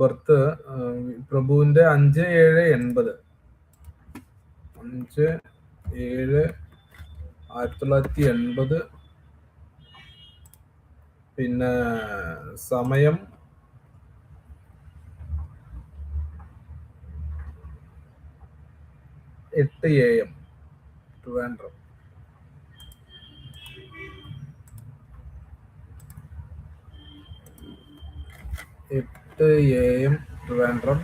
Birth പ്രഭുവിന്റെ 5/7/80 5/7/1980. പിന്നെ സമയം 8 AM ട്രിവാൻഡ്രം. 8 AM ട്രിവാൻഡ്രം.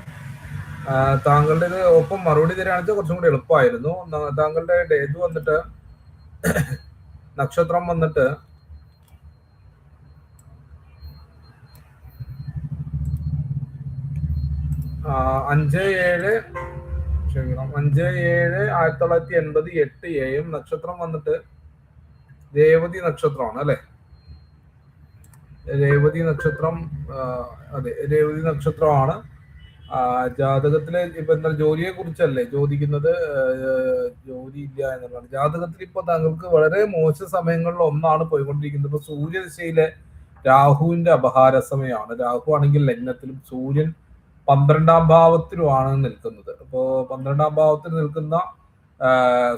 താങ്കളുടെ ഇത് ഒപ്പം മറുപടി തരാണെന്ന് കുറച്ചും കൂടി എളുപ്പമായിരുന്നു. താങ്കളുടെ ഇത് വന്നിട്ട് നക്ഷത്രം വന്നിട്ട് 5/7/1980 8 AM. നക്ഷത്രം വന്നിട്ട് രേവതി നക്ഷത്രമാണ് അല്ലെ? രേവതി നക്ഷത്രം. അതെ, രേവതി നക്ഷത്രമാണ്. ജാതകത്തില് ഇപ്പൊ എന്താ ജോലിയെ കുറിച്ചല്ലേ ചോദിക്കുന്നത്? ജോലി ഇല്ല എന്നുള്ളതാണ്. ജാതകത്തിൽ ഇപ്പൊ താങ്കൾക്ക് വളരെ മോശം സമയങ്ങളിൽ ഒന്നാണ് പോയിക്കൊണ്ടിരിക്കുന്നത്. ഇപ്പൊ സൂര്യദിശയിലെ രാഹുവിന്റെ അപഹാര സമയമാണ്. രാഹു ആണെങ്കിൽ ലഗ്നത്തിലും സൂര്യൻ 12ാം ഭാവത്തിലുമാണ് നിൽക്കുന്നത്. അപ്പോ 12ാം ഭാവത്തിൽ നിൽക്കുന്ന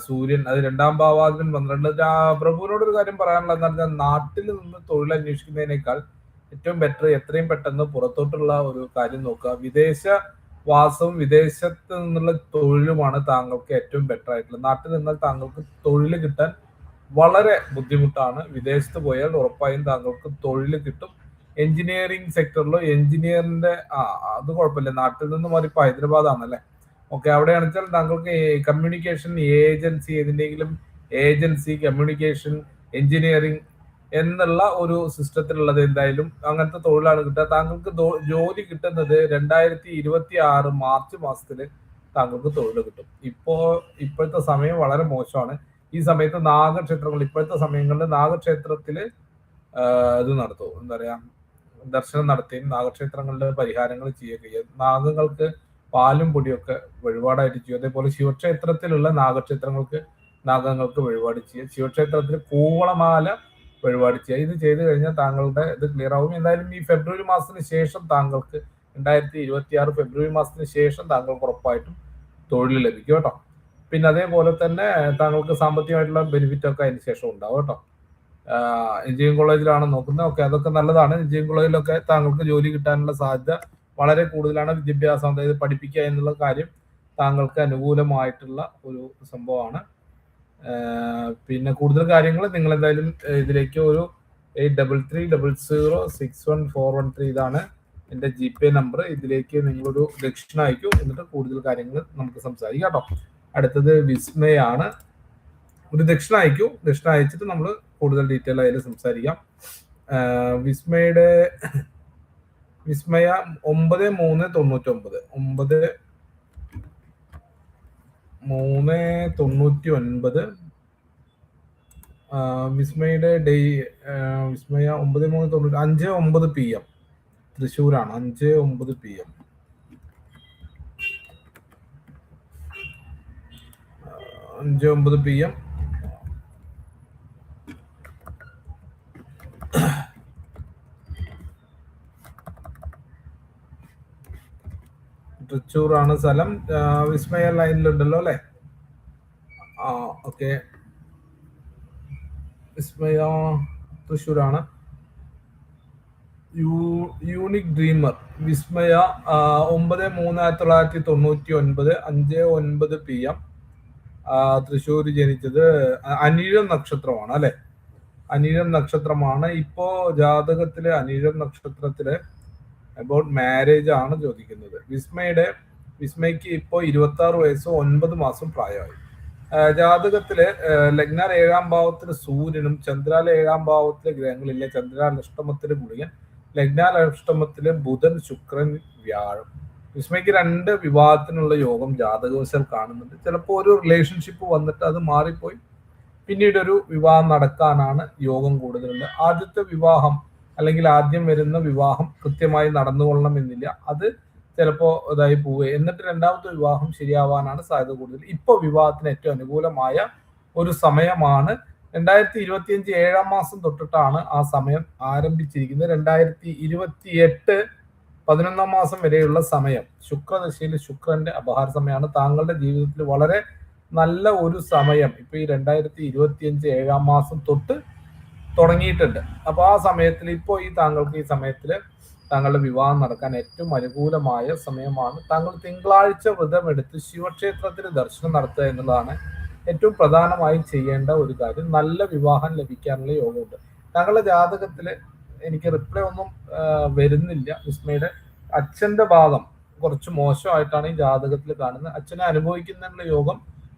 സൂര്യൻ, അത് 2ാം ഭാവാധിപൻ 12. പ്രഭുവിനോട് ഒരു കാര്യം പറയാനുള്ളത് എന്താ പറഞ്ഞാൽ, നാട്ടിൽ നിന്ന് തൊഴിൽ അന്വേഷിക്കുന്നതിനേക്കാൾ ഏറ്റവും ബെറ്റർ എത്രയും പെട്ടെന്ന് പുറത്തോട്ടുള്ള ഒരു കാര്യം നോക്കുക. വിദേശ വാസവും വിദേശത്ത് നിന്നുള്ള തൊഴിലുമാണ് താങ്കൾക്ക് ഏറ്റവും ബെറ്റർ ആയിട്ടുള്ളത്. നാട്ടിൽ നിന്നാൽ താങ്കൾക്ക് തൊഴിൽ കിട്ടാൻ വളരെ ബുദ്ധിമുട്ടാണ്. വിദേശത്ത് പോയാൽ ഉറപ്പായും താങ്കൾക്ക് തൊഴിൽ കിട്ടും. എഞ്ചിനീയറിംഗ് സെക്ടറിലോ എഞ്ചിനീയറിന്റെ അത് കുഴപ്പമില്ല. നാട്ടിൽ നിന്ന് മാറി ഇപ്പൊ ഹൈദരാബാദ് ആണല്ലേ. ഓക്കെ, അവിടെയാണെന്ന് വെച്ചാൽ താങ്കൾക്ക് കമ്മ്യൂണിക്കേഷൻ ഏജൻസി, ഏതിന്റെങ്കിലും ഏജൻസി, കമ്മ്യൂണിക്കേഷൻ, എഞ്ചിനീയറിംഗ് എന്നുള്ള ഒരു സിസ്റ്റത്തിലുള്ളത് എന്തായാലും അങ്ങനത്തെ തൊഴിലാണ് കിട്ടുക. താങ്കൾക്ക് ജോലി കിട്ടുന്നത് 2026 മാർച്ച് മാസത്തില് താങ്കൾക്ക് തൊഴിൽ കിട്ടും. ഇപ്പോഴത്തെ സമയം വളരെ മോശമാണ്. ഈ സമയത്ത് നാഗക്ഷേത്രങ്ങൾ, ഇപ്പോഴത്തെ സമയങ്ങളിൽ നാഗക്ഷേത്രത്തില് ഇത് നടത്തും, എന്താ പറയാ, ദർശനം നടത്തുകയും നാഗക്ഷേത്രങ്ങളുടെ പരിഹാരങ്ങൾ ചെയ്യുകയും നാഗങ്ങൾക്ക് പാലും പൊടിയൊക്കെ വഴിപാടായിട്ട് ചെയ്യും. അതേപോലെ ശിവക്ഷേത്രത്തിലുള്ള നാഗങ്ങൾക്ക് വഴിപാട് ചെയ്യുക. ശിവക്ഷേത്രത്തിൽ കൂവളമാല വഴിപാട് ചെയ്യുക. ഇത് ചെയ്തു കഴിഞ്ഞാൽ താങ്കളുടെ ഇത് ക്ലിയർ ആവും. എന്തായാലും ഈ ഫെബ്രുവരി മാസത്തിന് ശേഷം താങ്കൾക്ക് 2026 ഫെബ്രുവരി മാസത്തിന് ശേഷം താങ്കൾക്ക് ഉറപ്പായിട്ടും തൊഴിൽ ലഭിക്കും കേട്ടോ. പിന്നെ അതേപോലെ തന്നെ താങ്കൾക്ക് സാമ്പത്തികമായിട്ടുള്ള ബെനിഫിറ്റ് ഒക്കെ അതിന് ശേഷം ഉണ്ടാവും കേട്ടോ. എഞ്ചിനീയറിംഗ് കോളേജിലാണ് നോക്കുന്നത്. ഓക്കെ, അതൊക്കെ നല്ലതാണ്. എഞ്ചിനീയറിംഗ് കോളേജിലൊക്കെ താങ്കൾക്ക് ജോലി കിട്ടാനുള്ള സാധ്യത വളരെ കൂടുതലാണ്. വിദ്യാഭ്യാസം, അതായത് പഠിപ്പിക്കുക എന്നുള്ള കാര്യം താങ്കൾക്ക് അനുകൂലമായിട്ടുള്ള ഒരു സംഭവമാണ്. പിന്നെ കൂടുതൽ കാര്യങ്ങൾ നിങ്ങൾ എന്തായാലും ഇതിലേക്ക് ഒരു 8330061413 ഇതാണ് എൻ്റെ GPay നമ്പർ. ഇതിലേക്ക് നിങ്ങളൊരു ദക്ഷിണ അയക്കൂ. എന്നിട്ട് കൂടുതൽ കാര്യങ്ങൾ നമുക്ക് സംസാരിക്കാം കേട്ടോ. അടുത്തത് വിസ്മയാണ്. ഒരു ദക്ഷിണ അയക്കൂ. ദക്ഷിണ അയച്ചിട്ട് നമ്മൾ കൂടുതൽ ഡീറ്റെയിൽ അതിൽ സംസാരിക്കാം. വിസ്മയ 9399 വിസ്മയുടെ വിസ്മയ 9390 5:09 PM തൃശ്ശൂരാണ്. 5:09 PM. തൃശ്ശൂരാണ് സ്ഥലം. വിസ്മയ ലൈനിലുണ്ടല്ലോ അല്ലെ? ഓക്കെ, വിസ്മയ തൃശ്ശൂരാണ്. യൂണിക് ഡ്രീമർ വിസ്മയ 9/3/1999 5:09 PM തൃശ്ശൂർ ജനിച്ചത്. അനിഴം നക്ഷത്രമാണ് അല്ലെ? അനിഴം നക്ഷത്രമാണ്. ഇപ്പോ ജാതകത്തില് അനിഴം നക്ഷത്രത്തില് അബൌട്ട് മാരേജ് ആണ് ചോദിക്കുന്നത്. വിസ്മയ്ക്ക് ഇപ്പോ 26 വയസ്സ് 9 മാസം പ്രായമായി. ജാതകത്തില് ലഗ്നാൽ 7ാം ഭാവത്തില് സൂര്യനും ചന്ദ്രാൽ 7ാം ഭാവത്തിലെ ഗ്രഹങ്ങളില്ല. ചന്ദ്രാൽ അഷ്ടമത്തില് ഗുളികൻ, ലഗ്നാൽ അഷ്ടമത്തില് ബുധൻ, ശുക്രൻ, വ്യാഴം. വിസ്മയ്ക്ക് 2 വിവാഹത്തിനുള്ള യോഗം ജാതകവശാൽ കാണുന്നുണ്ട്. ചിലപ്പോൾ ഒരു റിലേഷൻഷിപ്പ് വന്നിട്ട് അത് മാറിപ്പോയി പിന്നീട് ഒരു വിവാഹം നടക്കാനാണ് യോഗം കൂടുതലുണ്ട്. ആദ്യത്തെ വിവാഹം അല്ലെങ്കിൽ ആദ്യം വരുന്ന വിവാഹം കൃത്യമായി നടന്നുകൊള്ളണം എന്നില്ല. അത് ചിലപ്പോൾ ഇതായി പോവുക, എന്നിട്ട് 2ാമത്തെ വിവാഹം ശരിയാവാനാണ് സാധ്യത കൂടുതൽ. ഇപ്പൊ വിവാഹത്തിന് ഏറ്റവും അനുകൂലമായ ഒരു സമയമാണ്. 2025 7ാം മാസം തൊട്ടിട്ടാണ് ആ സമയം ആരംഭിച്ചിരിക്കുന്നത്. 2028 11ാം മാസം വരെയുള്ള സമയം ശുക്രദശയിൽ ശുക്രന്റെ അപഹാര സമയമാണ്. താങ്കളുടെ ജീവിതത്തിൽ വളരെ നല്ല ഒരു സമയം ഇപ്പൊ ഈ 2025 7ാം മാസം തൊട്ട് തുടങ്ങിയിട്ടുണ്ട്. അപ്പൊ ആ സമയത്തിൽ ഇപ്പോൾ താങ്കൾക്ക് ഈ സമയത്തിൽ താങ്കളുടെ വിവാഹം നടക്കാൻ ഏറ്റവും അനുകൂലമായ സമയമാണ്. താങ്കൾ തിങ്കളാഴ്ച വ്രതമെടുത്ത് ശിവക്ഷേത്രത്തിൽ ദർശനം നടത്തുക എന്നുള്ളതാണ് ഏറ്റവും പ്രധാനമായും ചെയ്യേണ്ട ഒരു കാര്യം. നല്ല വിവാഹം ലഭിക്കാനുള്ള യോഗമുണ്ട്. താങ്കളുടെ ജാതകത്തിൽ എനിക്ക് റിപ്ലൈ ഒന്നും വരുന്നില്ല. വിസ്മയുടെ അച്ഛന്റെ ഭാഗം കുറച്ച് മോശമായിട്ടാണ് ഈ ജാതകത്തിൽ കാണുന്നത്. അച്ഛനെ അനുഭവിക്കുന്നതിനുള്ള യോഗം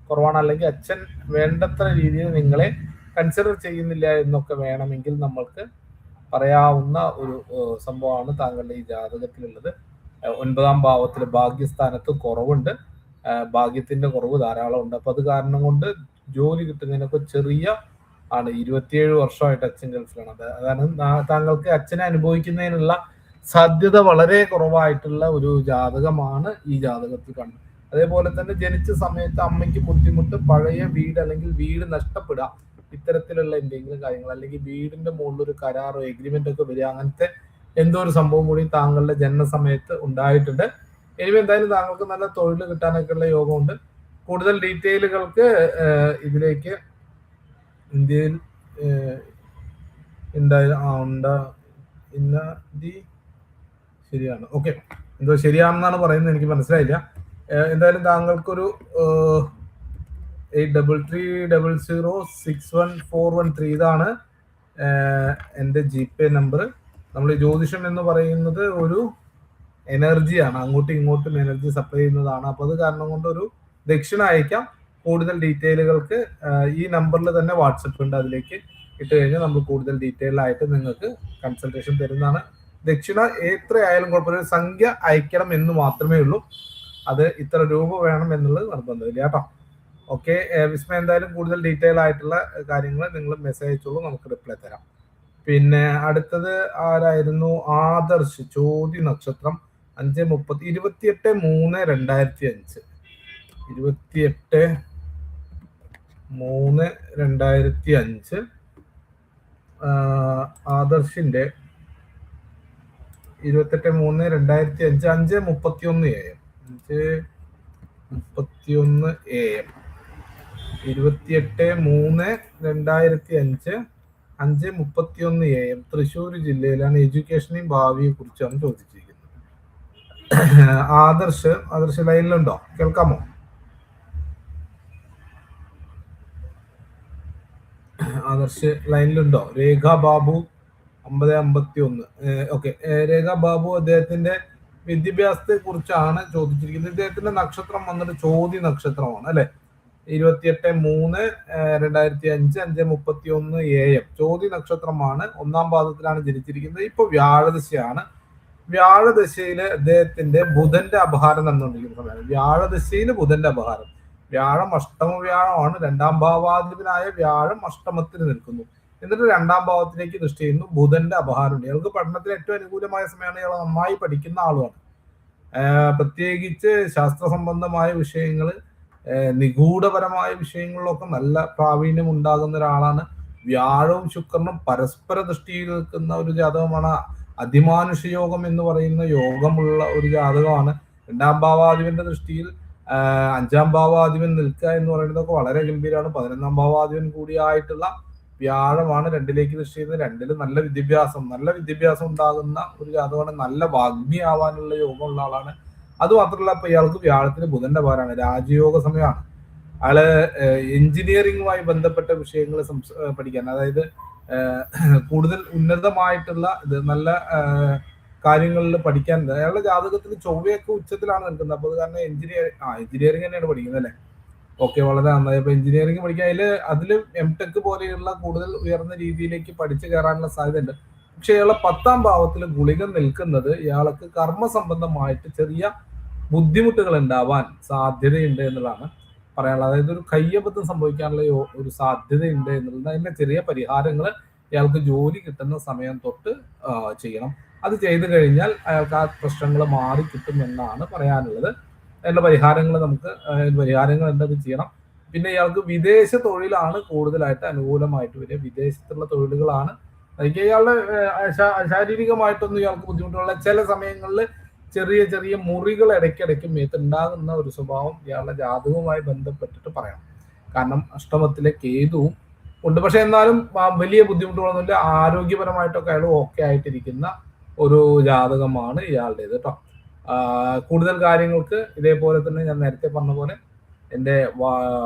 കുറവാണ്, അല്ലെങ്കിൽ അച്ഛൻ വേണ്ടത്ര രീതിയിൽ നിങ്ങളെ കൺസിഡർ ചെയ്യുന്നില്ല എന്നൊക്കെ വേണമെങ്കിൽ നമ്മൾക്ക് പറയാവുന്ന ഒരു സംഭവമാണ് താങ്കളുടെ ഈ ജാതകത്തിലുള്ളത്. 9ാം ഭാവത്തിൽ ഭാഗ്യസ്ഥാനത്ത് കുറവുണ്ട്, ഭാഗ്യത്തിന്റെ കുറവ് ധാരാളം ഉണ്ട്. അപ്പൊ അത് കാരണം കൊണ്ട് ജോലി കിട്ടുന്നതിനൊക്കെ ചെറിയ ആണ്. 27 വർഷമായിട്ട് അച്ഛൻ ഗൾഫിലാണ്. അതാണ് താങ്കൾക്ക് അച്ഛനെ അനുഭവിക്കുന്നതിനുള്ള സാധ്യത വളരെ കുറവായിട്ടുള്ള ഒരു ജാതകമാണ് ഈ ജാതകത്തിൽ കാണുന്നത്. അതേപോലെ തന്നെ ജനിച്ച സമയത്ത് അമ്മയ്ക്ക് ബുദ്ധിമുട്ട്, പഴയ വീട് അല്ലെങ്കിൽ വീട് നഷ്ടപ്പെടുക, ഇത്തരത്തിലുള്ള എന്തെങ്കിലും കാര്യങ്ങൾ, അല്ലെങ്കിൽ വീടിന്റെ മുകളിൽ ഒരു കരാറോ എഗ്രിമെന്റ് ഒക്കെ വരിക, അങ്ങനത്തെ എന്തോ ഒരു സംഭവം കൂടി താങ്കളുടെ ജനനസമയത്ത് ഉണ്ടായിട്ടുണ്ട്. ഇനി എന്തായാലും താങ്കൾക്ക് നല്ല തൊഴിൽ കിട്ടാനൊക്കെ ഉള്ള യോഗമുണ്ട്. കൂടുതൽ ഡീറ്റെയിലുകൾക്ക് ഇതിലേക്ക് ഇന്ത്യയിൽ ശരിയാണ്. ഓക്കെ, എന്തോ ശരിയാണെന്നാണ് പറയുന്നത്, എനിക്ക് മനസ്സിലായില്ല. എന്തായാലും താങ്കൾക്കൊരു 8330061413 ഇതാണ് എൻ്റെ GPay നമ്പർ. നമ്മൾ ജ്യോതിഷം എന്ന് പറയുന്നത് ഒരു എനർജിയാണ്, അങ്ങോട്ടും ഇങ്ങോട്ടും എനർജി സപ്ലൈ ചെയ്യുന്നതാണ്. അപ്പോൾ അത് കാരണം കൊണ്ട് ഒരു ദക്ഷിണ അയക്കാം. കൂടുതൽ ഡീറ്റെയിലുകൾക്ക് ഈ നമ്പറിൽ തന്നെ വാട്സപ്പ് ഉണ്ട്, അതിലേക്ക് ഇട്ട് കഴിഞ്ഞാൽ നമ്മൾ കൂടുതൽ ഡീറ്റെയിൽ ആയിട്ട് നിങ്ങൾക്ക് കൺസൾട്ടേഷൻ തരുന്നതാണ്. ദക്ഷിണ എത്രയായാലും കുഴപ്പമില്ല, സംഖ്യ അയക്കണം എന്ന് മാത്രമേ ഉള്ളൂ. അത് ഇത്ര രൂപ വേണം എന്നുള്ളത് നിർബന്ധമില്ല കേട്ടോ. ഓക്കെ വിസ്മയ, എന്തായാലും കൂടുതൽ ഡീറ്റെയിൽ ആയിട്ടുള്ള കാര്യങ്ങൾ നിങ്ങൾ മെസ്സേജ് അയച്ചോളൂ, നമുക്ക് റിപ്ലൈ തരാം. പിന്നെ അടുത്തത് ആരായിരുന്നു? ആദർശ്, ചോതി നക്ഷത്രം 5:30 28/3/2005 28/3/2005 ആദർശിന്റെ 28/3/2005 5:31 AM 5:31 AM 28/3/2005 5:31 AM തൃശ്ശൂർ ജില്ലയിലാണ്. എഡ്യൂക്കേഷനെയും ഭാവിയെ കുറിച്ചാണ് ചോദിച്ചിരിക്കുന്നത്. ആദർശ് ലൈനിലുണ്ടോ? കേൾക്കാമോ? ആദർശ് ലൈനിലുണ്ടോ? രേഖ ബാബു 5051. ഓക്കെ, രേഖ ബാബു അദ്ദേഹത്തിന്റെ വിദ്യാഭ്യാസത്തെ കുറിച്ചാണ് ചോദിച്ചിരിക്കുന്നത്. ഇദ്ദേഹത്തിന്റെ നക്ഷത്രം വന്നിട്ട് ചോതി നക്ഷത്രമാണ് അല്ലെ. 28/3/2005 5:31 AM ചോതി നക്ഷത്രമാണ്. 1ാം പാദത്തിലാണ് ജനിച്ചിരിക്കുന്നത്. ഇപ്പൊ വ്യാഴദശയാണ്. വ്യാഴദശയില് അദ്ദേഹത്തിന്റെ ബുധന്റെ അപഹാരം നടന്നുകൊണ്ടിരിക്കുന്ന സമയമാണ്. വ്യാഴദശയില് ബുധന്റെ അപഹാരം. വ്യാഴം അഷ്ടമ വ്യാഴമാണ്. 2ാം ഭാവാധിപനായ വ്യാഴം അഷ്ടമത്തിൽ നിൽക്കുന്നു. എന്നിട്ട് 2ാം ഭാവത്തിലേക്ക് ദൃഷ്ടി ചെയ്യുന്നു. ബുധന്റെ അപഹാരമുണ്ട്. ഇയാൾക്ക് പഠനത്തിന് ഏറ്റവും അനുകൂലമായ സമയമാണ്. ഇയാൾ നന്നായി പഠിക്കുന്ന ആളുമാണ്. പ്രത്യേകിച്ച് ശാസ്ത്ര സംബന്ധമായ വിഷയങ്ങൾ, നിഗൂഢപരമായ വിഷയങ്ങളിലൊക്കെ നല്ല പ്രാവീണ്യം ഉണ്ടാകുന്ന ഒരാളാണ്. വ്യാഴവും ശുക്രനും പരസ്പര ദൃഷ്ടിയിൽ നിൽക്കുന്ന ഒരു ജാതകമാണ്. അതിമാനുഷ യോഗം എന്ന് പറയുന്ന യോഗമുള്ള ഒരു ജാതകമാണ്. 2ാം ഭാവാധിപന്റെ ദൃഷ്ടിയിൽ 5ാം ഭാവാധിപൻ നിൽക്കുക എന്ന് പറയുന്നതൊക്കെ വളരെ ഗംഭീരമാണ്. 11ാം ഭാവാധിപൻ കൂടിയായിട്ടുള്ള വ്യാഴമാണ് 2ലേക്ക് ദൃഷ്ടി ചെയ്യുന്നത്. 2ല് നല്ല വിദ്യാഭ്യാസം ഉണ്ടാകുന്ന ഒരു ജാതകമാണ്. നല്ല വാഗ്മി ആവാനുള്ള യോഗമുള്ള ആളാണ്. അത് മാത്രമല്ല, ഇപ്പൊ ഇയാൾക്ക് വ്യാഴത്തിന് ബുധന്റെ ഭാരമാണ്. രാജയോഗ സമയമാണ്. അയാള് എഞ്ചിനീയറിംഗുമായി ബന്ധപ്പെട്ട വിഷയങ്ങൾ പഠിക്കാൻ, അതായത് കൂടുതൽ ഉന്നതമായിട്ടുള്ള നല്ല കാര്യങ്ങളിൽ പഠിക്കാൻ. അയാളുടെ ജാതകത്തിൽ ചൊവ്വയൊക്കെ ഉച്ചത്തിലാണ് നിൽക്കുന്നത്. അപ്പൊ അത് കാരണം എഞ്ചിനീയറിംഗ് തന്നെയാണ് പഠിക്കുന്നത് അല്ലെ. ഓക്കെ, വളരെ നന്നായി. അപ്പൊ എഞ്ചിനീയറിംഗ് പഠിക്കാൻ അതില് MTech പോലെയുള്ള കൂടുതൽ ഉയർന്ന രീതിയിലേക്ക് പഠിച്ചു കയറാനുള്ള സാധ്യത ഉണ്ട്. പക്ഷെ ഇയാളെ 10ാം ഭാവത്തിൽ ഗുളികൻ നിൽക്കുന്നത് ഇയാൾക്ക് കർമ്മ സംബന്ധമായിട്ട് ചെറിയ ബുദ്ധിമുട്ടുകൾ ഉണ്ടാവാൻ സാധ്യതയുണ്ട് എന്നുള്ളതാണ് പറയാനുള്ളത്. അതായത് ഒരു കയ്യബദ്ധം സംഭവിക്കാനുള്ള ഒരു സാധ്യതയുണ്ട് എന്നുള്ളത്. അതിന്റെ ചെറിയ പരിഹാരങ്ങൾ ഇയാൾക്ക് ജോലി കിട്ടുന്ന സമയം തൊട്ട് ചെയ്യണം. അത് ചെയ്തു കഴിഞ്ഞാൽ അയാൾക്ക് ആ പ്രശ്നങ്ങൾ മാറി കിട്ടും എന്നാണ് പറയാനുള്ളത്. അതിനുള്ള പരിഹാരങ്ങൾ എന്തൊക്കെ ചെയ്യണം. പിന്നെ ഇയാൾക്ക് വിദേശ തൊഴിലാണ് കൂടുതലായിട്ട് അനുകൂലമായിട്ട് വരിക. വിദേശത്തുള്ള തൊഴിലുകളാണ് എനിക്ക് ഇയാളുടെ ശാരീരികമായിട്ടൊന്നും ഇയാൾക്ക് ബുദ്ധിമുട്ടുള്ള ചില സമയങ്ങളിൽ ചെറിയ ചെറിയ മുറികൾ ഇടയ്ക്കിടയ്ക്ക് മേത്തുണ്ടാകുന്ന ഒരു സ്വഭാവം ഇയാളുടെ ജാതകവുമായി ബന്ധപ്പെട്ടിട്ട് പറയാം. കാരണം അഷ്ടമത്തിലെ കേതുവും ഉണ്ട്. പക്ഷെ എന്നാലും വലിയ ബുദ്ധിമുട്ടുകളൊന്നുമില്ല. ആരോഗ്യപരമായിട്ടൊക്കെ അയാൾ ഓക്കെ ആയിട്ടിരിക്കുന്ന ഒരു ജാതകമാണ് ഇയാളുടേത് കേട്ടോ. കൂടുതൽ കാര്യങ്ങൾക്ക് ഇതേപോലെ തന്നെ ഞാൻ നേരത്തെ പറഞ്ഞ പോലെ എൻ്റെ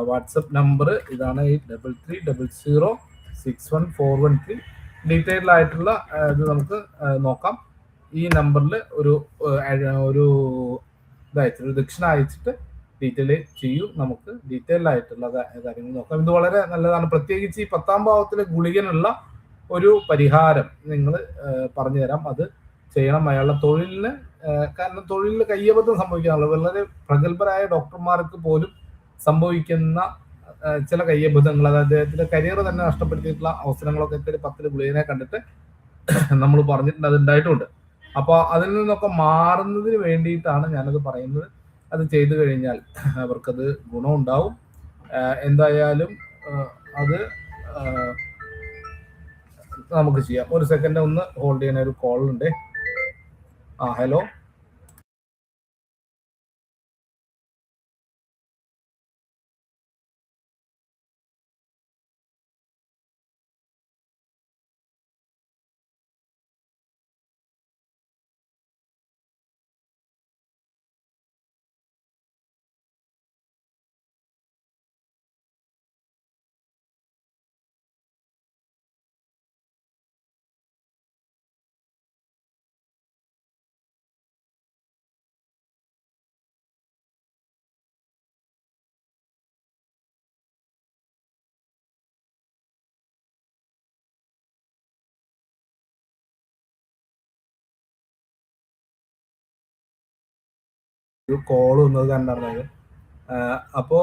വാട്സപ്പ് നമ്പർ ഇതാണ് 8330061413. ഡീറ്റെയിൽഡ് ആയിട്ടുള്ള ഇത് നമുക്ക് നോക്കാം. ഈ നമ്പറിൽ ഒരു ഒരു ദക്ഷിണ അയച്ചിട്ട് ഡീറ്റെയിൽ ചെയ്യൂ. നമുക്ക് ഡീറ്റെയിൽഡ് ആയിട്ടുള്ള കാര്യങ്ങൾ നോക്കാം. ഇത് വളരെ നല്ലതാണ്. പ്രത്യേകിച്ച് ഈ 10ാം ഭാവത്തിലെ ഗുളികനുള്ള ഒരു പരിഹാരം നിങ്ങൾ പറഞ്ഞു തരാം. അത് ചെയ്യണം. അയാളുടെ തൊഴിലിന്, കാരണം തൊഴിലിൽ കയ്യബദ്ധം സംഭവിക്കാനുള്ളൂ. വളരെ പ്രഗത്ഭരായ ഡോക്ടർമാർക്ക് പോലും സംഭവിക്കുന്ന ചില കയ്യബദ്ധങ്ങൾ, അതായത് അദ്ദേഹത്തിന്റെ കരിയർ തന്നെ നഷ്ടപ്പെടുത്തിയിട്ടുള്ള അവസരങ്ങളൊക്കെ 10ൽ ഗുളികനെ കണ്ടിട്ട് നമ്മൾ പറഞ്ഞിട്ടുണ്ട്, അത് ഉണ്ടായിട്ടുണ്ട്. അപ്പോൾ അതിൽ നിന്നൊക്കെ മാറുന്നതിന് വേണ്ടിയിട്ടാണ് ഞാനത് പറയുന്നത്. അത് ചെയ്തു കഴിഞ്ഞാൽ അവർക്കത് ഗുണമുണ്ടാവും. എന്തായാലും അത് നമുക്ക് ചെയ്യാം. ഒരു സെക്കൻഡ് ഒന്ന് ഹോൾഡ് ചെയ്യണ, ഒരു കോൾ ഉണ്ട്. ഹലോ. ഒരു കോൾ വന്നത് കണ്ടായിരുന്നത്. അപ്പോ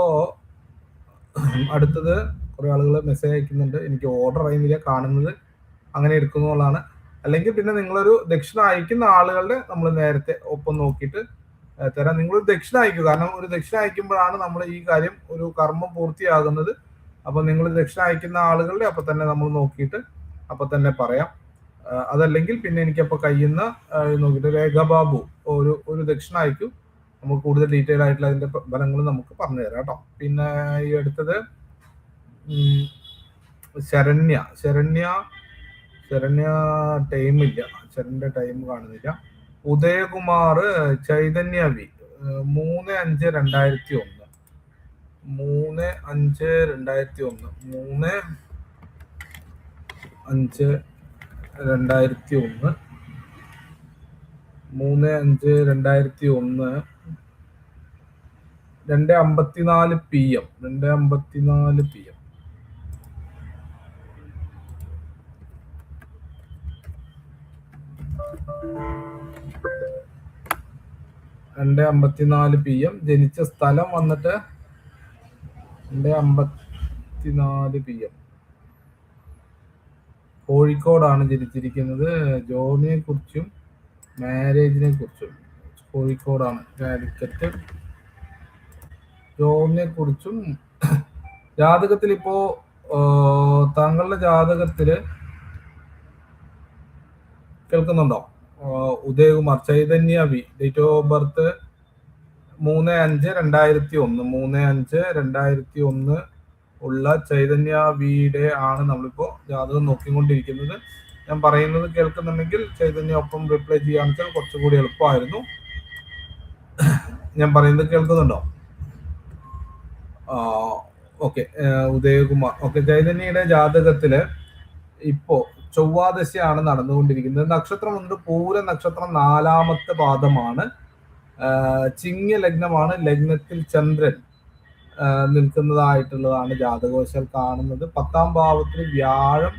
അടുത്തത് കുറെ ആളുകൾ മെസ്സേജ് അയക്കുന്നുണ്ട്. എനിക്ക് ഓർഡർ അറിയുന്നില്ല, കാണുന്നത് അങ്ങനെ എടുക്കുന്നുള്ളതാണ്. അല്ലെങ്കിൽ പിന്നെ നിങ്ങളൊരു ദക്ഷിണ അയക്കുന്ന ആളുകളുടെ നമ്മൾ നേരത്തെ ഒപ്പം നോക്കിയിട്ട് തരാം. നിങ്ങളൊരു ദക്ഷിണ അയക്കുക. കാരണം ഒരു ദക്ഷിണ അയക്കുമ്പോഴാണ് നമ്മൾ ഈ കാര്യം, ഒരു കർമ്മം പൂർത്തിയാകുന്നത്. അപ്പൊ നിങ്ങൾ ദക്ഷിണ അയക്കുന്ന ആളുകളുടെ അപ്പൊ തന്നെ നമ്മൾ നോക്കിയിട്ട് അപ്പൊ തന്നെ പറയാം. അതല്ലെങ്കിൽ പിന്നെ എനിക്കപ്പോൾ കഴിയുന്ന നോക്കിയിട്ട് രേഖാബാബു ഒരു ദക്ഷിണ അയക്കും. നമുക്ക് കൂടുതൽ ഡീറ്റെയിൽ ആയിട്ടുള്ള അതിന്റെ ഫലങ്ങൾ നമുക്ക് പറഞ്ഞു തരാം കേട്ടോ. പിന്നെ ഈ അടുത്തത് ശരണ്യ ടൈമില്ല, ശരണ്യ ടൈം കാണുന്നില്ല. Udayakumar Chaitanya V 3/5/2001 3/5/2001 2:54 PM 2:54 PM. PM ജനിച്ച സ്ഥലം വന്നിട്ട് 2:54 PM കോഴിക്കോടാണ് ജനിച്ചിരിക്കുന്നത്. ജോബിനെ കുറിച്ചും മാരേജിനെ കുറിച്ചും കോഴിക്കോടാണ്. കാലിക്കറ്റ്. ജോബിനെ കുറിച്ചും ജാതകത്തിൽ ഇപ്പോ താങ്കളുടെ ജാതകത്തില് കേൾക്കുന്നുണ്ടോ? Udayakumar Chaitanya V, date of birth 3/5/2001 ഉള്ള ചൈതന്യ വിയുടെ ആണ് നമ്മളിപ്പോ ജാതകം നോക്കിക്കൊണ്ടിരിക്കുന്നത്. ഞാൻ പറയുന്നത് കേൾക്കുന്നുണ്ടെങ്കിൽ ചൈതന്യ ഒപ്പം റിപ്ലൈ ചെയ്യാന്ന് വെച്ചാൽ കുറച്ചുകൂടി എളുപ്പമായിരുന്നു. ഞാൻ പറയുന്നത് കേൾക്കുന്നുണ്ടോ? ഓക്കെ. ഉദയകുമാർ. ഓക്കെ. ചൈതന്യയുടെ ജാതകത്തില് ഇപ്പോ ചൊവ്വാദശയാണ് നടന്നുകൊണ്ടിരിക്കുന്നത്. നക്ഷത്രം വന്നിട്ട് പൂര നക്ഷത്രം 4ാമത്തെ പാദമാണ്. ചിങ്ങ ലഗ്നമാണ്. ലഗ്നത്തിൽ ചന്ദ്രൻ നിൽക്കുന്നതായിട്ടുള്ളതാണ് ജാതകവശാൽ കാണുന്നത്. 10ാം ഭാവത്തിൽ വ്യാഴം,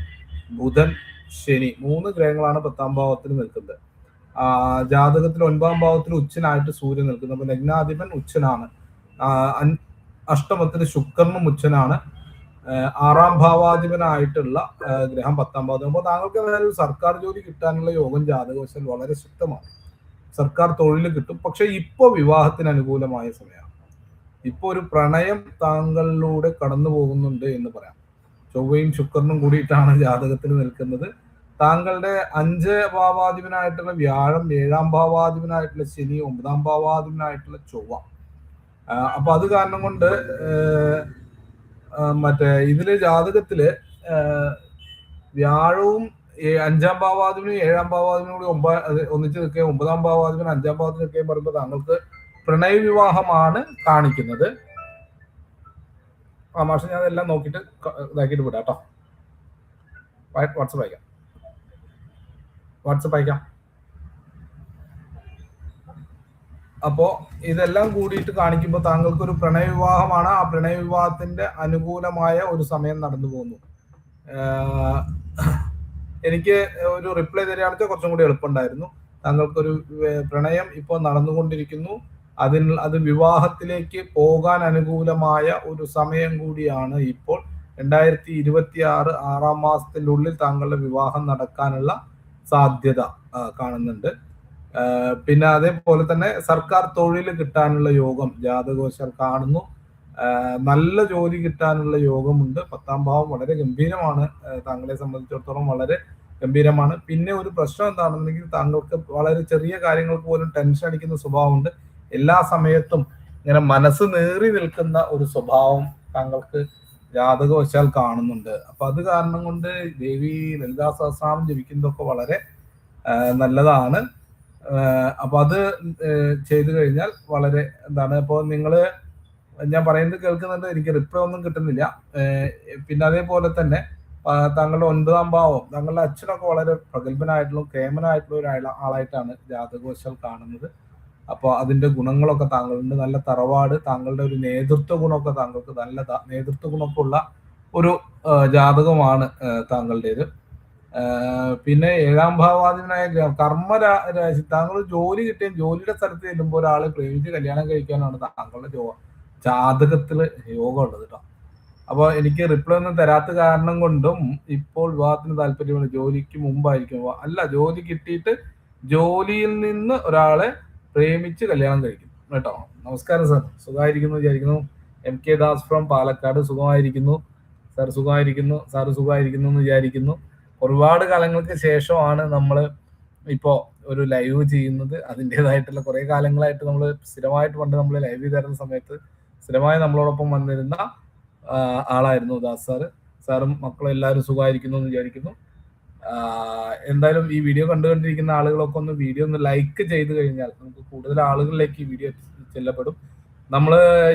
ബുധൻ, ശനി 3 ഗ്രഹങ്ങളാണ് 10ാം ഭാവത്തിൽ നിൽക്കുന്നത്. ജാതകത്തിൽ 9ാം ഭാവത്തിൽ ഉച്ചനായിട്ട് സൂര്യൻ നിൽക്കുന്നത്. അപ്പൊ ലഗ്നാധിപൻ ഉച്ചനാണ്. അഷ്ടമത്തിൽ ശുക്രനും ഉച്ചനാണ്. 6ാം ഭാവാധിപനായിട്ടുള്ള ഗ്രഹം 10ാം ഭാവം. അപ്പോൾ താങ്കൾക്ക് ഏതായാലും സർക്കാർ ജോലി കിട്ടാനുള്ള യോഗം ജാതകവശാൽ വളരെ ശക്തമാണ്. സർക്കാർ തൊഴിൽ കിട്ടും. പക്ഷെ ഇപ്പൊ വിവാഹത്തിന് അനുകൂലമായ സമയമാണ്. ഇപ്പൊ ഒരു പ്രണയം താങ്കളിലൂടെ കടന്നു പോകുന്നുണ്ട് എന്ന് പറയാം. ചൊവ്വയും ശുക്രനും കൂടിയിട്ടാണ് ജാതകത്തിൽ നിൽക്കുന്നത്. താങ്കളുടെ 5 ഭാവാധിപനായിട്ടുള്ള വ്യാഴം, 7-ാം ഭാവാധിപനായിട്ടുള്ള ശനി, 9-ാം ഭാവാധിപനായിട്ടുള്ള ചൊവ്വ. അപ്പൊ അത് കാരണം കൊണ്ട് മറ്റേ ഇതില് ജാതകത്തില് വ്യാഴവും 5-ാം ഭാവാധിപനും 7-ാം ഭാവാധിപനും കൂടി ഒന്നിച്ച് നിൽക്കുകയും 9-ാം ഭാവാധിപനും 5-ാം ഭാവത്തിൽ നിൽക്കുകയും പറയുമ്പോൾ താങ്കൾക്ക് പ്രണയ വിവാഹമാണ് കാണിക്കുന്നത്. മാഷെ ഞാൻ അതെല്ലാം നോക്കിയിട്ട് ഇതാക്കിയിട്ട് വിടാം കേട്ടോ. വാട്സപ്പ് അയക്കാം. അപ്പോ ഇതെല്ലാം കൂടിയിട്ട് കാണിക്കുമ്പോൾ താങ്കൾക്ക് ഒരു പ്രണയ വിവാഹമാണ്. ആ പ്രണയ വിവാഹത്തിന്റെ അനുകൂലമായ ഒരു സമയം നടന്നു പോകുന്നു. എനിക്ക് ഒരു റിപ്ലൈ തരികയാണെങ്കിൽ കുറച്ചും കൂടി എളുപ്പമുണ്ടായിരുന്നു. താങ്കൾക്കൊരു പ്രണയം ഇപ്പോൾ നടന്നുകൊണ്ടിരിക്കുന്നു. അത് വിവാഹത്തിലേക്ക് പോകാൻ അനുകൂലമായ ഒരു സമയം കൂടിയാണ് ഇപ്പോൾ. 2026 6-ാം മാസത്തിന്റെ ഉള്ളിൽ താങ്കളുടെ വിവാഹം നടക്കാനുള്ള സാധ്യത കാണുന്നുണ്ട്. പിന്നെ അതേപോലെ തന്നെ സർക്കാർ തൊഴിൽ കിട്ടാനുള്ള യോഗം ജാതകവശാൽ കാണുന്നു. നല്ല ജോലി കിട്ടാനുള്ള യോഗമുണ്ട്. 10-ാം ഭാവം വളരെ ഗംഭീരമാണ്. താങ്കളെ സംബന്ധിച്ചിടത്തോളം വളരെ ഗംഭീരമാണ്. പിന്നെ ഒരു പ്രശ്നം എന്താണെന്നുണ്ടെങ്കിൽ താങ്കൾക്ക് വളരെ ചെറിയ കാര്യങ്ങൾക്ക് പോലും ടെൻഷൻ അടിക്കുന്ന സ്വഭാവമുണ്ട്. എല്ലാ സമയത്തും ഇങ്ങനെ മനസ്സ് നേറി നിൽക്കുന്ന ഒരു സ്വഭാവം താങ്കൾക്ക് ജാതകവശാൽ കാണുന്നുണ്ട്. അപ്പൊ അത് കാരണം കൊണ്ട് ദേവി ലളിതാ സഹസ്രനാമം ജപിക്കുന്നതൊക്കെ വളരെ നല്ലതാണ്. അപ്പൊ അത് ചെയ്തു കഴിഞ്ഞാൽ വളരെ എന്താണ്, ഇപ്പോൾ നിങ്ങള് ഞാൻ പറയുന്നത് കേൾക്കുന്നുണ്ട്, എനിക്ക് റിപ്ലൈ ഒന്നും കിട്ടുന്നില്ല. പിന്നെ അതേപോലെ തന്നെ താങ്കളുടെ 9-ാം ഭാവം, താങ്കളുടെ അച്ഛനൊക്കെ വളരെ പ്രഗത്ഭനായിട്ടുള്ള കേമനായിട്ടുള്ള ഒരു ആളായിട്ടാണ് ജാതകവശാൽ കാണുന്നത്. അപ്പോൾ അതിന്റെ ഗുണങ്ങളൊക്കെ താങ്കളുണ്ട്. നല്ല തറവാട്, താങ്കളുടെ ഒരു നേതൃത്വ ഗുണമൊക്കെ താങ്കൾക്ക് നല്ല നേതൃത്വ ഗുണമൊക്കെ ഉള്ള ഒരു ജാതകമാണ് താങ്കളുടേത്. പിന്നെ 7-ാം ഭാവാധിപനായ കർമ്മരാശി, താങ്കൾ ജോലി കിട്ടിയ ജോലിയുടെ സ്ഥലത്ത് ചെല്ലുമ്പോൾ ഒരാളെ പ്രേമിച്ച് കല്യാണം കഴിക്കാനാണ് താങ്കളുടെ ജാതകത്തില് യോഗം ഉള്ളത് കേട്ടോ. അപ്പൊ എനിക്ക് റിപ്ലൈ ഒന്നും തരാത്ത കാരണം കൊണ്ടും ഇപ്പോൾ വിവാഹത്തിന് താല്പര്യമാണ്. ജോലിക്ക് മുമ്പായിരിക്കും, അല്ല ജോലി കിട്ടിയിട്ട് ജോലിയിൽ നിന്ന് ഒരാളെ പ്രേമിച്ച് കല്യാണം കഴിക്കും കേട്ടോ. നമസ്കാരം സാർ, സുഖമായിരിക്കുന്നു വിചാരിക്കുന്നു. MK Das from Palakkad. സുഖമായിരിക്കുന്നു സാർ, സുഖമായിരിക്കുന്നു സാറ്, സുഖമായിരിക്കുന്നു എന്ന് വിചാരിക്കുന്നു. ഒരുപാട് കാലങ്ങൾക്ക് ശേഷമാണ് നമ്മൾ ഇപ്പോൾ ഒരു ലൈവ് ചെയ്യുന്നത്. അതിൻ്റെതായിട്ടുള്ള കുറേ കാലങ്ങളായിട്ട് നമ്മൾ സ്ഥിരമായിട്ട് പണ്ട് നമ്മൾ ലൈവ് ചെയ്തിരുന്ന സമയത്ത് സ്ഥിരമായി നമ്മളോടൊപ്പം വന്നിരുന്ന ആളായിരുന്നു ദാസ് സാറ്. സാറും മക്കളും എല്ലാവരും സുഖമായിരിക്കുന്നു എന്ന് വിചാരിക്കുന്നു. എന്തായാലും ഈ വീഡിയോ കണ്ടുകൊണ്ടിരിക്കുന്ന ആളുകളൊക്കെ ഒന്ന് വീഡിയോ ഒന്ന് ലൈക്ക് ചെയ്ത് കഴിഞ്ഞാൽ നമുക്ക് കൂടുതൽ ആളുകളിലേക്ക് ഈ വീഡിയോ ചെല്ലപ്പെടും. നമ്മൾ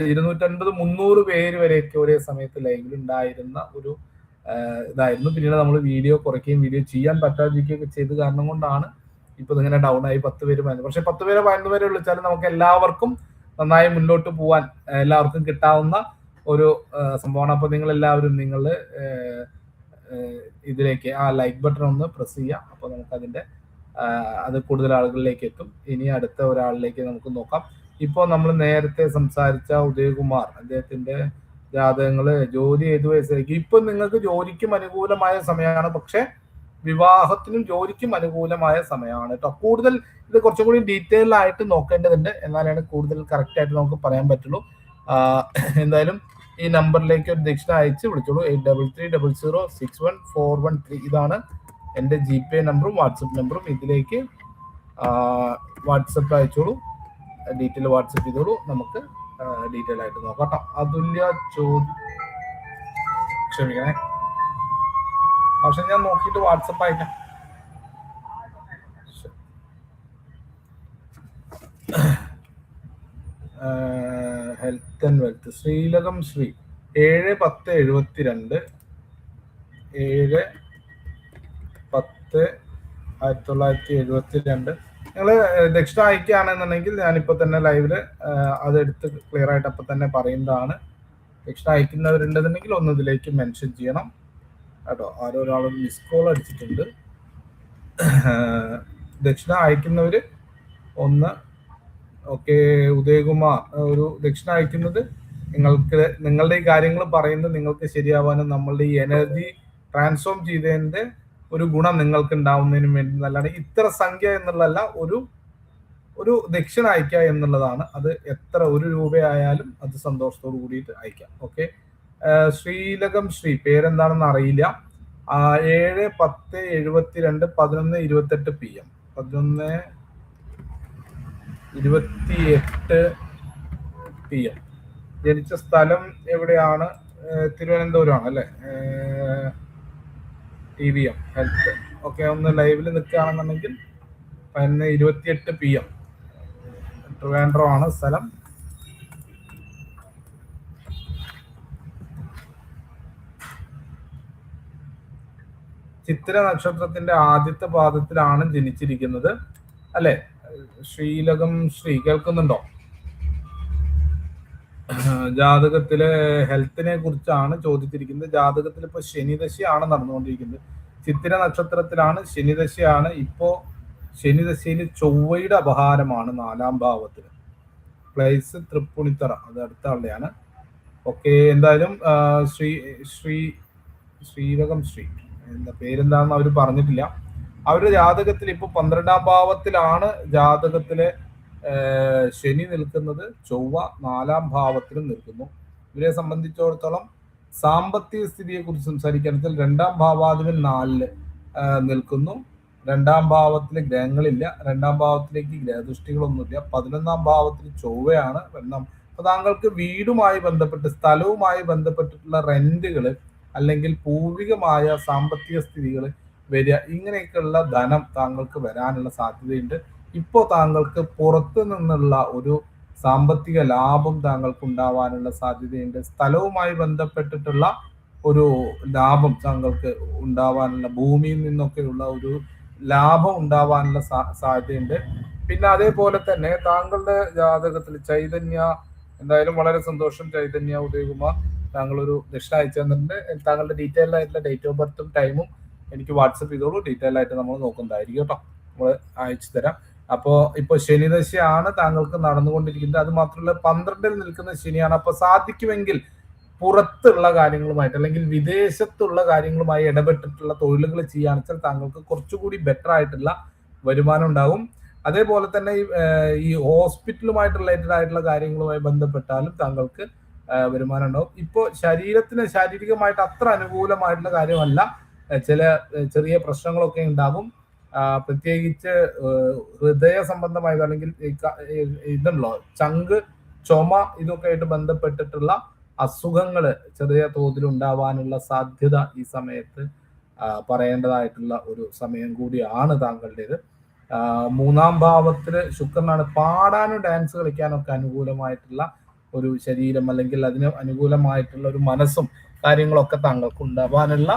250-300 പേര് വരെയൊക്കെ ഒരേ സമയത്ത് ലൈവിൽ ഉണ്ടായിരുന്ന ഒരു ഇതായിരുന്നു. പിന്നീട് നമ്മൾ വീഡിയോ കുറയ്ക്കുകയും വീഡിയോ ചെയ്യാൻ പറ്റാതിരിക്കുകയൊക്കെ ചെയ്ത് കാരണം കൊണ്ടാണ് ഇപ്പൊ ഇങ്ങനെ ഡൗൺ ആയി 10 പേര് 15. പക്ഷെ 10 പേരെ 15 പേരെ വിളിച്ചാലും നമുക്ക് എല്ലാവർക്കും നന്നായി മുന്നോട്ട് പോവാൻ എല്ലാവർക്കും കിട്ടാവുന്ന ഒരു സംഭവമാണ്. അപ്പൊ നിങ്ങൾ എല്ലാവരും ഇതിലേക്ക് ആ ലൈക്ക് ബട്ടൺ ഒന്ന് പ്രസ് ചെയ്യാം. അപ്പൊ നമുക്ക് അത് കൂടുതൽ ആളുകളിലേക്ക് എത്തും. ഇനി അടുത്ത ഒരാളിലേക്ക് നമുക്ക് നോക്കാം. ഇപ്പോൾ നമ്മൾ നേരത്തെ സംസാരിച്ച ഉദയകുമാർ, അദ്ദേഹത്തിന്റെ ജാതകങ്ങള് ജോലി ഏത് വയസ്സായിരിക്കും? ഇപ്പൊ നിങ്ങൾക്ക് ജോലിക്കും അനുകൂലമായ സമയമാണ്, പക്ഷെ വിവാഹത്തിനും ജോലിക്കും അനുകൂലമായ സമയമാണ് കേട്ടോ. കൂടുതൽ ഇത് കുറച്ചും കൂടി ഡീറ്റെയിൽ ആയിട്ട് നോക്കേണ്ടതുണ്ട്, എന്നാലാണ് കൂടുതൽ കറക്റ്റ് ആയിട്ട് നമുക്ക് പറയാൻ പറ്റുള്ളൂ. എന്തായാലും ഈ നമ്പറിലേക്ക് ഒരു ദക്ഷിണ അയച്ച് വിളിച്ചോളൂ. 8330061413. ഇതാണ് എൻ്റെ GPay നമ്പറും വാട്സപ്പ് നമ്പറും. ഇതിലേക്ക് വാട്സപ്പ് അയച്ചോളൂ, ഡീറ്റെയിൽ വാട്സപ്പ് ചെയ്തോളൂ. നമുക്ക് ഡീറ്റെയിൽ ആയിട്ട് നോക്കാം കേട്ടോ. അതുല്യ ക്ഷമിക്കണേ പക്ഷെ ഞാൻ നോക്കിയിട്ട് വാട്സപ്പ് അയക്കാം. Health and wealth Sreelakam Sree 7-10-72 7-10-1972. നിങ്ങൾ ദക്ഷിണ അയക്കുകയാണെന്നുണ്ടെങ്കിൽ ഞാനിപ്പോൾ തന്നെ ലൈവില് അതെടുത്ത് ക്ലിയർ ആയിട്ട് അപ്പം തന്നെ പറയുന്നതാണ്. ദക്ഷിണ അയക്കുന്നവരുണ്ടെന്നുണ്ടെങ്കിൽ ഒന്ന് ഇതിലേക്ക് മെൻഷൻ ചെയ്യണം കേട്ടോ. ആരൊരാളും മിസ് കോൾ അടിച്ചിട്ടുണ്ട്. ദക്ഷിണ അയക്കുന്നവര് ഒന്ന് ഓക്കെ. ഉദയകുമാർ ഒരു ദക്ഷിണ അയക്കുന്നത് നിങ്ങളുടെ ഈ കാര്യങ്ങൾ പറയുന്നത് നിങ്ങൾക്ക് ശരിയാവാനും നമ്മളുടെ ഈ എനർജി ട്രാൻസ്ഫോം ചെയ്തതിന്റെ ഒരു ഗുണം നിങ്ങൾക്ക് ഉണ്ടാവുന്നതിനും വേണ്ടി നല്ലതാണ്. ഇത്ര സംഖ്യ എന്നുള്ളതല്ല, ഒരു ദക്ഷിണ അയക്കുക എന്നുള്ളതാണ്. അത് എത്ര 1 രൂപയായാലും അത് സന്തോഷത്തോടു കൂടിയിട്ട് അയക്കാം. ഓക്കെ. ശ്രീലകം ശ്രീ പേരെന്താണെന്ന് അറിയില്ല. 7/10/72 11:28 PM 11:28 PM. ജനിച്ച സ്ഥലം എവിടെയാണ്? തിരുവനന്തപുരമാണ് അല്ലേ? TVM health. ഓക്കെ, ഒന്ന് ലൈവിൽ നിൽക്കുകയാണെന്നുണ്ടെങ്കിൽ 11:28 PM. ട്രിവാൻഡ്രം ആണ് സ്ഥലം. ചിത്തിര നക്ഷത്രത്തിന്റെ ആദ്യത്തെ പാദത്തിലാണ് ജനിച്ചിരിക്കുന്നത് അല്ലെ? ശ്രീലകം ശ്രീ കേൾക്കുന്നുണ്ടോ? ജാതകത്തിലെ ഹെൽത്തിനെ കുറിച്ചാണ് ചോദിച്ചിരിക്കുന്നത്. ജാതകത്തിൽ ഇപ്പൊ ശനിദശയാണ് നടന്നുകൊണ്ടിരിക്കുന്നത്. ചിത്തിര നക്ഷത്രത്തിലാണ്, ശനിദശയാണ്. ഇപ്പോ ശനിദശയിൽ ചൊവ്വയുടെ അപഹാരമാണ് 4ാം ഭാവത്തിൽ. പ്ലേസ് തൃപ്പുണിത്തറ, അത് അടുത്ത ആളുടെയാണ്. ഓക്കെ, എന്തായാലും ശ്രീലകം ശ്രീ എന്താ പേരെന്താണെന്ന് അവർ പറഞ്ഞിട്ടില്ല. അവരുടെ ജാതകത്തിൽ ഇപ്പൊ 12ാം ഭാവത്തിലാണ് ജാതകത്തിലെ ശനി നിൽക്കുന്നത്. ചൊവ്വ 4ാം ഭാവത്തിലും നിൽക്കുന്നു. ഇവരെ സംബന്ധിച്ചിടത്തോളം സാമ്പത്തിക സ്ഥിതിയെ കുറിച്ച് സംസാരിക്കുകയാണെങ്കിൽ 2ാം ഭാവാധിപൻ 4-ല് നിൽക്കുന്നു. 2ാം ഭാവത്തിൽ ഗ്രഹങ്ങളില്ല. 2ാം ഭാവത്തിലേക്ക് ഗ്രഹദൃഷ്ടികളൊന്നുമില്ല. 11ാം ഭാവത്തിൽ ചൊവ്വയാണ് വരണം. അപ്പൊ താങ്കൾക്ക് വീടുമായി ബന്ധപ്പെട്ട്, സ്ഥലവുമായി ബന്ധപ്പെട്ടിട്ടുള്ള റെന്റുകൾ അല്ലെങ്കിൽ പൂർവികമായ സാമ്പത്തിക സ്ഥിതികൾ വരിക, ഇങ്ങനെയൊക്കെയുള്ള ധനം താങ്കൾക്ക് വരാനുള്ള സാധ്യതയുണ്ട്. ഇപ്പോൾ താങ്കൾക്ക് പുറത്തു നിന്നുള്ള ഒരു സാമ്പത്തിക ലാഭം താങ്കൾക്ക് ഉണ്ടാവാനുള്ള സാധ്യതയുണ്ട്. സ്ഥലവുമായി ബന്ധപ്പെട്ടിട്ടുള്ള ഒരു ലാഭം താങ്കൾക്ക് ഉണ്ടാവാനുള്ള, ഭൂമിയിൽ നിന്നൊക്കെയുള്ള ഒരു ലാഭം ഉണ്ടാവാനുള്ള സാധ്യതയുണ്ട്. പിന്നെ അതേപോലെ തന്നെ താങ്കളുടെ ജാതകത്തിൽ ചൈതന്യ, എന്തായാലും വളരെ സന്തോഷം ചൈതന്യ ഉദയകുമാർ, താങ്കളൊരു ദക്ഷിണ അയച്ചു തന്നിട്ടുണ്ട്. താങ്കളുടെ ഡീറ്റെയിൽ ആയിട്ടുള്ള ഡേറ്റ് ഓഫ് ബർത്തും ടൈമും എനിക്ക് വാട്സപ്പ് ചെയ്തോളൂ. ഡീറ്റെയിൽ ആയിട്ട് നമ്മൾ നോക്കുന്നതായിരിക്കും കേട്ടോ, നമ്മൾ അയച്ചു തരാം. അപ്പോൾ ഇപ്പോൾ ശനിദശയാണ് താങ്കൾക്ക് നടന്നുകൊണ്ടിരിക്കുന്നത്. അത് മാത്രമല്ല 12-ൽ നിൽക്കുന്ന ശനിയാണ്. അപ്പോൾ സാധിക്കുമെങ്കിൽ പുറത്തുള്ള കാര്യങ്ങളുമായിട്ട് അല്ലെങ്കിൽ വിദേശത്തുള്ള കാര്യങ്ങളുമായി ഇടപെട്ടിട്ടുള്ള തൊഴിലുകൾ ചെയ്യുകയാണെന്ന് വെച്ചാൽ താങ്കൾക്ക് കുറച്ചുകൂടി ബെറ്റർ ആയിട്ടുള്ള വരുമാനം ഉണ്ടാകും. അതേപോലെ തന്നെ ഈ ഹോസ്പിറ്റലുമായിട്ട് റിലേറ്റഡ് ആയിട്ടുള്ള കാര്യങ്ങളുമായി ബന്ധപ്പെട്ടാലും താങ്കൾക്ക് വരുമാനം ഉണ്ടാവും. ഇപ്പോൾ ശരീരത്തിന് ശാരീരികമായിട്ട് അത്ര അനുകൂലമായിട്ടുള്ള കാര്യമല്ല, ചില ചെറിയ പ്രശ്നങ്ങളൊക്കെ ഉണ്ടാകും. പ്രത്യേകിച്ച് ഹൃദയ സംബന്ധമായത് അല്ലെങ്കിൽ ഇതുണ്ടല്ലോ ചങ്ക്, ചുമ, ഇതൊക്കെ ആയിട്ട് ബന്ധപ്പെട്ടിട്ടുള്ള അസുഖങ്ങൾ ചെറിയ തോതിൽ ഉണ്ടാവാനുള്ള സാധ്യത ഈ സമയത്ത് പറയേണ്ടതായിട്ടുള്ള ഒരു സമയം കൂടിയാണ് താങ്കളുടേത്. 3ാം ഭാവത്തിൽ ശുക്രനാണ്. പാടാനും ഡാൻസ് കളിക്കാനൊക്കെ അനുകൂലമായിട്ടുള്ള ഒരു ശരീരം അല്ലെങ്കിൽ അതിന് അനുകൂലമായിട്ടുള്ള ഒരു മനസ്സും കാര്യങ്ങളൊക്കെ താങ്കൾക്ക് ഉണ്ടാവാനുള്ള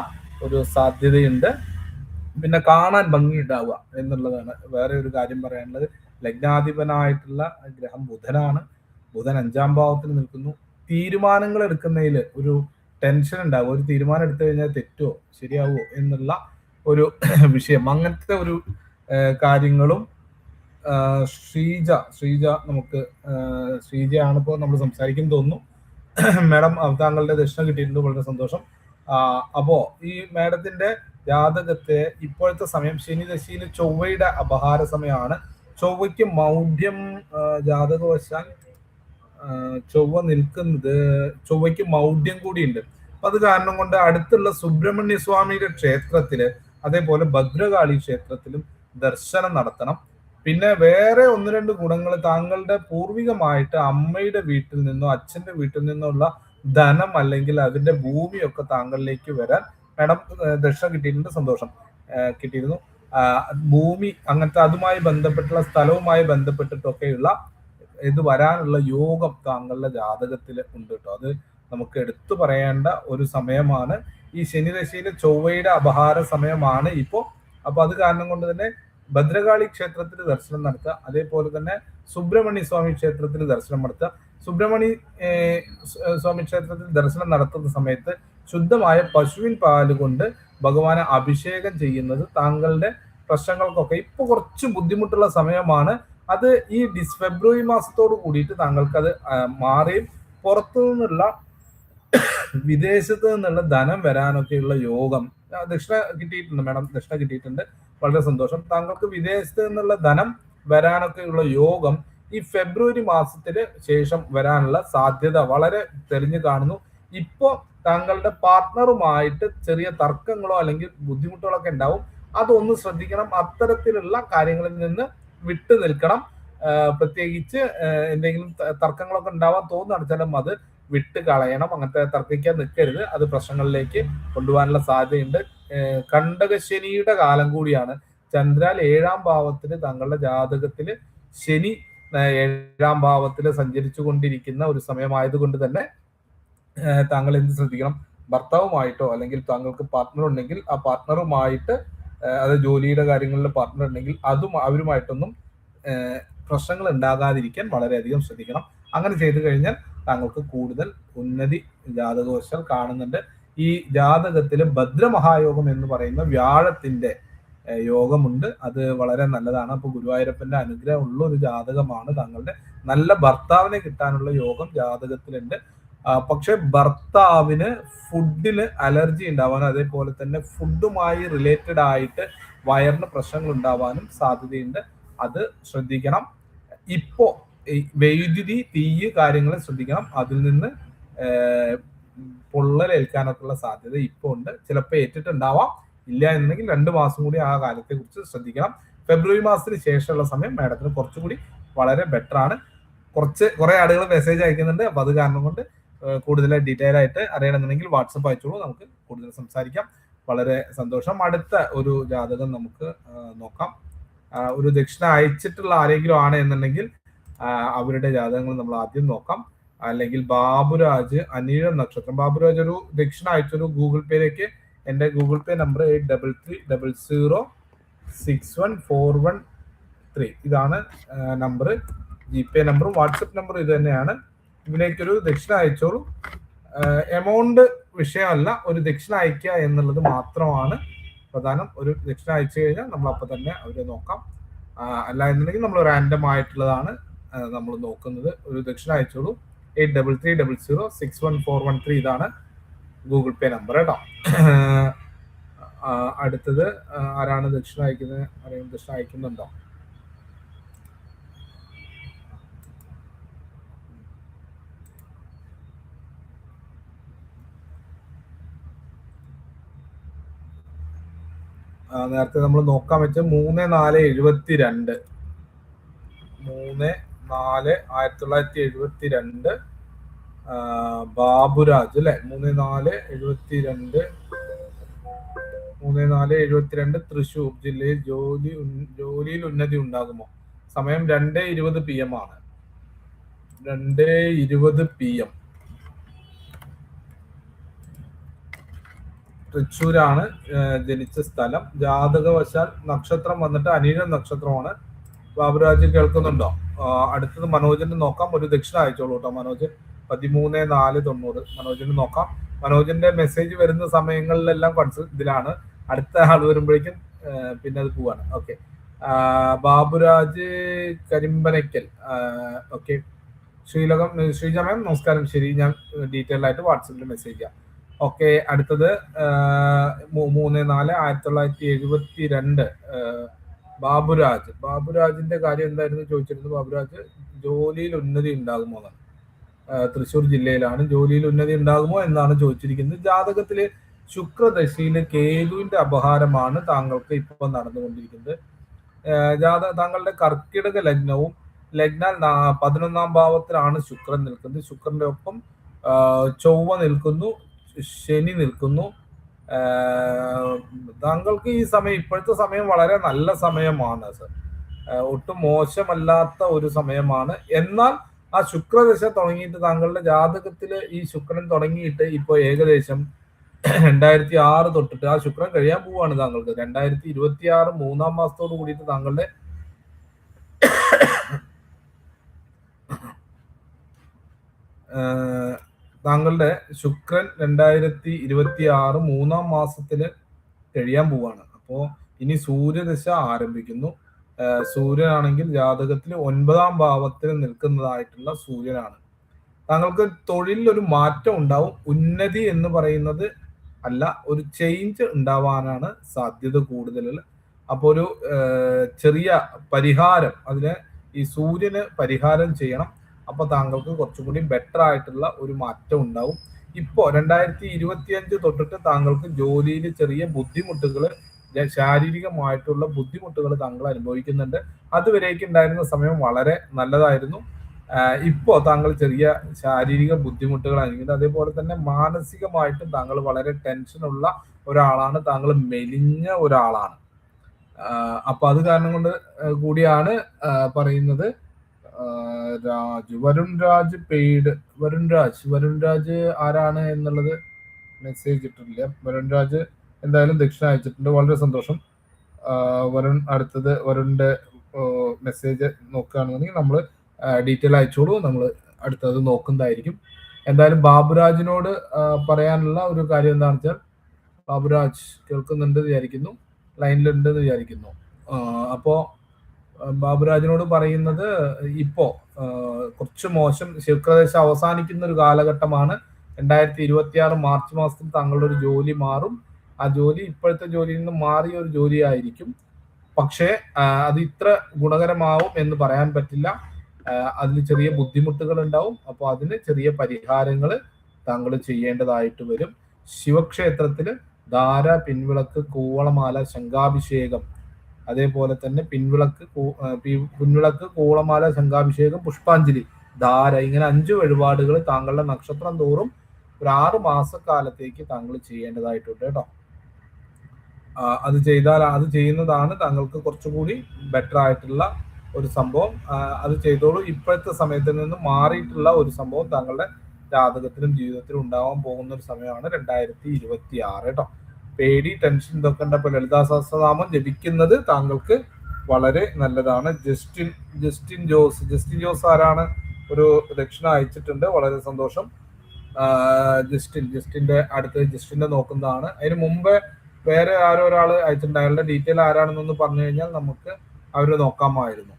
ഒരു സാധ്യതയുണ്ട്. പിന്നെ കാണാൻ ഭംഗി ഉണ്ടാവുക എന്നുള്ളതാണ് വേറെ ഒരു കാര്യം പറയാനുള്ളത്. ലഗ്നാധിപനായിട്ടുള്ള ഗ്രഹം ബുധനാണ്. ബുധൻ 5ാം ഭാവത്തിൽ നിൽക്കുന്നു. തീരുമാനങ്ങൾ എടുക്കുന്നതിൽ ഒരു ടെൻഷൻ ഉണ്ടാവും. ഒരു തീരുമാനം എടുത്തു കഴിഞ്ഞാൽ തെറ്റോ ശരിയാവോ എന്നുള്ള ഒരു വിഷയം, അങ്ങനത്തെ ഒരു കാര്യങ്ങളും. ശ്രീജ നമുക്ക് ശ്രീജയാണ് ഇപ്പോൾ നമ്മൾ സംസാരിക്കും തോന്നുന്നു. മാഡം, താങ്കളുടെ ദക്ഷിണ കിട്ടിയിട്ടുണ്ട്, വളരെ സന്തോഷം. അപ്പോ ഈ മാഡത്തിന്റെ ജാതകത്തെ ഇപ്പോഴത്തെ സമയം ശനിദശയിൽ ചൊവ്വയുടെ അപഹാര സമയമാണ്. ചൊവ്വയ്ക്ക് മൗഢ്യം, ജാതകവശാൽ ചൊവ്വ നിൽക്കുന്നത്, ചൊവ്വയ്ക്ക് മൗഢ്യം കൂടിയുണ്ട്. അപ്പൊ അത് കാരണം കൊണ്ട് അടുത്തുള്ള സുബ്രഹ്മണ്യ സ്വാമിയുടെ ക്ഷേത്രത്തില്, അതേപോലെ ഭദ്രകാളി ക്ഷേത്രത്തിലും ദർശനം നടത്തണം. പിന്നെ വേറെ 1-2 ഗുണങ്ങൾ, താങ്കളുടെ പൂർവികമായിട്ട് അമ്മയുടെ വീട്ടിൽ നിന്നോ അച്ഛന്റെ വീട്ടിൽ നിന്നുള്ള ധനം അല്ലെങ്കിൽ അതിന്റെ ഭൂമിയൊക്കെ താങ്കളിലേക്ക് വരാൻ മാഡം ദക്ഷിണ കിട്ടിയിട്ടുണ്ട്, സന്തോഷം കിട്ടിയിരുന്നു. ഭൂമി അങ്ങനത്തെ അതുമായി ബന്ധപ്പെട്ടുള്ള സ്ഥലവുമായി ബന്ധപ്പെട്ടിട്ടൊക്കെയുള്ള ഇത് വരാനുള്ള യോഗം താങ്കളുടെ ജാതകത്തിൽ ഉണ്ട് കേട്ടോ. അത് നമുക്ക് എടുത്തു പറയേണ്ട ഒരു സമയമാണ്. ഈ ശനിദശയിലെ ചൊവ്വയുടെ അപഹാര സമയമാണ് ഇപ്പോൾ. അപ്പൊ അത് കാരണം കൊണ്ട് തന്നെ ഭദ്രകാളി ക്ഷേത്രത്തിൽ ദർശനം നടത്തുക, അതേപോലെ തന്നെ സുബ്രഹ്മണ്യ സ്വാമി ക്ഷേത്രത്തിൽ ദർശനം നടത്തുക. സുബ്രഹ്മണ്യ സ്വാമി ക്ഷേത്രത്തിൽ ദർശനം നടത്തുന്ന സമയത്ത് ശുദ്ധമായ പശുവിൻ പാല് കൊണ്ട് ഭഗവാനെ അഭിഷേകം ചെയ്യുന്നത് താങ്കളുടെ പ്രശ്നങ്ങൾക്കൊക്കെ ഇപ്പൊ കുറച്ച് ബുദ്ധിമുട്ടുള്ള സമയമാണ്. അത് ഈ ഫെബ്രുവരി മാസത്തോട് കൂടിയിട്ട് താങ്കൾക്ക് അത് മാറിയും പുറത്തു നിന്നുള്ള വിദേശത്ത് നിന്നുള്ള ധനം വരാനൊക്കെയുള്ള യോഗം ദക്ഷിണ കിട്ടിയിട്ടുണ്ട് മാഡം, ദക്ഷിണ കിട്ടിയിട്ടുണ്ട്, വളരെ സന്തോഷം. താങ്കൾക്ക് വിദേശത്ത് നിന്നുള്ള ധനം വരാനൊക്കെയുള്ള യോഗം ഈ ഫെബ്രുവരി മാസത്തിന് ശേഷം വരാനുള്ള സാധ്യത വളരെ തെളിഞ്ഞു കാണുന്നു. ഇപ്പോ താങ്കളുടെ പാർട്ട്ണറുമായിട്ട് ചെറിയ തർക്കങ്ങളോ അല്ലെങ്കിൽ ബുദ്ധിമുട്ടുകളൊക്കെ ഉണ്ടാവും. അതൊന്ന് ശ്രദ്ധിക്കണം. അത്തരത്തിലുള്ള കാര്യങ്ങളിൽ നിന്ന് വിട്ടു നിൽക്കണം. പ്രത്യേകിച്ച് എന്തെങ്കിലും തർക്കങ്ങളൊക്കെ ഉണ്ടാവാൻ തോന്നുകയാണെച്ചാലും അത് വിട്ട് കളയണം. അങ്ങനത്തെ തർക്കിക്കാൻ നിൽക്കരുത്. അത് പ്രശ്നങ്ങളിലേക്ക് കൊണ്ടുപോകാനുള്ള സാധ്യതയുണ്ട്. കണ്ടകശനിയുടെ കാലം കൂടിയാണ്. ചന്ദ്രൻ 7ാം ഭാവത്തിന് താങ്കളുടെ ജാതകത്തിൽ ശനി 7ാം ഭാവത്തിൽ സഞ്ചരിച്ചു കൊണ്ടിരിക്കുന്ന ഒരു സമയമായതുകൊണ്ട് തന്നെ താങ്കൾ എന്ത് ശ്രദ്ധിക്കണം? ഭർത്താവുമായിട്ടോ അല്ലെങ്കിൽ താങ്കൾക്ക് പാർട്ട്ണർ ഉണ്ടെങ്കിൽ ആ പാർട്ട്ണറുമായിട്ട്, അത് ജോലിയുടെ കാര്യങ്ങളിൽ പാർട്ട്ണർ ഉണ്ടെങ്കിൽ അവരുമായിട്ടൊന്നും പ്രശ്നങ്ങൾ ഉണ്ടാകാതിരിക്കാൻ വളരെയധികം ശ്രദ്ധിക്കണം. അങ്ങനെ ചെയ്തു കഴിഞ്ഞാൽ താങ്കൾക്ക് കൂടുതൽ ഉന്നതി ജാതകവശാൽ കാണുന്നുണ്ട്. ഈ ജാതകത്തിൽ ഭദ്രമഹായോഗം എന്ന് പറയുന്ന വ്യാഴത്തിന്റെ യോഗമുണ്ട്. അത് വളരെ നല്ലതാണ്. അപ്പൊ ഗുരുവായൂരപ്പന്റെ അനുഗ്രഹം ഉള്ള ഒരു ജാതകമാണ്. താങ്കളുടെ നല്ല ഭർത്താവിനെ കിട്ടാനുള്ള യോഗം ജാതകത്തിലുണ്ട്. പക്ഷെ ഭർത്താവിന് ഫുഡിന് അലർജി ഉണ്ടാവാനും അതേപോലെ തന്നെ ഫുഡുമായി റിലേറ്റഡ് ആയിട്ട് വയറിന് പ്രശ്നങ്ങൾ ഉണ്ടാവാനും സാധ്യതയുണ്ട്. അത് ശ്രദ്ധിക്കണം. ഇപ്പോ വൈദ്യുതി, തീയ് കാര്യങ്ങൾ ശ്രദ്ധിക്കണം. അതിൽ നിന്ന് പൊള്ളലേൽക്കാനൊക്കെ ഉള്ള സാധ്യത ഇപ്പോൾ ഉണ്ട്. ചിലപ്പോൾ ഏറ്റിട്ടുണ്ടാവാം. ഇല്ല എന്നുണ്ടെങ്കിൽ 2 മാസം കൂടി ആ കാലത്തെ കുറിച്ച് ശ്രദ്ധിക്കണം. ഫെബ്രുവരി മാസത്തിന് ശേഷമുള്ള സമയം മാഡത്തിന് കുറച്ചുകൂടി വളരെ ബെറ്റർ ആണ്. കുറെ ആളുകൾ മെസ്സേജ് അയക്കുന്നുണ്ട്. അപ്പൊ അത് കാരണം കൊണ്ട് കൂടുതൽ ഡീറ്റെയിൽ ആയിട്ട് അറിയണമെന്നുണ്ടെങ്കിൽ വാട്സപ്പ് അയച്ചോളൂ. നമുക്ക് കൂടുതൽ സംസാരിക്കാം. വളരെ സന്തോഷം. അടുത്ത ഒരു ജാതകം നമുക്ക് നോക്കാം. ഒരു ദക്ഷിണ അയച്ചിട്ടുള്ള ആരെങ്കിലും ആണ് എന്നുണ്ടെങ്കിൽ അവരുടെ ജാതകങ്ങൾ നമ്മൾ ആദ്യം നോക്കാം. അല്ലെങ്കിൽ ബാബുരാജ്, അനിഴ നക്ഷത്രം. ബാബുരാജ് ഒരു ദക്ഷിണ അയച്ചൊരു ഗൂഗിൾ പേയിലേക്ക് എൻ്റെ ഗൂഗിൾ പേ നമ്പർ 83306141 ഇതാണ് നമ്പർ. ജിപേ നമ്പറും വാട്സപ്പ് നമ്പറും ഇത് തന്നെയാണ്. ഇതിലേക്കൊരു ദക്ഷിണ അയച്ചോളൂ. എമൗണ്ട് വിഷയമല്ല, ഒരു ദക്ഷിണ അയക്കുക എന്നുള്ളത് മാത്രമാണ് പ്രധാനം. ഒരു ദക്ഷിണ അയച്ചു കഴിഞ്ഞാൽ നമ്മൾ അപ്പം തന്നെ അവരെ നോക്കാം. അല്ല എന്നുണ്ടെങ്കിൽ നമ്മൾ റാൻഡം ആയിട്ടുള്ളതാണ് നമ്മൾ നോക്കുന്നത്. ഒരു ദക്ഷിണ അയച്ചോളൂ. 83306141 ഇതാണ് ഗൂഗിൾ പേ നമ്പർ കേട്ടോ. അടുത്തത് ആരാണ് ദക്ഷിണ അയക്കുന്നത്? ആരെങ്കിലും ദക്ഷിണ അയക്കുന്നുണ്ടോ? നേരത്തെ നമ്മൾ നോക്കാൻ വെച്ച 3472 1972 ബാബുരാജ് അല്ലെ? 3472 തൃശൂർ ജില്ലയിൽ ജോലിയിൽ ഉന്നതി ഉണ്ടാകുമോ? സമയം 2:20 PM ആണ്. 2:20 PM. തൃശ്ശൂരാണ് ജനിച്ച സ്ഥലം. ജാതകവശാൽ നക്ഷത്രം വന്നിട്ട് അനിഴ നക്ഷത്രമാണ്. ബാബുരാജ് കേൾക്കുന്നുണ്ടോ? അടുത്തത് മനോജിന് നോക്കാം. ഒരു ദക്ഷിണ അയച്ചോളൂ കേട്ടോ മനോജ്. 13,490 മനോജിന് നോക്കാം. മനോജിന്റെ മെസ്സേജ് വരുന്ന സമയങ്ങളിലെല്ലാം ഇതിലാണ്. അടുത്ത ആൾ വരുമ്പോഴേക്കും പിന്നെ അത് പോവാണ്. ഓക്കെ. ബാബുരാജ് കരിമ്പനയ്ക്കൽ. ഓക്കെ. ശ്രീജ മാം നമസ്കാരം. ശരി, ഞാൻ ഡീറ്റെയിൽ ആയിട്ട് വാട്സപ്പിൽ മെസ്സേജ് ചെയ്യാം. ഓക്കെ. അടുത്തത് 3/4/1972 ബാബുരാജിന്റെ കാര്യം എന്തായിരുന്നു ചോദിച്ചിരുന്നത്? ബാബുരാജ് ജോലിയിൽ ഉന്നതി ഉണ്ടാകുമോ എന്നാണ്. തൃശ്ശൂർ ജില്ലയിലാണ്. ജോലിയിൽ ഉന്നതി ഉണ്ടാകുമോ എന്നാണ് ചോദിച്ചിരിക്കുന്നത്. ജാതകത്തില് ശുക്രദശയില് കേതുവിന്റെ അപഹാരമാണ് താങ്കൾക്ക് ഇപ്പോൾ നടന്നുകൊണ്ടിരിക്കുന്നത്. താങ്കളുടെ കർക്കിടക ലഗ്നവും ലഗ്നാൽ 11ാം ഭാവത്തിലാണ് ശുക്രൻ നിൽക്കുന്നത്. ശുക്രന്റെ ഒപ്പം ചൊവ്വ നിൽക്കുന്നു, ശനി നിൽക്കുന്നു. താങ്കൾക്ക് ഈ സമയം, ഇപ്പോഴത്തെ സമയം വളരെ നല്ല സമയമാണ് സർ. ഒട്ടും മോശമല്ലാത്ത ഒരു സമയമാണ്. എന്നാൽ ആ ശുക്രദശ തുടങ്ങിയിട്ട് താങ്കളുടെ ജാതകത്തില് ഈ ശുക്രൻ തുടങ്ങിയിട്ട് ഇപ്പൊ ഏകദേശം 2006 തൊട്ടിട്ട് ആ ശുക്രൻ കഴിയാൻ പോവാണ് താങ്കൾക്ക്. 2026 3ാം മാസത്തോട് കൂടിയിട്ട് താങ്കളുടെ ശുക്രൻ 2026 3ാം മാസത്തില് കഴിയാൻ പോവാണ്. അപ്പോ ഇനി സൂര്യദശ ആരംഭിക്കുന്നു. സൂര്യനാണെങ്കിൽ ജാതകത്തിൽ 9ാം ഭാവത്തിൽ നിൽക്കുന്നതായിട്ടുള്ള സൂര്യനാണ്. താങ്കൾക്ക് തൊഴിലിൽ ഒരു മാറ്റം ഉണ്ടാവും. ഉന്നതി എന്ന് പറയുന്നത് അല്ല, ഒരു ചേഞ്ച് ഉണ്ടാവാനാണ് സാധ്യത കൂടുതൽ. അപ്പോൾ ഒരു ചെറിയ പരിഹാരം, അതിന് ഈ സൂര്യന് പരിഹാരം ചെയ്യണം. അപ്പൊ താങ്കൾക്ക് കുറച്ചും കൂടി ബെറ്റർ ആയിട്ടുള്ള ഒരു മാറ്റം ഉണ്ടാവും. ഇപ്പോ 2025 തൊട്ടിട്ട് താങ്കൾക്ക് ജോലിയിൽ ചെറിയ ബുദ്ധിമുട്ടുകൾ, ശാരീരികമായിട്ടുള്ള ബുദ്ധിമുട്ടുകൾ താങ്കൾ അനുഭവിക്കുന്നുണ്ട്. അതുവരേക്ക് ഉണ്ടായിരുന്ന സമയം വളരെ നല്ലതായിരുന്നു. ഇപ്പോ താങ്കൾ ചെറിയ ശാരീരിക ബുദ്ധിമുട്ടുകൾ അനുഭവിക്കുന്നത്. അതേപോലെ തന്നെ മാനസികമായിട്ടും താങ്കൾ വളരെ ടെൻഷനുള്ള ഒരാളാണ്. താങ്കൾ മെലിഞ്ഞ ഒരാളാണ്. അപ്പൊ അത് കാരണം കൊണ്ട് കൂടിയാണ് പറയുന്നത്. വരുൺ രാജ് ആരാണ് എന്നുള്ളത് മെസ്സേജ് ഇട്ടിട്ടില്ല. വരുൺ രാജ് എന്തായാലും ദക്ഷിണ അയച്ചിട്ടുണ്ട്, വളരെ സന്തോഷം. വരുണിന്റെ മെസ്സേജ് നോക്കുകയാണെന്നുണ്ടെങ്കിൽ നമ്മൾ ഡീറ്റെയിൽ അയച്ചോളൂ, നമ്മൾ അടുത്തത് നോക്കുന്നതായിരിക്കും. എന്തായാലും ബാബുരാജിനോട് പറയാനുള്ള ഒരു കാര്യം എന്താണെന്ന് വെച്ചാൽ, ബാബുരാജ് കേൾക്കുന്നുണ്ട് വിചാരിക്കുന്നു, ലൈനിലുണ്ട് വിചാരിക്കുന്നു. അപ്പോ ബാബുരാജിനോട് പറയുന്നത്, ഇപ്പോ കുറച്ച് മോശം, ശുക്രദശ അവസാനിക്കുന്ന ഒരു കാലഘട്ടമാണ്. 2026 മാർച്ച് മാസത്തിൽ താങ്കളുടെ ഒരു ജോലി മാറും. ആ ജോലി ഇപ്പോഴത്തെ ജോലിയിൽ നിന്ന് മാറിയ ഒരു ജോലി ആയിരിക്കും. പക്ഷേ അത് ഇത്ര ഗുണകരമാവും എന്ന് പറയാൻ പറ്റില്ല. അതിൽ ചെറിയ ബുദ്ധിമുട്ടുകൾ ഉണ്ടാവും. അപ്പോൾ അതിന് ചെറിയ പരിഹാരങ്ങൾ താങ്കൾ ചെയ്യേണ്ടതായിട്ട് വരും. ശിവക്ഷേത്രത്തിൽ ധാര, പിൻവിളക്ക്, കൂവളമാല, ശംഖാഭിഷേകം, അതേപോലെ തന്നെ പിൻവിളക്ക്, കൂവളമാല, ശംഖാഭിഷേകം, പുഷ്പാഞ്ജലി, ധാര, ഇങ്ങനെ 5 വഴിപാടുകൾ താങ്കളുടെ നക്ഷത്രം തോറും ഒരു 6 മാസക്കാലത്തേക്ക് താങ്കൾ ചെയ്യേണ്ടതായിട്ടുണ്ട് കേട്ടോ. അത് ചെയ്യുന്നതാണ് താങ്കൾക്ക് കുറച്ചുകൂടി ബെറ്റർ ആയിട്ടുള്ള ഒരു സംഭവം. അത് ചെയ്തോളൂ. ഇപ്പോഴത്തെ സമയത്തിൽ നിന്ന് മാറിയിട്ടുള്ള ഒരു സംഭവം താങ്കളുടെ ജാതകത്തിലും ജീവിതത്തിലും ഉണ്ടാവാൻ പോകുന്ന ഒരു സമയമാണ് 2026 കേട്ടോ. പേടി, ടെൻഷൻ ഇതൊക്കെ ഉണ്ടപ്പോൾ ലളിതാ സഹസ്രനാമം ജപിക്കുന്നത് താങ്കൾക്ക് വളരെ നല്ലതാണ്. ജസ്റ്റിൻ ജോസ് ആരാണ്? ഒരു ദക്ഷിണ അയച്ചിട്ടുണ്ട്, വളരെ സന്തോഷം. ജസ്റ്റിന്റെ നോക്കുന്നതാണ്. അതിന് മുമ്പ് വേറെ ആരോ ഒരാൾ അയച്ചിട്ടുണ്ട്. അയാളുടെ ഡീറ്റെയിൽ ആരാണെന്നൊന്ന് പറഞ്ഞു കഴിഞ്ഞാൽ നമുക്ക് അവര് നോക്കാമായിരുന്നു.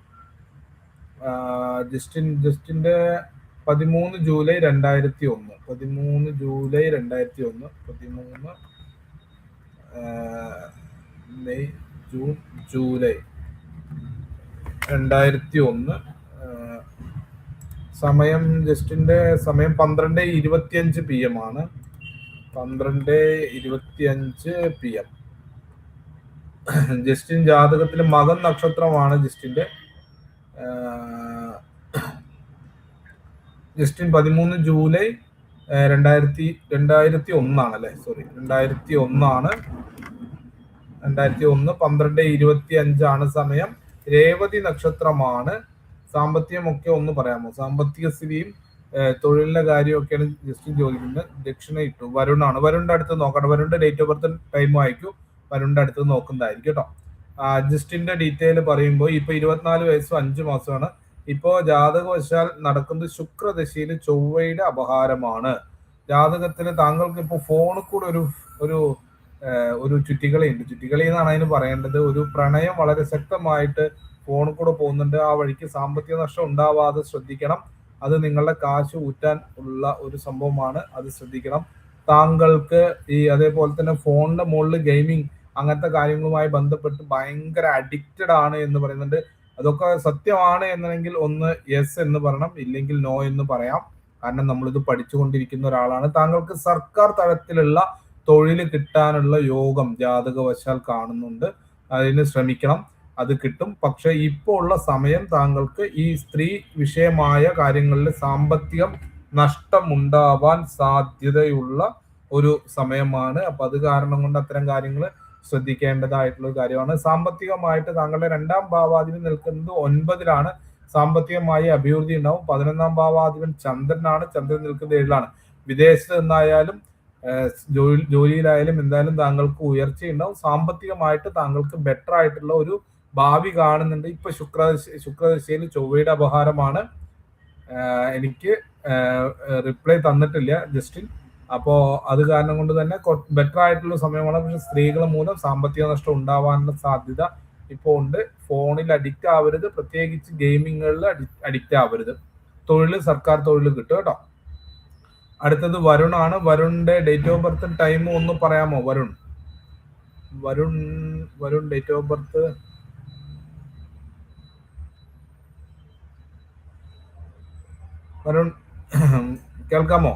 ജസ്റ്റിന്റെ 13 July 2001, 13 July 2001, 13 May, June, July 2001. സമയം, ജസ്റ്റിന്റെ സമയം 12:25 PM ആണ്. 12:25 PM. ജസ്റ്റിൻ ജാതകത്തിൽ മകൻ നക്ഷത്രമാണ് ജസ്റ്റിന്റെ. ജസ്റ്റിൻ 13 ജൂലൈ 2001 ആണല്ലേ? സോറി, 2001 ആണ്. 2001, 12:25 ആണ് സമയം. രേവതി നക്ഷത്രമാണ്. സാമ്പത്തികമൊക്കെ ഒന്ന് പറയാമോ? സാമ്പത്തിക സ്ഥിതിയും തൊഴിലിന്റെ കാര്യമൊക്കെയാണ് ജസ്റ്റിൻ ചോദിക്കുന്നത്. ദക്ഷിണ ഇട്ടു. വരുണാണ്. വരുണിന്റെ അടുത്ത് നോക്കട്ടെ. വരുണിന്റെ ഡേറ്റ് ഓഫ് ബർത്ത് ടൈം അയക്കൂ. വരുണിന്റെ അടുത്ത് നോക്കുന്നതായിരിക്കും കേട്ടോ. ജസ്റ്റിന്റെ ഡീറ്റെയിൽ പറയുമ്പോൾ ഇപ്പൊ 24 വയസ്സും 5 മാസമാണ്. ഇപ്പോ ജാതകവശാൽ നടക്കുന്നത് ശുക്രദശയിൽ ചൊവ്വയുടെ അപഹാരമാണ്. ജാതകത്തിന് താങ്കൾക്ക് ഇപ്പോൾ ഫോണിൽ കൂടെ ഒരു ചുറ്റിക്കളിയുണ്ട്. ചുറ്റിക്കളി എന്നാണ് അതിന് പറയേണ്ടത്. ഒരു പ്രണയം വളരെ ശക്തമായിട്ട് ഫോണിൽ കൂടെ പോകുന്നുണ്ട്. ആ വഴിക്ക് സാമ്പത്തിക നഷ്ടം ഉണ്ടാവാതെ ശ്രദ്ധിക്കണം. അത് നിങ്ങളുടെ കാശ് ഊറ്റാൻ ഉള്ള ഒരു സംഭവമാണ്, അത് ശ്രദ്ധിക്കണം. താങ്കൾക്ക് അതേപോലെ തന്നെ ഫോണിന്റെ മുകളിൽ ഗെയിമിങ് അങ്ങനത്തെ കാര്യങ്ങളുമായി ബന്ധപ്പെട്ട് ഭയങ്കര അഡിക്റ്റഡ് ആണ് എന്ന് പറയുന്നുണ്ട്. അതൊക്കെ സത്യമാണ് എന്നുണ്ടെങ്കിൽ ഒന്ന് യെസ് എന്ന് പറയണം, ഇല്ലെങ്കിൽ നോ എന്ന് പറയാം. കാരണം നമ്മളിത് പഠിച്ചുകൊണ്ടിരിക്കുന്ന ഒരാളാണ്. താങ്കൾക്ക് സർക്കാർ തലത്തിലുള്ള തൊഴിൽ കിട്ടാനുള്ള യോഗം ജാതകവശാൽ കാണുന്നുണ്ട്. അതിന് ശ്രമിക്കണം, അത് കിട്ടും. പക്ഷെ ഇപ്പോൾ ഉള്ള സമയം താങ്കൾക്ക് ഈ സ്ത്രീ വിഷയമായ കാര്യങ്ങളിൽ സാമ്പത്തികം നഷ്ടമുണ്ടാവാൻ സാധ്യതയുള്ള ഒരു സമയമാണ്. അപ്പൊ അത് കാരണം കൊണ്ട് അത്തരം കാര്യങ്ങൾ ശ്രദ്ധിക്കേണ്ടതായിട്ടുള്ള കാര്യമാണ്. സാമ്പത്തികമായിട്ട് താങ്കളുടെ 2ാം ഭാവാധിപൻ നിൽക്കുന്നത് 9-ലാണ്. സാമ്പത്തികമായി അഭിവൃദ്ധി ഉണ്ടാവും. 11ാം ഭാവാധിപൻ ചന്ദ്രനാണ്. ചന്ദ്രൻ നിൽക്കുന്നത് 7-ലാണ്. വിദേശത്ത് നിന്നായാലും ജോലിയിലായാലും എന്തായാലും താങ്കൾക്ക് ഉയർച്ചയുണ്ടാവും. സാമ്പത്തികമായിട്ട് താങ്കൾക്ക് ബെറ്റർ ആയിട്ടുള്ള ഒരു ഭാവി കാണുന്നുണ്ട്. ഇപ്പൊ ശുക്രദശയിൽ ചൊവ്വയുടെ അപഹാരമാണ്. എനിക്ക് റിപ്ലൈ തന്നിട്ടില്ല ജസ്റ്റിൻ. അപ്പോ അത് കാരണം കൊണ്ട് തന്നെ ബെറ്റർ ആയിട്ടുള്ള സമയമാണ്. പക്ഷെ സ്ത്രീകൾ മൂലം സാമ്പത്തിക നഷ്ടം ഉണ്ടാവാനുള്ള സാധ്യത ഇപ്പോൾ ഉണ്ട്. ഫോണിൽ അഡിക്റ്റ് ആവരുത്, പ്രത്യേകിച്ച് ഗെയിമിങ്ങുകളിൽ അഡിക്റ്റ് ആവരുത്. സർക്കാർ തൊഴിൽ കിട്ടും കേട്ടോ. അടുത്തത് വരുണാണ്. വരുണിന്റെ ഡേറ്റ് ഓഫ് ബർത്ത് ടൈം ഒന്ന് പറയാമോ? Varun date of birth Varun കേൾക്കാമോ?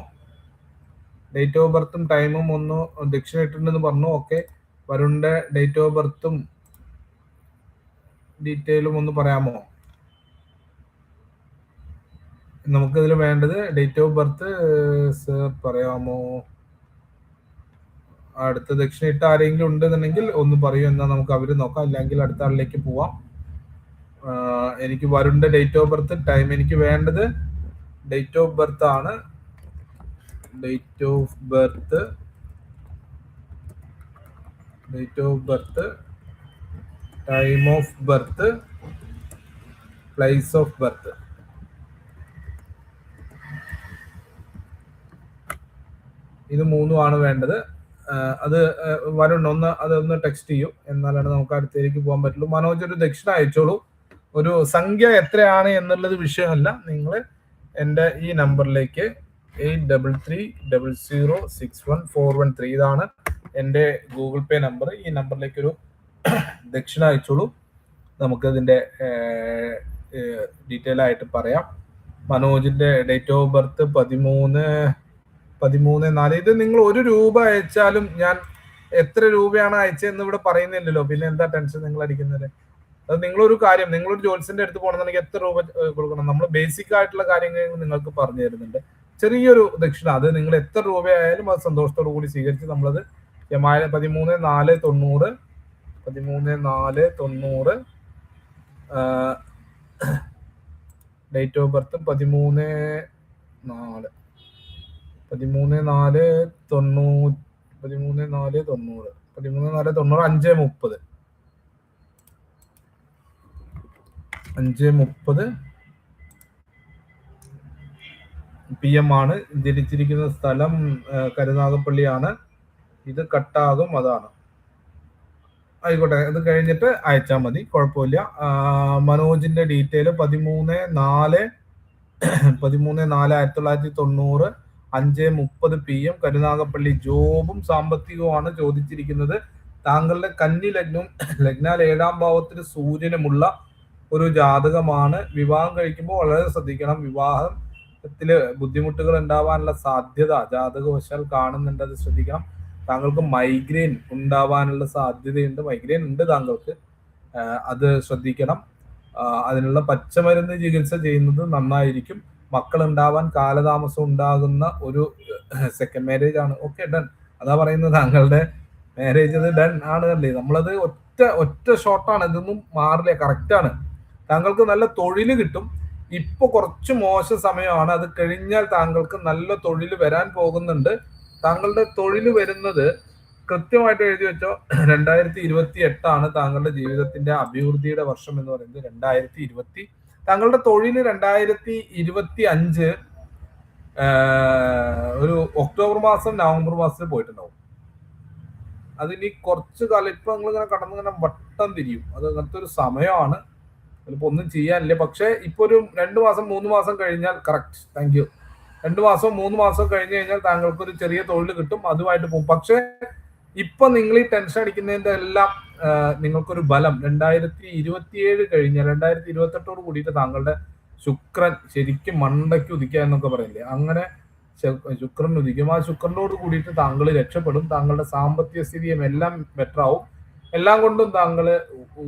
ഡേറ്റ് ഓഫ് ബർത്തും ടൈമും ഒന്ന് ദക്ഷിണ ഇട്ടിട്ടുണ്ടെന്ന് പറഞ്ഞു. ഓക്കെ, വരുണിന്റെ ഡേറ്റ് ഓഫ് ബർത്തും ഡീറ്റെയിലും ഒന്ന് പറയാമോ? നമുക്കിതിൽ വേണ്ടത് ഡേറ്റ് ഓഫ് ബർത്ത് സർ പറയാമോ? അടുത്ത ദക്ഷിണ ഇട്ട് ആരെങ്കിലും ഉണ്ടെന്നുണ്ടെങ്കിൽ ഒന്ന് പറയൂ, എന്നാൽ നമുക്ക് അവര് നോക്കാം, അല്ലെങ്കിൽ അടുത്ത ആളിലേക്ക് പോവാം. എനിക്ക് വരുണിന്റെ ഡേറ്റ് ഓഫ് ബർത്ത് ടൈം എനിക്ക് വേണ്ടത് ഡേറ്റ് ഓഫ് ബർത്ത് ആണ്. Date of birth time of birth place of birth. ഇത് മൂന്നുമാണ് വേണ്ടത്. അത് വരുൺ അതൊന്ന് ടെക്സ്റ്റ് ചെയ്യൂ, എന്നാലാണ് നമുക്ക് അടുത്തേക്ക് പോകാൻ പറ്റുള്ളൂ. മനോജ് ഒരു ദക്ഷിണ അയച്ചോളൂ. ഒരു സംഖ്യ എത്രയാണ് എന്നുള്ളത് വിഷയമല്ല, നിങ്ങൾ എൻ്റെ ഈ നമ്പറിലേക്ക് 8330061413 ഇതാണ് എൻ്റെ ഗൂഗിൾ പേ നമ്പർ. ഈ നമ്പറിലേക്ക് ഒരു ദക്ഷിണ അയച്ചോളൂ. നമുക്കതിൻ്റെ ഡീറ്റെയിൽ ആയിട്ട് പറയാം. മനോജിന്റെ ഡേറ്റ് ഓഫ് ബർത്ത് 13/4. ഇത് നിങ്ങൾ 1 രൂപ അയച്ചാലും ഞാൻ എത്ര രൂപയാണ് അയച്ചതെന്ന് ഇവിടെ പറയുന്നില്ലല്ലോ, പിന്നെ എന്താ ടെൻഷൻ നിങ്ങൾ അടിക്കുന്നത്? അത് നിങ്ങളൊരു കാര്യം, നിങ്ങളൊരു ജോത്സ്യന്റെ അടുത്ത് പോകണമെന്നുണ്ടെങ്കിൽ എത്ര രൂപ കൊടുക്കണം? നമ്മൾ ബേസിക് ആയിട്ടുള്ള കാര്യങ്ങൾ നിങ്ങൾക്ക് പറഞ്ഞു തരുന്നുണ്ട്. ചെറിയൊരു ദക്ഷിണ, അത് നിങ്ങൾ എത്ര രൂപയായാലും അത് സന്തോഷത്തോടു കൂടി സ്വീകരിച്ച് നമ്മളത് 13/4/90 ഡേറ്റ് ഓഫ് ബർത്ത് 13/4/90 5:30 PM ആണ്. ജനിച്ചിരിക്കുന്ന സ്ഥലം കരുനാഗപ്പള്ളിയാണ്. ഇത് കട്ടാകും, അതാണ്. ആയിക്കോട്ടെ, അത് കഴിഞ്ഞിട്ട് അയച്ചാൽ മതി, കുഴപ്പമില്ല. മനോജിന്റെ ഡീറ്റെയിൽ 13/4/1990 5:30 PM കരുനാഗപ്പള്ളി. ജോബും സാമ്പത്തികവുമാണ് ചോദിച്ചിരിക്കുന്നത്. താങ്കളുടെ കന്നി ലഗ്നവും ലഗ്നാൽ 7ാം ഭാവത്തിന് സൂര്യനുമുള്ള ഒരു ജാതകമാണ്. വിവാഹം കഴിക്കുമ്പോൾ വളരെ ശ്രദ്ധിക്കണം. വിവാഹത്തില് ബുദ്ധിമുട്ടുകൾ ഉണ്ടാവാനുള്ള സാധ്യത ജാതകവശാൽ കാണുന്നുണ്ട്, അത് ശ്രദ്ധിക്കണം. താങ്കൾക്ക് മൈഗ്രെയിൻ ഉണ്ടാവാനുള്ള സാധ്യതയുണ്ട്. മൈഗ്രെയിൻ ഉണ്ട് താങ്കൾക്ക്, അത് ശ്രദ്ധിക്കണം. അതിനുള്ള പച്ചമരുന്ന് ചികിത്സ ചെയ്യുന്നത് നന്നായിരിക്കും. മക്കൾ ഉണ്ടാവാൻ കാലതാമസം ഉണ്ടാകുന്ന ഒരു സെക്കൻഡ് മാരേജ് ആണ്. Okay, done. അതാ പറയുന്നത്, താങ്കളുടെ മാരേജ് അത് ഡൺ ആണ് അല്ലേ? നമ്മളത് ഒറ്റ ഷോട്ടാണ്, ഇതൊന്നും മാറില്ല, കറക്റ്റ് ആണ്. താങ്കൾക്ക് നല്ല തൊഴിൽ കിട്ടും. ഇപ്പൊ കുറച്ച് മോശം സമയമാണ്, അത് കഴിഞ്ഞാൽ താങ്കൾക്ക് നല്ല തൊഴിൽ വരാൻ പോകുന്നുണ്ട്. താങ്കളുടെ തൊഴിൽ വരുന്നത് കൃത്യമായിട്ട് എഴുതി വെച്ചോ, 2028 താങ്കളുടെ ജീവിതത്തിന്റെ അഭിവൃദ്ധിയുടെ വർഷം എന്ന് പറയുന്നത്. 2020 താങ്കളുടെ തൊഴിൽ 2025 ഒരു ഒക്ടോബർ മാസം നവംബർ മാസത്തിൽ പോയിട്ടുണ്ടാവും. അതിനി കുറച്ച് കാലം ഇപ്പൊ നിങ്ങളിങ്ങനെ കടന്നിങ്ങനെ വട്ടം തിരിയും. അത് അങ്ങനത്തെ ഒരു സമയമാണ്, അതിലിപ്പോ ഒന്നും ചെയ്യാനില്ല. പക്ഷെ ഇപ്പൊ ഒരു 2 മാസം 3 മാസം കഴിഞ്ഞാൽ കറക്റ്റ്, താങ്ക് യു, 2 മാസം 3 മാസം കഴിഞ്ഞ് കഴിഞ്ഞാൽ താങ്കൾക്ക് ഒരു ചെറിയ തൊഴിൽ കിട്ടും, അതുമായിട്ട് പോകും. പക്ഷെ ഇപ്പൊ നിങ്ങൾ ഈ ടെൻഷൻ അടിക്കുന്നതിന്റെ എല്ലാം നിങ്ങൾക്കൊരു ബലം 2027 കഴിഞ്ഞാൽ 2028 കൂടിയിട്ട് താങ്കളുടെ ശുക്രൻ ശരിക്കും മണ്ടയ്ക്ക് ഉദിക്കുക എന്നൊക്കെ പറയില്ലേ, അങ്ങനെ ശുക്രൻ ഉദിക്കും. ആ ശുക്രനോട് കൂടിയിട്ട് താങ്കൾ രക്ഷപ്പെടും. താങ്കളുടെ സാമ്പത്തിക സ്ഥിതിയും എല്ലാം ബെറ്റർ ആവും. എല്ലാം കൊണ്ടും താങ്കൾ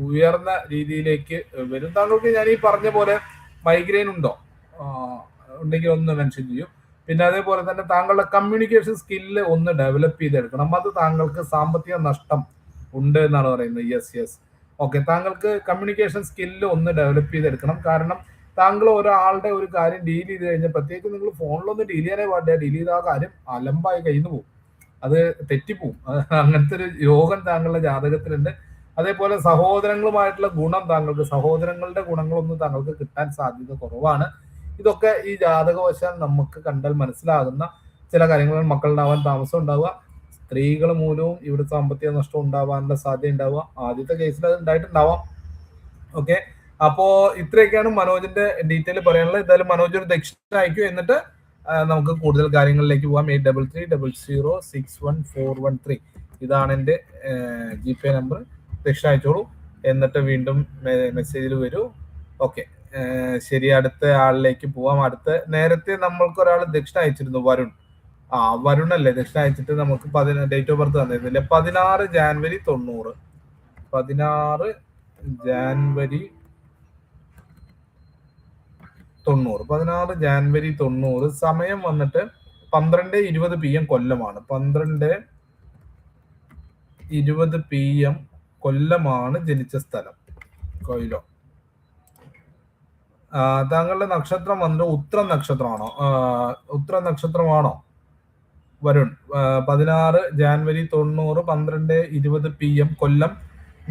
ഉയർന്ന രീതിയിലേക്ക് വരും. താങ്കൾക്ക് ഞാൻ ഈ പറഞ്ഞ പോലെ മൈഗ്രെയിൻ ഉണ്ടോ? ഉണ്ടെങ്കിൽ ഒന്ന് മെൻഷൻ ചെയ്യും. പിന്നെ അതേപോലെ തന്നെ താങ്കളുടെ കമ്മ്യൂണിക്കേഷൻ സ്കില്ല് ഒന്ന് ഡെവലപ്പ് ചെയ്തെടുക്കണം. അത് താങ്കൾക്ക് സാമ്പത്തിക നഷ്ടം ഉണ്ട് എന്നാണ് പറയുന്നത്. യെസ് ഓക്കെ, താങ്കൾക്ക് കമ്മ്യൂണിക്കേഷൻ സ്കില്ല് ഒന്ന് ഡെവലപ്പ് ചെയ്തെടുക്കണം. കാരണം താങ്കൾ ഒരാളുടെ ഒരു കാര്യം ഡീൽ ചെയ്ത് കഴിഞ്ഞാൽ, പ്രത്യേകിച്ച് നിങ്ങൾ ഫോണിലൊന്നും ഡീൽ ചെയ്യാനേ പാടില്ല. ഡീൽ ചെയ്ത ആ കാര്യം അലമ്പായി കയ്യിൽ നിന്ന് പോകും, അത് തെറ്റിപ്പോവും. അങ്ങനത്തെ ഒരു യോഗം താങ്കളുടെ ജാതകത്തിലുണ്ട്. അതേപോലെ സഹോദരങ്ങളുമായിട്ടുള്ള ഗുണം, താങ്കൾക്ക് സഹോദരങ്ങളുടെ ഗുണങ്ങളൊന്നും താങ്കൾക്ക് കിട്ടാൻ സാധ്യത കുറവാണ്. ഇതൊക്കെ ഈ ജാതകവശാൽ നമുക്ക് കണ്ടാൽ മനസ്സിലാകുന്ന ചില കാര്യങ്ങൾ. മക്കളുണ്ടാവാൻ താമസം ഉണ്ടാവുക, സ്ത്രീകൾ മൂലവും ഇവിടെ സാമ്പത്തിക നഷ്ടം ഉണ്ടാവാനുള്ള സാധ്യത ഉണ്ടാവുക. ആദ്യത്തെ കേസിൽ അത് ഉണ്ടായിട്ടുണ്ടാവാം. ഓക്കെ, അപ്പോ ഇത്രയൊക്കെയാണ് മനോജിന്റെ ഡീറ്റെയിൽ പറയാനുള്ളത്. എന്തായാലും മനോജ് ഒരു ദക്ഷിണ അയക്കും, എന്നിട്ട് നമുക്ക് കൂടുതൽ കാര്യങ്ങളിലേക്ക് പോകാം. 8330061413 ഇതാണ് എൻ്റെ GP നമ്പർ. ദക്ഷിണ അയച്ചോളൂ, എന്നിട്ട് വീണ്ടും മെസ്സേജിൽ വരൂ. ഓക്കെ, ശരി, അടുത്ത ആളിലേക്ക് പോവാം. നേരത്തെ നമ്മൾക്ക് ഒരാൾ ദക്ഷിണ അയച്ചിരുന്നു, വരുൺ. വരുണല്ലേ ദക്ഷിണ അയച്ചിട്ട് നമുക്ക് ഡേറ്റ് ഓഫ് ബർത്ത് തന്നിരുന്നില്ലേ? 16 ജാനുവരി 90. 16 ജാനുവരി 90. 16 ജാനുവരി 90. സമയം വന്നിട്ട് 12:20 PM കൊല്ലമാണ്. 12:20 PM കൊല്ലമാണ് ജനിച്ച സ്ഥലം. കൊയിലോ. താങ്കളുടെ നക്ഷത്രം വന്നിട്ട് ഉത്ര നക്ഷത്രമാണോ? ഉത്ര നക്ഷത്രമാണോ വരുൺ? 16 ജാനുവരി 90, 12:20 PM കൊല്ലം.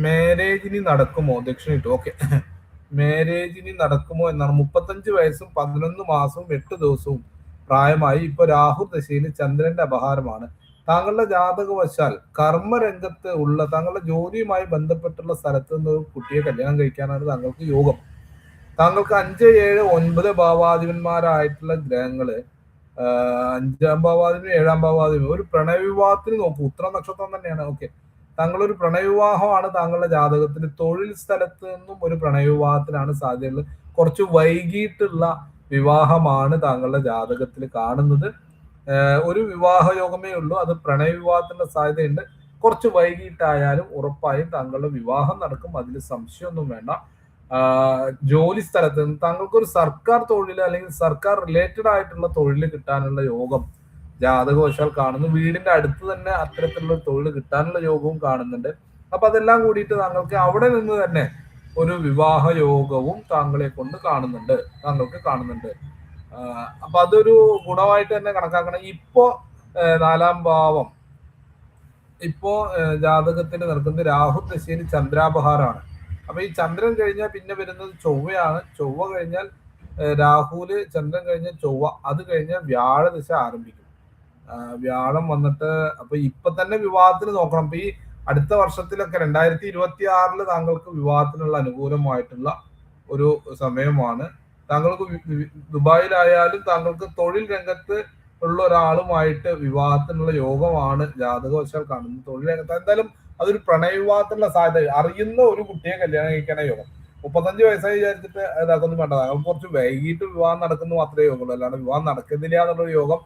മാരേജിന് നടക്കുമോ? ദക്ഷിണ ഇട്ടു. ഓക്കെ. മാരേജിന് നടക്കുമോ എന്നാണ്. 35 വയസ്സും 11 മാസവും 8 ദിവസവും പ്രായമായി. ഇപ്പൊ രാഹു ദശയിൽ ചന്ദ്രന്റെ അപഹാരമാണ്. താങ്കളുടെ ജാതകവശാൽ കർമ്മരംഗത്ത് ഉള്ള താങ്കളുടെ ജോലിയുമായി ബന്ധപ്പെട്ടുള്ള സ്ഥലത്ത് നിന്ന് ഒരു കുട്ടിയെ കല്യാണം കഴിക്കാനാണ് താങ്കൾക്ക് യോഗം. താങ്കൾക്ക് 5, 7, 9 ഭാവാധിപന്മാരായിട്ടുള്ള ഗ്രഹങ്ങള് 5-ാം ഭാവാധിപനും 7-ാം ഭാവാധിപനും ഒരു പ്രണയവിവാഹത്തിന് നോക്കും. ഉത്തര നക്ഷത്രം തന്നെയാണ്. ഓക്കെ. താങ്കളൊരു പ്രണയവിവാഹമാണ് താങ്കളുടെ ജാതകത്തിൽ. തൊഴിൽ സ്ഥലത്ത് നിന്നും ഒരു പ്രണയവിവാഹത്തിനാണ് സാധ്യതയുള്ളത്. കുറച്ച് വൈകിട്ടുള്ള വിവാഹമാണ് താങ്കളുടെ ജാതകത്തിൽ കാണുന്നത്. ഒരു വിവാഹ യോഗമേ ഉള്ളൂ. അത് പ്രണയവിവാഹത്തിന്റെ സാധ്യതയുണ്ട്. കുറച്ച് വൈകിട്ടായാലും ഉറപ്പായും താങ്കളുടെ വിവാഹം നടക്കും. അതിൽ സംശയമൊന്നും വേണ്ട. ജോലി സ്ഥലത്ത് നിന്ന് താങ്കൾക്ക് ഒരു സർക്കാർ തൊഴിൽ അല്ലെങ്കിൽ സർക്കാർ റിലേറ്റഡ് ആയിട്ടുള്ള തൊഴിൽ കിട്ടാനുള്ള യോഗം ജാതകവശാൽ കാണുന്നു. വീടിന്റെ അടുത്ത് തന്നെ അത്തരത്തിലുള്ള തൊഴിൽ കിട്ടാനുള്ള യോഗവും കാണുന്നുണ്ട്. അപ്പൊ അതെല്ലാം കൂടിയിട്ട് താങ്കൾക്ക് അവിടെ നിന്ന് തന്നെ ഒരു വിവാഹ യോഗവും താങ്കളെ കൊണ്ട് താങ്കൾക്ക് കാണുന്നുണ്ട്. അപ്പൊ അതൊരു ഗുണമായിട്ട് തന്നെ കണക്കാക്കണം. ഇപ്പോ 4-ാം ഭാവം ഇപ്പോ ജാതകത്തിൽ നടക്കുന്നത് രാഹു ദശയിൽ ചന്ദ്രാപഹാരമാണ്. അപ്പൊ ഈ ചന്ദ്രൻ കഴിഞ്ഞാൽ പിന്നെ വരുന്നത് ചൊവ്വയാണ്. ചൊവ്വ കഴിഞ്ഞാൽ രാഹുല്, ചന്ദ്രൻ കഴിഞ്ഞാൽ ചൊവ്വ, അത് കഴിഞ്ഞാൽ വ്യാഴദശ ആരംഭിക്കും. വ്യാഴം വന്നിട്ട് അപ്പൊ ഇപ്പൊ തന്നെ വിവാഹത്തിന് നോക്കണം. അപ്പൊ ഈ അടുത്ത വർഷത്തിലൊക്കെ 2026 താങ്കൾക്ക് വിവാഹത്തിനുള്ള അനുകൂലമായിട്ടുള്ള ഒരു സമയമാണ്. താങ്കൾക്ക് ദുബായിലായാലും താങ്കൾക്ക് തൊഴിൽ രംഗത്ത് ഉള്ള ഒരാളുമായിട്ട് വിവാഹത്തിനുള്ള യോഗമാണ് ജാതകവശാൽ കാണുന്നത്. തൊഴിൽ രംഗത്ത് എന്തായാലും അതൊരു പ്രണയവിവാഹത്തിനുള്ള സാധ്യത. അറിയുന്ന ഒരു കുട്ടിയെ കല്യാണം കഴിക്കാനേ യോഗം. 35 വയസ്സായി വിചാരിച്ചിട്ട് ഇതാക്കൊന്നും വേണ്ട. താങ്കൾക്ക് കുറച്ച് വൈകിട്ട് വിവാഹം നടക്കുന്നു മാത്രമേ യോഗമുള്ളൂ. അല്ലാണ്ട് വിവാഹം നടക്കുന്നില്ല എന്നുള്ളൊരു യോഗം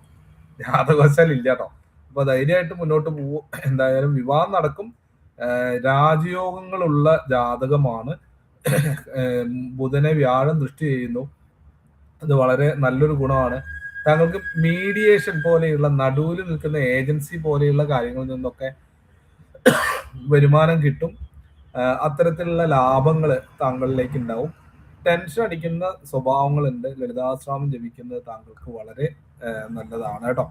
ജാതകവശാൽ ഇല്ല കേട്ടോ. അപ്പൊ ധൈര്യമായിട്ട് മുന്നോട്ട് പോകും. എന്തായാലും വിവാഹം നടക്കും. രാജയോഗങ്ങളുള്ള ജാതകമാണ്. ബുധനെ വ്യാഴം ദൃഷ്ടി ചെയ്യുന്നു. അത് വളരെ നല്ലൊരു ഗുണമാണ്. താങ്കൾക്ക് മീഡിയേഷൻ പോലെയുള്ള നടുവിൽ നിൽക്കുന്ന ഏജൻസി പോലെയുള്ള കാര്യങ്ങളിൽ നിന്നൊക്കെ വരുമാനം കിട്ടും. അത്തരത്തിലുള്ള ലാഭങ്ങൾ താങ്കളിലേക്ക് ഉണ്ടാവും. ടെൻഷൻ അടിക്കുന്ന സ്വഭാവങ്ങളുണ്ട്. ലളിതാശ്രാമം ജപിക്കുന്നത് താങ്കൾക്ക് വളരെ നല്ലതാണ് കേട്ടോ.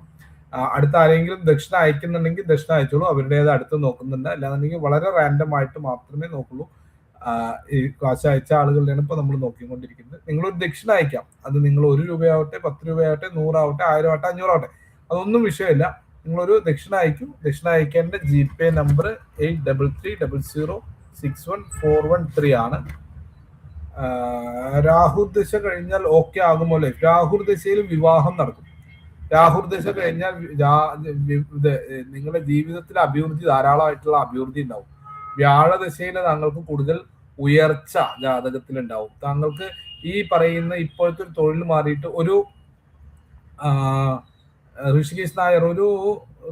അടുത്ത ആരെങ്കിലും ദക്ഷിണ അയക്കുന്നുണ്ടെങ്കിൽ ദക്ഷിണ അയച്ചോളൂ. അവരുടേത് അടുത്ത് നോക്കുന്നുണ്ട്. അല്ലാന്നുണ്ടെങ്കിൽ വളരെ റാൻഡം ആയിട്ട് മാത്രമേ നോക്കുള്ളൂ. ഈ കാശ് അയച്ച ആളുകളുടെയാണ് ഇപ്പൊ നമ്മൾ നോക്കിക്കൊണ്ടിരിക്കുന്നത്. നിങ്ങളൊരു ദക്ഷിണ അയക്കാം. അത് നിങ്ങൾ 1 രൂപയാവട്ടെ, 10 രൂപയാവട്ടെ, 100 ആവട്ടെ, 1000 ആവട്ടെ, 500 ആവട്ടെ, അതൊന്നും വിഷയമില്ല. നിങ്ങളൊരു ദക്ഷിണ അയക്കും. ദക്ഷിണ അയക്കേണ്ട GPay നമ്പർ 8330614113 ആണ്. രാഹുദശ കഴിഞ്ഞാൽ ഓക്കെ ആകുമോ? രാഹുദശയിൽ വിവാഹം നടക്കും. രാഹുദശ കഴിഞ്ഞാൽ നിങ്ങളുടെ ജീവിതത്തിൽ അഭിവൃദ്ധി, ധാരാളമായിട്ടുള്ള അഭിവൃദ്ധി ഉണ്ടാവും. വ്യാഴദശയിൽ താങ്കൾക്ക് കൂടുതൽ ഉയർച്ച ജാതകത്തിൽ ഉണ്ടാവും. താങ്കൾക്ക് ഈ പറയുന്ന ഇപ്പോഴത്തെ ഒരു തൊഴിൽ മാറിയിട്ട് ഒരു ഋഷികേശ് നായർ, ഒരു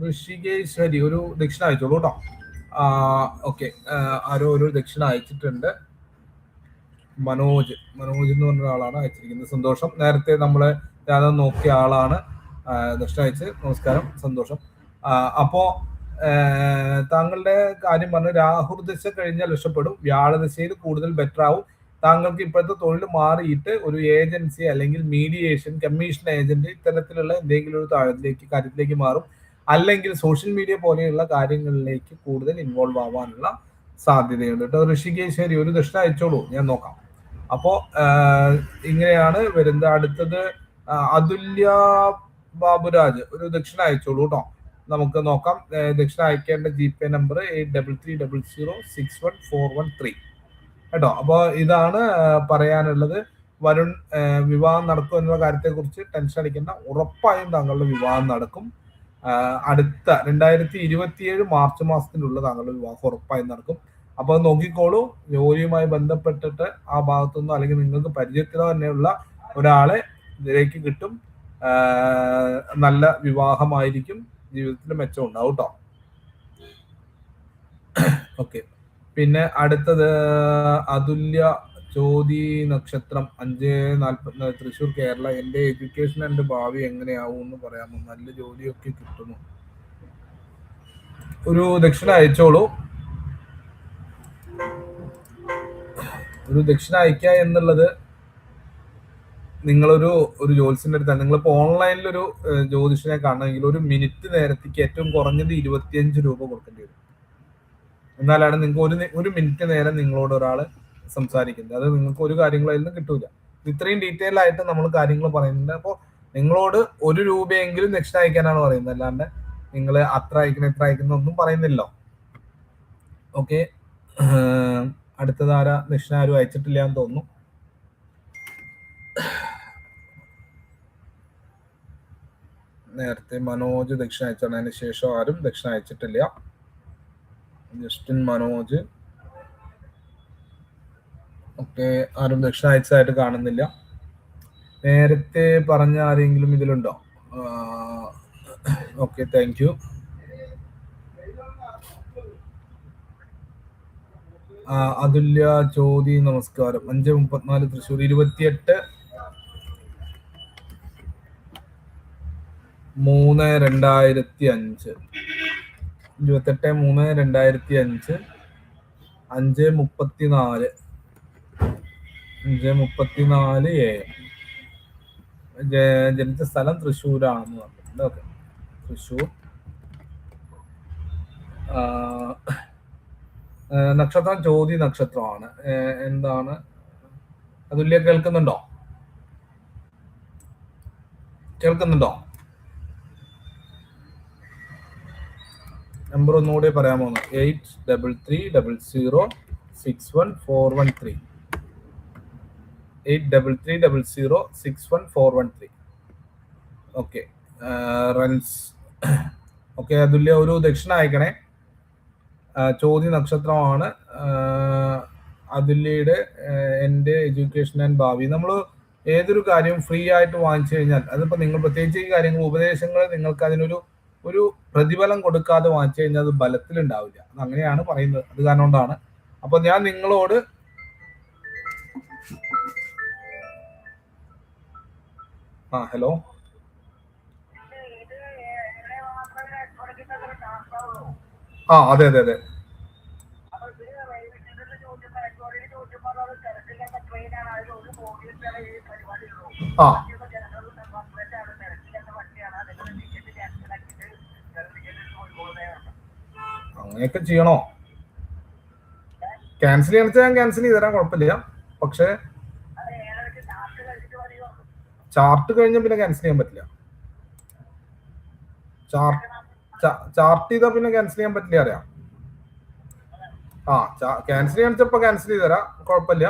ഋഷികേശ്വരി ഒരു ദക്ഷിണ അയച്ചോളൂ കേട്ടോ. ഓക്കെ. ആരോ ഒരു ദക്ഷിണ അയച്ചിട്ടുണ്ട്. മനോജ് എന്ന് പറഞ്ഞ ആളാണ് അയച്ചിരിക്കുന്നത്. സന്തോഷം. നേരത്തെ നമ്മളെ ജാതകം നോക്കിയ ആളാണ് ദക്ഷിണ അയച്ച്. നമസ്കാരം, സന്തോഷം. അപ്പോ താങ്കളുടെ കാര്യം പറഞ്ഞ് രാഹുദശ കഴിഞ്ഞാൽ രക്ഷപ്പെടും. വ്യാഴദശയിൽ കൂടുതൽ ബെറ്റർ ആവും. താങ്കൾക്ക് ഇപ്പോഴത്തെ തൊഴിൽ മാറിയിട്ട് ഒരു ഏജൻസി അല്ലെങ്കിൽ മീഡിയേഷൻ, കമ്മീഷൻ ഏജന്റ്, ഇത്തരത്തിലുള്ള എന്തെങ്കിലും ഒരു കാര്യത്തിലേക്ക് മാറും. അല്ലെങ്കിൽ സോഷ്യൽ മീഡിയ പോലെയുള്ള കാര്യങ്ങളിലേക്ക് കൂടുതൽ ഇൻവോൾവ് ആവാനുള്ള സാധ്യതയുണ്ട് കേട്ടോ. ഋഷികേശ്വരി ഒരു ദക്ഷിണ അയച്ചോളൂ, ഞാൻ നോക്കാം. അപ്പോ ഇങ്ങനെയാണ് വരുന്നത്. അടുത്തത് അതുല്യ ബാബുരാജ് ഒരു ദക്ഷിണ അയച്ചോളൂ കേട്ടോ. നമുക്ക് നോക്കാം. ദക്ഷിണ അയക്കേണ്ട GPay നമ്പർ 8330614113 കേട്ടോ. അപ്പോൾ ഇതാണ് പറയാനുള്ളത്. വരുൺ, വിവാഹം നടക്കും എന്നുള്ള കാര്യത്തെ കുറിച്ച് ടെൻഷൻ അടിക്കേണ്ട. ഉറപ്പായും താങ്കളുടെ വിവാഹം നടക്കും. അടുത്ത 2027 മാർച്ച് മാസത്തിലുള്ള താങ്കളുടെ വിവാഹം ഉറപ്പായും നടക്കും. അപ്പൊ നോക്കിക്കോളൂ. ജോലിയുമായി ബന്ധപ്പെട്ടിട്ട് ആ ഭാഗത്തുനിന്നോ അല്ലെങ്കിൽ നിങ്ങൾക്ക് പരിചയത്തിലോ തന്നെയുള്ള ഒരാളെ ഇതിലേക്ക് കിട്ടും. നല്ല വിവാഹമായിരിക്കും, ജീവിതത്തിൽ മെച്ചം ഉണ്ടാവും കേട്ടോ. ഓക്കെ. പിന്നെ അടുത്തത് അതുല്യ ചോതി നക്ഷത്രം 5:44 തൃശ്ശൂർ കേരള. എൻ്റെ എഡ്യൂക്കേഷൻ എൻ്റെ ഭാവി എങ്ങനെയാവും എന്ന് പറയാമോ? നല്ല ജോലിയൊക്കെ കിട്ടുന്നു. ഒരു ദക്ഷിണ അയച്ചോളൂ. ഒരു ദക്ഷിണ അയക്കുക എന്നുള്ളത് നിങ്ങളൊരു ജ്യോത്സ്യന്റെ അടുത്താണ്. നിങ്ങളിപ്പോ ഓൺലൈനിലൊരു ജ്യോതിഷനെ കാണണമെങ്കിൽ ഒരു മിനിറ്റ് നേരത്തേക്ക് ഏറ്റവും കുറഞ്ഞത് 25 രൂപ കൊടുക്കേണ്ടി വരും. എന്നാലാണ് നിങ്ങൾക്ക് ഒരു മിനിറ്റ് നേരം നിങ്ങളോട് ഒരാൾ സംസാരിക്കുന്നത്. അത് നിങ്ങൾക്ക് ഒരു കാര്യങ്ങളും അതിൽ നിന്ന് കിട്ടൂല. ഇത്രയും ഡീറ്റെയിൽ ആയിട്ട് നമ്മൾ കാര്യങ്ങൾ പറയുന്നുണ്ട്. അപ്പോൾ നിങ്ങളോട് 1 രൂപയെങ്കിലും ദക്ഷിണ അയക്കാനാണ് പറയുന്നത്, അല്ലാണ്ട് നിങ്ങൾ അത്ര അയക്കണം ഇത്ര അയക്കുന്ന ഒന്നും പറയുന്നില്ലോ. ഓക്കെ. അടുത്തതാരാ? ദക്ഷിണ ആരും അയച്ചിട്ടില്ല എന്ന് തോന്നുന്നു. നേരത്തെ മനോജ് ദക്ഷിണ അയച്ചാണ്, അതിന് ശേഷം ആരും ദക്ഷിണ അയച്ചിട്ടില്ല. ജസ്റ്റിൻ, മനോജ്, ഒക്കെ ആരും ദക്ഷിണ അയച്ചതായിട്ട് കാണുന്നില്ല. നേരത്തെ പറഞ്ഞ ആരെങ്കിലും ഇതിലുണ്ടോ? Okay, thank you. അതുല്യ ചോദി നമസ്കാരം. 5:34 തൃശ്ശൂർ. 28/3/2005. 28/3/2005 5:34 AM. ജനിച്ച സ്ഥലം തൃശ്ശൂരാണെന്ന് പറഞ്ഞിട്ടുണ്ട്. ഓക്കെ, തൃശ്ശൂർ. നക്ഷത്രം ചോതി നക്ഷത്രമാണ്. എന്താണ് അതുല്യ? കേൾക്കുന്നുണ്ടോ? നമ്പർ ഒന്നുകൂടെ പറയാമോ? 8330061413. 8330061413. ഓക്കെ. റൺസ്. ഓക്കെ, അതുല്യ ഒരു ദക്ഷിണ അയക്കണേ. ചോദ്യ നക്ഷത്രമാണ് അതുല്യയുടെ. എൻ്റെ എഡ്യൂക്കേഷൻ ആൻഡ് ഭാവി. നമ്മൾ ഏതൊരു കാര്യവും ഫ്രീ ആയിട്ട് വാങ്ങിച്ചു കഴിഞ്ഞാൽ, അതിപ്പോൾ നിങ്ങൾ പ്രത്യേകിച്ച് ഈ കാര്യങ്ങൾ ഉപദേശങ്ങൾ നിങ്ങൾക്ക് അതിനൊരു പ്രതിഫലം കൊടുക്കാതെ വാങ്ങിച്ചു കഴിഞ്ഞാൽ അത് ബലത്തിലുണ്ടാവില്ല. അത് അങ്ങനെയാണ് പറയുന്നത്. അത് കാരണം കൊണ്ടാണ്. അപ്പൊ ഞാൻ നിങ്ങളോട് ഹലോ. അതെ. അങ്ങനെയൊക്കെ ചെയ്യണോ? ക്യാൻസൽ ചെയ്യണമെന്ന് ഞാൻ ക്യാൻസൽ ചെയ്ത് തരാൻ, കുഴപ്പമില്ല. പക്ഷെ ചാർട്ട് കഴിഞ്ഞ പിന്നെ ക്യാൻസൽ ചെയ്യാൻ പറ്റില്ല. ചാർട്ട് ചെയ്താൽ പിന്നെ ക്യാൻസൽ ചെയ്യാൻ പറ്റില്ല, അറിയാം. ക്യാൻസൽ ചെയ്യാൻ വെച്ചപ്പോ ക്യാൻസൽ ചെയ്ത് തരാം, കുഴപ്പമില്ല.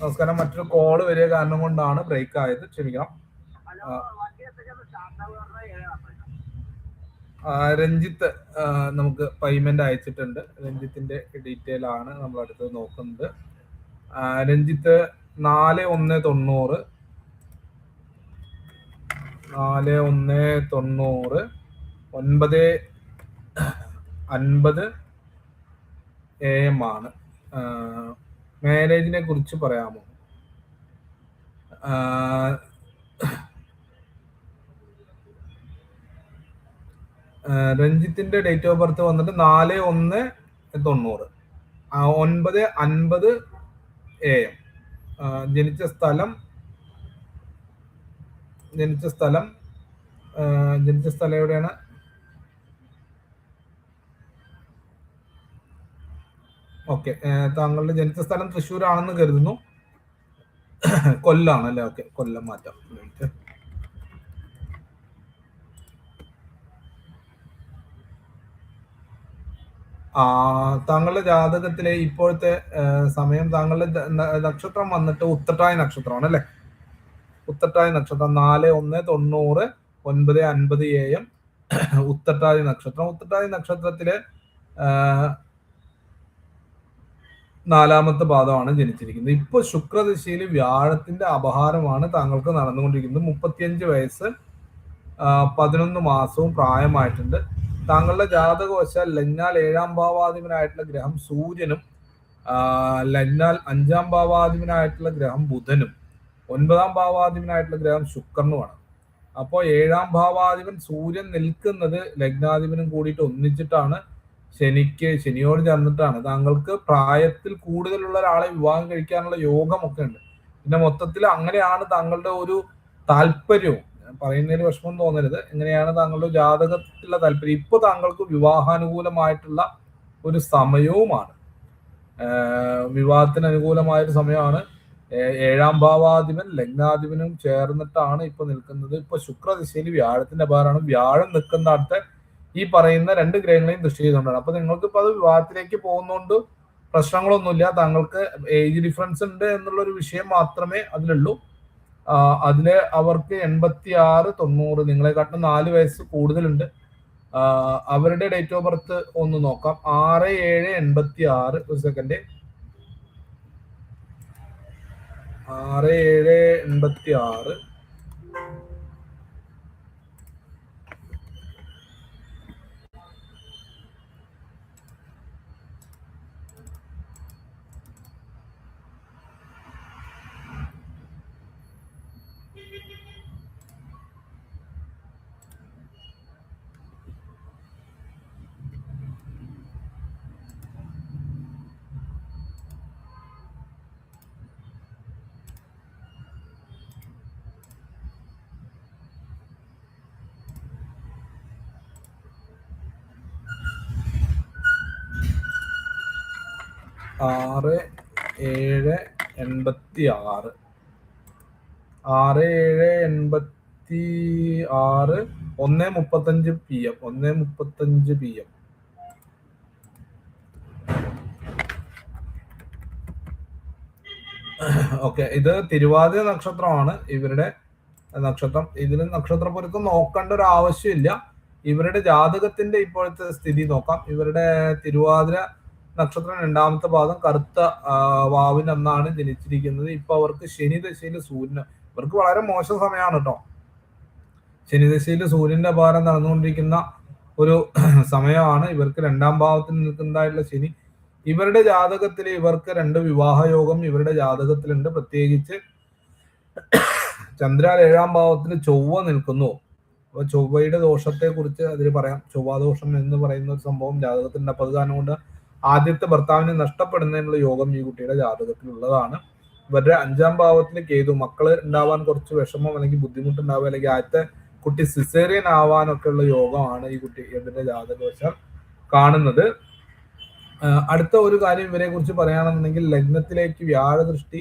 നമസ്കാരം. മറ്റൊരു കോള് വരിക കാരണം കൊണ്ടാണ് ബ്രേക്ക് ആയത്, ക്ഷമിക്കണം. രഞ്ജിത്ത് നമുക്ക് പേയ്മെന്റ് അയച്ചിട്ടുണ്ട്. രഞ്ജിത്തിന്റെ ഡീറ്റെയിൽ ആണ് നമ്മൾ അടുത്ത് നോക്കുന്നത്. രഞ്ജിത്ത് 4190 9:50 AM ആണ്. മാരേജിനെ കുറിച്ച് പറയാമോ? രഞ്ജിത്തിന്റെ ഡേറ്റ് ഓഫ് ബർത്ത് വന്നിട്ട് 4190 9:50 AM. ജനിച്ച സ്ഥലം എവിടെയാണ്? ഓക്കെ, താങ്കളുടെ ജനിച്ച സ്ഥലം തൃശ്ശൂർ ആണെന്ന് കരുതുന്നു. കൊല്ലാണല്ലേ? ഓക്കെ, കൊല്ലം മാറ്റാം. താങ്കളുടെ ജാതകത്തിലെ ഇപ്പോഴത്തെ സമയം, താങ്കളുടെ നക്ഷത്രം വന്നിട്ട് ഉത്രട്ടാതി നക്ഷത്രമാണ് അല്ലെ? ഉത്രട്ടാതി നക്ഷത്രം 4190 9:50 AM ഉത്രട്ടാതി നക്ഷത്രം. ഉത്രട്ടാതി നക്ഷത്രത്തിലെ 4ാമത്തെ പാദമാണ് ജനിച്ചിരിക്കുന്നത്. ഇപ്പൊ ശുക്രദശയിൽ വ്യാഴത്തിന്റെ അപഹാരമാണ് താങ്കൾക്ക് നടന്നുകൊണ്ടിരിക്കുന്നത്. 35 വയസ്സ് 11 മാസവും പ്രായമായിട്ടുണ്ട്. താങ്കളുടെ ജാതകവശാൽ ലഗ്നാൽ 7ാം ഭാവാധിപനായിട്ടുള്ള ഗ്രഹം സൂര്യനും ലഗ്നാൽ 5ാം ഭാവാധിപനായിട്ടുള്ള ഗ്രഹം ബുധനും 9ാം ഭാവാധിപനായിട്ടുള്ള ഗ്രഹം ശുക്രനുമാണ്. അപ്പോൾ 7ാം ഭാവാധിപൻ സൂര്യൻ നിൽക്കുന്നത് ലഗ്നാധിപനും കൂടിയിട്ട് ഒന്നിച്ചിട്ടാണ്. ശനിയോട് ചേർന്നിട്ടാണ്. താങ്കൾക്ക് പ്രായത്തിൽ കൂടുതലുള്ള ഒരാളെ വിവാഹം കഴിക്കാനുള്ള യോഗമൊക്കെ ഉണ്ട്. പിന്നെ മൊത്തത്തിൽ അങ്ങനെയാണ് താങ്കളുടെ ഒരു താല്പര്യവും. പറയുന്നതിന് വിഷമം തോന്നരുത്. എങ്ങനെയാണ് താങ്കളുടെ ജാതകത്തിലുള്ള താല്പര്യം? ഇപ്പൊ താങ്കൾക്ക് വിവാഹാനുകൂലമായിട്ടുള്ള ഒരു സമയവുമാണ്. വിവാഹത്തിന് അനുകൂലമായൊരു സമയമാണ്. 7ാം ഭാവാധിപൻ ലഗ്നാധിപനും ചേർന്നിട്ടാണ് ഇപ്പൊ നിൽക്കുന്നത്. ഇപ്പൊ ശുക്രദിശയിൽ വ്യാഴത്തിന്റെ ഭാരമാണ്. വ്യാഴം നിൽക്കുന്ന അടുത്ത് ഈ പറയുന്ന 2 ഗ്രഹങ്ങളെയും ദൃഷ്ടി ചെയ്തുകൊണ്ടാണ്. അപ്പൊ നിങ്ങൾക്ക് ഇപ്പൊ അത് വിവാഹത്തിലേക്ക് പോകുന്നതുകൊണ്ട് പ്രശ്നങ്ങളൊന്നുമില്ല. താങ്കൾക്ക് ഏജ് ഡിഫറൻസ് ഉണ്ട് എന്നുള്ളൊരു വിഷയം മാത്രമേ അതിലുള്ളൂ. അതില് അവർക്ക് 86-90, നിങ്ങളെക്കാട്ടിലും 4 വയസ്സ് കൂടുതലുണ്ട്. അവരുടെ ഡേറ്റ് ഓഫ് ബർത്ത് ഒന്ന് നോക്കാം. 6/7/86. ഒരു സെക്കൻഡ്. 6/7/86. ആറ് ഏഴ് 86 1:35 PM. 1:35 PM. ഓക്കെ, ഇത് തിരുവാതിര നക്ഷത്രമാണ് ഇവരുടെ നക്ഷത്രം. ഇതിന് നക്ഷത്ര പൊരുത്തം നോക്കേണ്ട ഒരു ആവശ്യമില്ല. ഇവരുടെ ജാതകത്തിന്റെ ഇപ്പോഴത്തെ സ്ഥിതി നോക്കാം. ഇവരുടെ തിരുവാതിര നക്ഷത്രം 2ാമത്തെ പാദം കറുത്ത വാവിനെന്നാണ് ജനിച്ചിരിക്കുന്നത്. ഇപ്പൊ അവർക്ക് ശനിദശയിൽ സൂര്യന്, ഇവർക്ക് വളരെ മോശം സമയമാണ് കേട്ടോ. ശനിദശയിൽ സൂര്യന്റെ ഭാരം നടന്നുകൊണ്ടിരിക്കുന്ന ഒരു സമയമാണ്. ഇവർക്ക് 2ാം ഭാവത്തിൽ നിൽക്കുന്നതായിട്ടുള്ള ശനി. ഇവരുടെ ജാതകത്തിൽ ഇവർക്ക് 2 വിവാഹ യോഗം ഇവരുടെ ജാതകത്തിലുണ്ട്. പ്രത്യേകിച്ച് ചന്ദ്ര 7ാം ഭാവത്തിൽ ചൊവ്വ നിൽക്കുന്നു. അപ്പൊ ചൊവ്വയുടെ ദോഷത്തെ കുറിച്ച് അതിൽ പറയാം. ചൊവ്വാദോഷം എന്ന് പറയുന്ന ഒരു സംഭവം ജാതകത്തിന്റെ. അപ്പൊ അത് കാരണം കൊണ്ട് ആദ്യത്തെ ഭർത്താവിനെ നഷ്ടപ്പെടുന്നതിനുള്ള യോഗം ഈ കുട്ടിയുടെ ജാതകത്തിലുള്ളതാണ്. ഇവരുടെ 5ാം ഭാവത്തിൽ കേതു, മക്കള് ഉണ്ടാവാൻ കുറച്ച് വിഷമം അല്ലെങ്കിൽ ബുദ്ധിമുട്ടുണ്ടാവുക, അല്ലെങ്കിൽ ആദ്യത്തെ കുട്ടി സിസേറിയൻ ആവാനൊക്കെ ഉള്ള യോഗമാണ് ഈ കുട്ടി ഇവരുടെ ജാതകവശാൽ കാണുന്നത്. അടുത്ത ഒരു കാര്യം ഇവരെ കുറിച്ച് പറയുകയാണെന്നുണ്ടെങ്കിൽ, ലഗ്നത്തിലേക്ക് വ്യാഴദൃഷ്ടി.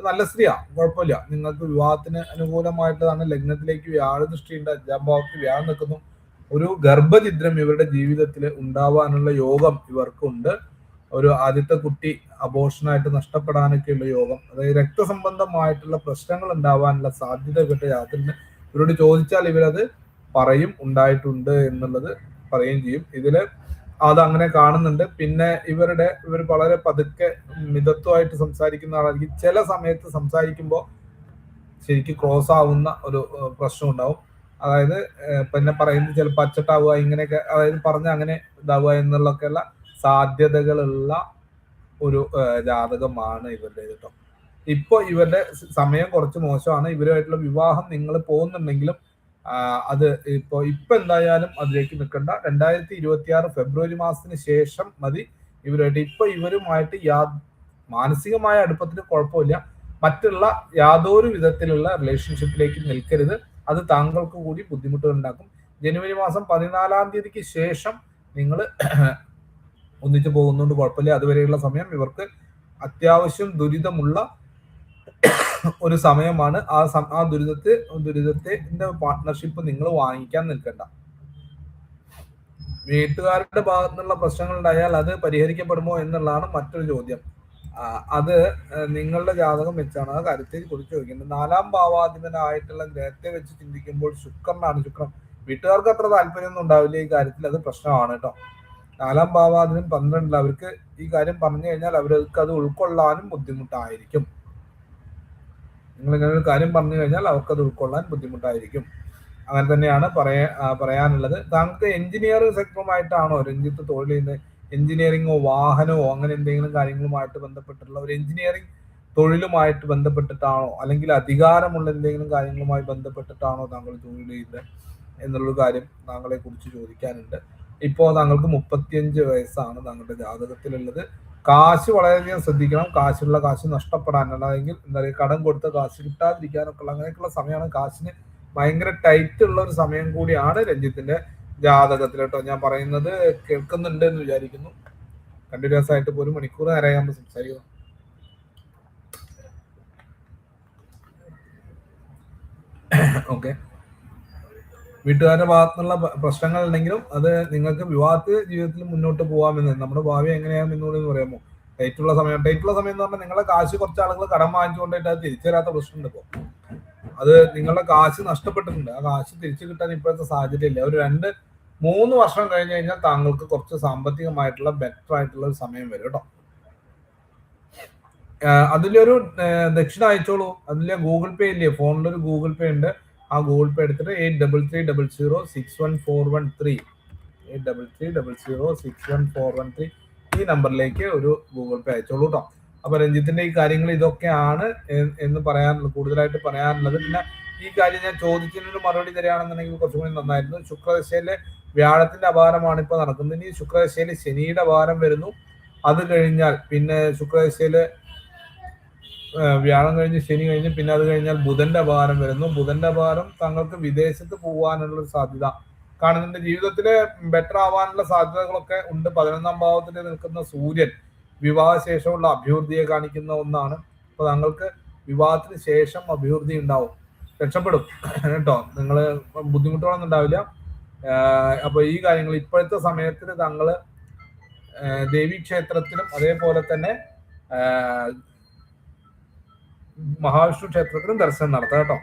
നല്ല സ്ത്രീയാണ്, കുഴപ്പമില്ല. നിങ്ങൾക്ക് വിവാഹത്തിന് അനുകൂലമായിട്ടാണ്. ലഗ്നത്തിലേക്ക് വ്യാഴദൃഷ്ടി ഉണ്ട്. 5ാം ഭാവത്തിൽ വ്യാഴം നിൽക്കുന്നു. ഒരു ഗർഭഛിദ്രം ഇവരുടെ ജീവിതത്തിൽ ഉണ്ടാവാനുള്ള യോഗം ഇവർക്കുണ്ട്. ഒരു ആദ്യത്തെ കുട്ടി അബോർഷനായിട്ട് നഷ്ടപ്പെടാനൊക്കെയുള്ള യോഗം, അതായത് രക്തസംബന്ധമായിട്ടുള്ള പ്രശ്നങ്ങൾ ഉണ്ടാവാനുള്ള സാധ്യത ഇവരുടെ ജാതകത്തിന് ഇവരോട് ചോദിച്ചാൽ ഇവരത് പറയും, ഉണ്ടായിട്ടുണ്ട് എന്നുള്ളത് പറയുകയും ചെയ്യും. ഇതില് അത് അങ്ങനെ കാണുന്നുണ്ട്. പിന്നെ ഇവർ വളരെ പതുക്കെ മിതത്വമായിട്ട് സംസാരിക്കുന്ന ആളായിരിക്കും. ചില സമയത്ത് സംസാരിക്കുമ്പോൾ ശരിക്കും ക്രോസ് ആവുന്ന ഒരു പ്രശ്നം ഉണ്ടാവും. അതായത് പിന്നെ പറയുന്നത് ചിലപ്പോൾ അച്ചട്ടാവുക, ഇങ്ങനെയൊക്കെ, അതായത് പറഞ്ഞ അങ്ങനെ ഇതാവുക എന്നുള്ളൊക്കെയുള്ള സാധ്യതകളുള്ള ഒരു ജാതകമാണ് ഇവരുടെ കേട്ടോ. ഇപ്പൊ ഇവരുടെ സമയം കുറച്ച് മോശമാണ്. ഇവരുമായിട്ടുള്ള വിവാഹം നിങ്ങൾ പോകുന്നുണ്ടെങ്കിലും അത് ഇപ്പൊ എന്തായാലും അതിലേക്ക് നിൽക്കണ്ട. 2026 ഫെബ്രുവരി മാസത്തിന് ശേഷം മതി ഇവരുമായിട്ട്. ഇപ്പൊ ഇവരുമായിട്ട് മാനസികമായ അടുപ്പത്തിന് കുഴപ്പമില്ല, മറ്റുള്ള യാതൊരു വിധത്തിലുള്ള റിലേഷൻഷിപ്പിലേക്ക് നിൽക്കരുത്. അത് താങ്കൾക്ക് കൂടി ബുദ്ധിമുട്ടുകൾ ഉണ്ടാക്കും. ജനുവരി മാസം 14 തീയതിക്ക് ശേഷം നിങ്ങൾ ഒന്നിച്ചു പോകുന്നതുകൊണ്ട് കുഴപ്പമില്ല. അതുവരെയുള്ള സമയം ഇവർക്ക് അത്യാവശ്യം ദുരിതമുള്ള ഒരു സമയമാണ്. ആ ദുരിതത്തിന്റെ പാർട്ട്ണർഷിപ്പ് നിങ്ങൾ വാങ്ങിക്കാൻ നിൽക്കണ്ട. വീട്ടുകാരുടെ ഭാഗത്തു നിന്നുള്ള പ്രശ്നങ്ങൾ ഉണ്ടായാൽ അത് പരിഹരിക്കപ്പെടുമോ എന്നുള്ളതാണ് മറ്റൊരു ചോദ്യം. അത് നിങ്ങളുടെ ജാതകം വെച്ചാണ് ആ കാര്യത്തെ കുറിച്ച് ചോദിക്കുന്നത്. 4-ാം ഭാവാധിപനായിട്ടുള്ള ഗ്രഹത്തെ വെച്ച് ചിന്തിക്കുമ്പോൾ ശുക്രനാണ്. ശുക്രൻ വീട്ടുകാർക്ക് അത്ര താല്പര്യമൊന്നും ഉണ്ടാവില്ല ഈ കാര്യത്തിൽ, അത് പ്രശ്നമാണ് കേട്ടോ. 4-ാം ഭാവാധിപൻ 12, അവർക്ക് ഈ കാര്യം പറഞ്ഞു കഴിഞ്ഞാൽ അവർക്ക് അത് ഉൾക്കൊള്ളാനും ബുദ്ധിമുട്ടായിരിക്കും. നിങ്ങൾ ഇങ്ങനെ ഒരു കാര്യം പറഞ്ഞു കഴിഞ്ഞാൽ അവർക്കത് ഉൾക്കൊള്ളാൻ ബുദ്ധിമുട്ടായിരിക്കും. അങ്ങനെ തന്നെയാണ് പറയാനുള്ളത്. താങ്കൾക്ക് എഞ്ചിനീയറിംഗ് സെക്ടറുമായിട്ടാണോ രഞ്ജിത്ത് തൊഴിൽ ചെയ്യുന്നത്? എഞ്ചിനീയറിംഗോ വാഹനമോ അങ്ങനെ എന്തെങ്കിലും കാര്യങ്ങളുമായിട്ട് ബന്ധപ്പെട്ടുള്ള ഒരു എഞ്ചിനീയറിംഗ് തൊഴിലുമായിട്ട് ബന്ധപ്പെട്ടിട്ടാണോ, അല്ലെങ്കിൽ അധികാരമുള്ള എന്തെങ്കിലും കാര്യങ്ങളുമായി ബന്ധപ്പെട്ടിട്ടാണോ താങ്കൾ തൊഴിൽ ചെയ്യുന്നത് എന്നുള്ളൊരു കാര്യം താങ്കളെ കുറിച്ച് ചോദിക്കാനുണ്ട്. ഇപ്പോൾ താങ്കൾക്ക് 35 വയസ്സാണ് താങ്കളുടെ ജാതകത്തിലുള്ളത്. കാശ് വളരെയധികം ശ്രദ്ധിക്കണം. കാശ് നഷ്ടപ്പെടാൻ, അല്ലെങ്കിൽ എന്താ പറയുക, കടം കൊടുത്ത കാശ് കിട്ടാതിരിക്കാനൊക്കെ ഉള്ള അങ്ങനെയൊക്കെയുള്ള സമയമാണ്. കാശിന് ഭയങ്കര ടൈറ്റ് ഉള്ള ഒരു സമയം കൂടിയാണ് രഞ്ജിത്തിന്റെ ജാതകത്തിൽ കേട്ടോ. ഞാൻ പറയുന്നത് കേൾക്കുന്നുണ്ട് എന്ന് വിചാരിക്കുന്നു. കണ്ടിന്യൂസ് ആയിട്ട് ഇപ്പോൾ 1 മണിക്കൂർ നേരമായി നമ്മൾ സംസാരിക്കുന്നു. ഓക്കെ, വീട്ടുകാരുടെ ഭാഗത്തുനിന്നുള്ള പ്രശ്നങ്ങൾ ഉണ്ടെങ്കിലും അത് നിങ്ങൾക്ക് വിവാഹ ജീവിതത്തിൽ മുന്നോട്ട് പോകാമെന്ന്, നമ്മുടെ ഭാവി എങ്ങനെയാണ് എന്നുള്ളത് പറയാമോ? ടൈറ്റുള്ള സമയം എന്ന് പറഞ്ഞാൽ നിങ്ങളെ കാശ് കുറച്ച് ആളുകൾ കടം വാങ്ങിച്ചുകൊണ്ടിട്ട് അത് തിരിച്ചു തരാത്ത പ്രശ്നമുണ്ട്. ഇപ്പോൾ അത് നിങ്ങളുടെ കാശ് നഷ്ടപ്പെട്ടിട്ടുണ്ട്. ആ കാശ് തിരിച്ചു കിട്ടാൻ ഇപ്പോഴത്തെ സാഹചര്യം ഇല്ല. ഒരു 2-3 വർഷം കഴിഞ്ഞ് കഴിഞ്ഞാൽ താങ്കൾക്ക് കുറച്ച് സാമ്പത്തികമായിട്ടുള്ള ബെറ്റർ ആയിട്ടുള്ള ഒരു സമയം വരും കേട്ടോ. അതിലൊരു ദക്ഷിണ അയച്ചോളൂ. അതിലെ ഗൂഗിൾ പേ ഇല്ലേ, ഫോണിലൊരു ഗൂഗിൾ പേ ഉണ്ട്. ആ ഗൂഗിൾ പേ എടുത്തിട്ട് 8330061413 8330061413 ഈ നമ്പറിലേക്ക് ഒരു ഗൂഗിൾ പേ അയച്ചോളൂ കേട്ടോ. അപ്പൊ രഞ്ജിത്തിന്റെ ഈ കാര്യങ്ങൾ ഇതൊക്കെയാണ് എന്ന് പറയാനുള്ളത്, കൂടുതലായിട്ട് പറയാനുള്ളത്. പിന്നെ ഈ കാര്യം ഞാൻ ചോദിച്ചതിനൊരു മറുപടി തരികയാണെന്നുണ്ടെങ്കിൽ കുറച്ചും കൂടി നന്നായിരുന്നു. ശുക്രദശയിലെ വ്യാഴത്തിന്റെ അപഹാരമാണ് ഇപ്പൊ നടക്കുന്നത്. ഇനി ശുക്രദശയില് ശനിയുടെ അപഹാരം വരുന്നു. അത് കഴിഞ്ഞാൽ പിന്നെ ശുക്രദശയില് വ്യാഴം കഴിഞ്ഞ് ശനി കഴിഞ്ഞ് പിന്നെ അത് കഴിഞ്ഞാൽ ബുധന്റെ അപഹാരം വരുന്നു. ബുധന്റെ അപഹാരം താങ്കൾക്ക് വിദേശത്ത് പോകാനുള്ള ഒരു സാധ്യത കാണുന്നുണ്ട്. ജീവിതത്തില് ബെറ്റർ ആവാനുള്ള സാധ്യതകളൊക്കെ ഉണ്ട്. 11-ാം ഭാവത്തിൽ നിൽക്കുന്ന സൂര്യൻ വിവാഹശേഷമുള്ള അഭിവൃദ്ധിയെ കാണിക്കുന്ന ഒന്നാണ്. അപ്പൊ താങ്കൾക്ക് വിവാഹത്തിന് ശേഷം അഭിവൃദ്ധി ഉണ്ടാവും, രക്ഷപ്പെടും കേട്ടോ. നിങ്ങള് ബുദ്ധിമുട്ടുകളൊന്നും ഉണ്ടാവില്ല. അപ്പൊ ഈ കാര്യങ്ങൾ ഇപ്പോഴത്തെ സമയത്തിന് താങ്കള് ദേവീക്ഷേത്രത്തിലും അതേപോലെ തന്നെ മഹാവിഷ്ണു ക്ഷേത്രത്തിലും ദർശനം നടത്താം കേട്ടോ.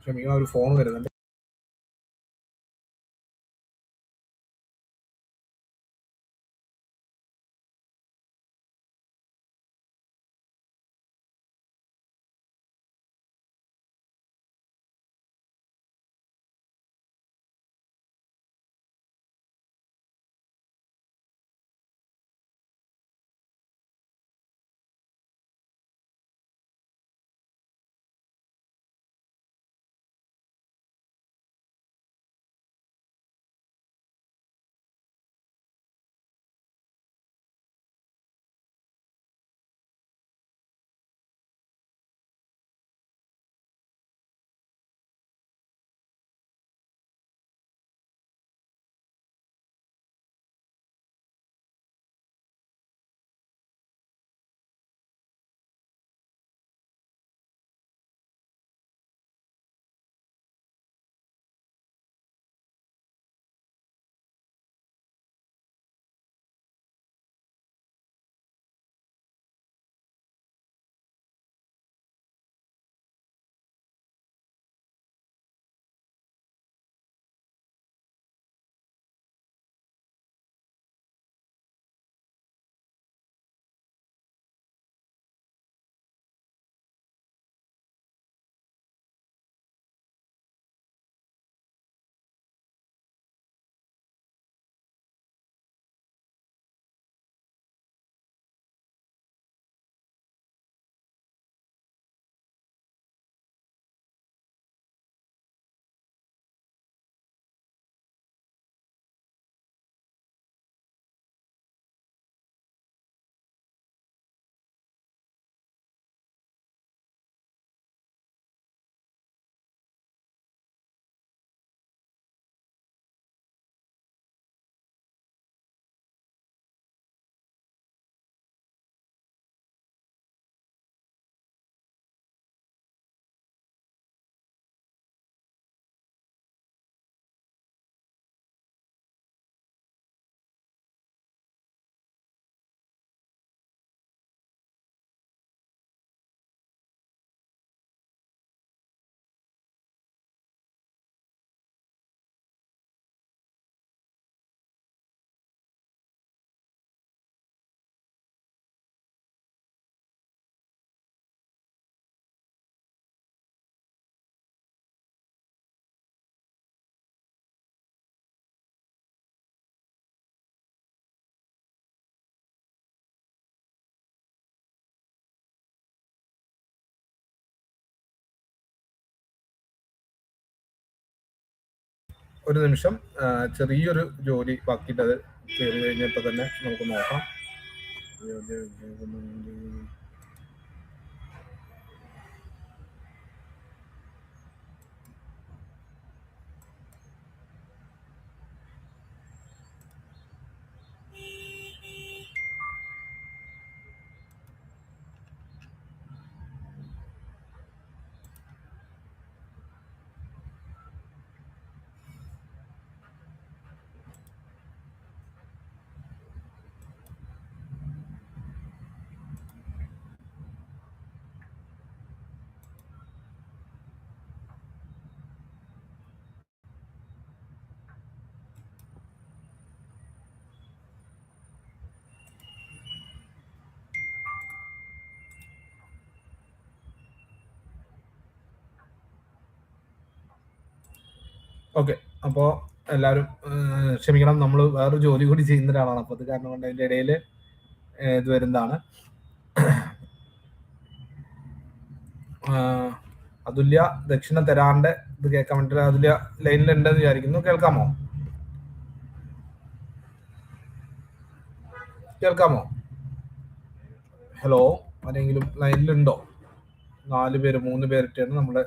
ക്ഷമിക്കണം, ഒരു ഫോൺ വരുന്നുണ്ട്. ഒരു നിമിഷം, ചെറിയൊരു ജോലി ബാക്കിയിട്ട് അത് കയറി കഴിഞ്ഞപ്പോൾ തന്നെ നമുക്ക് നോക്കാം. ഓക്കെ, അപ്പോൾ എല്ലാവരും ക്ഷമിക്കണം, നമ്മൾ വേറൊരു ജോലി കൂടി ചെയ്യുന്ന ഒരാളാണ്. അപ്പോൾ അത് കാരണം കൊണ്ട് അതിൻ്റെ ഇടയിൽ ഇത് വരുന്നതാണ്. അതുല്യ ദക്ഷിണ തരാണ്ട് ഇത് കേൾക്കാൻ വേണ്ടിയിട്ട് അതുല്യ ലൈനിലുണ്ടെന്ന് വിചാരിക്കുന്നു. കേൾക്കാമോ? ഹലോ, ആരെങ്കിലും ലൈനിലുണ്ടോ? 4 പേര് 3 പേരിട്ടാണ് നമ്മുടെ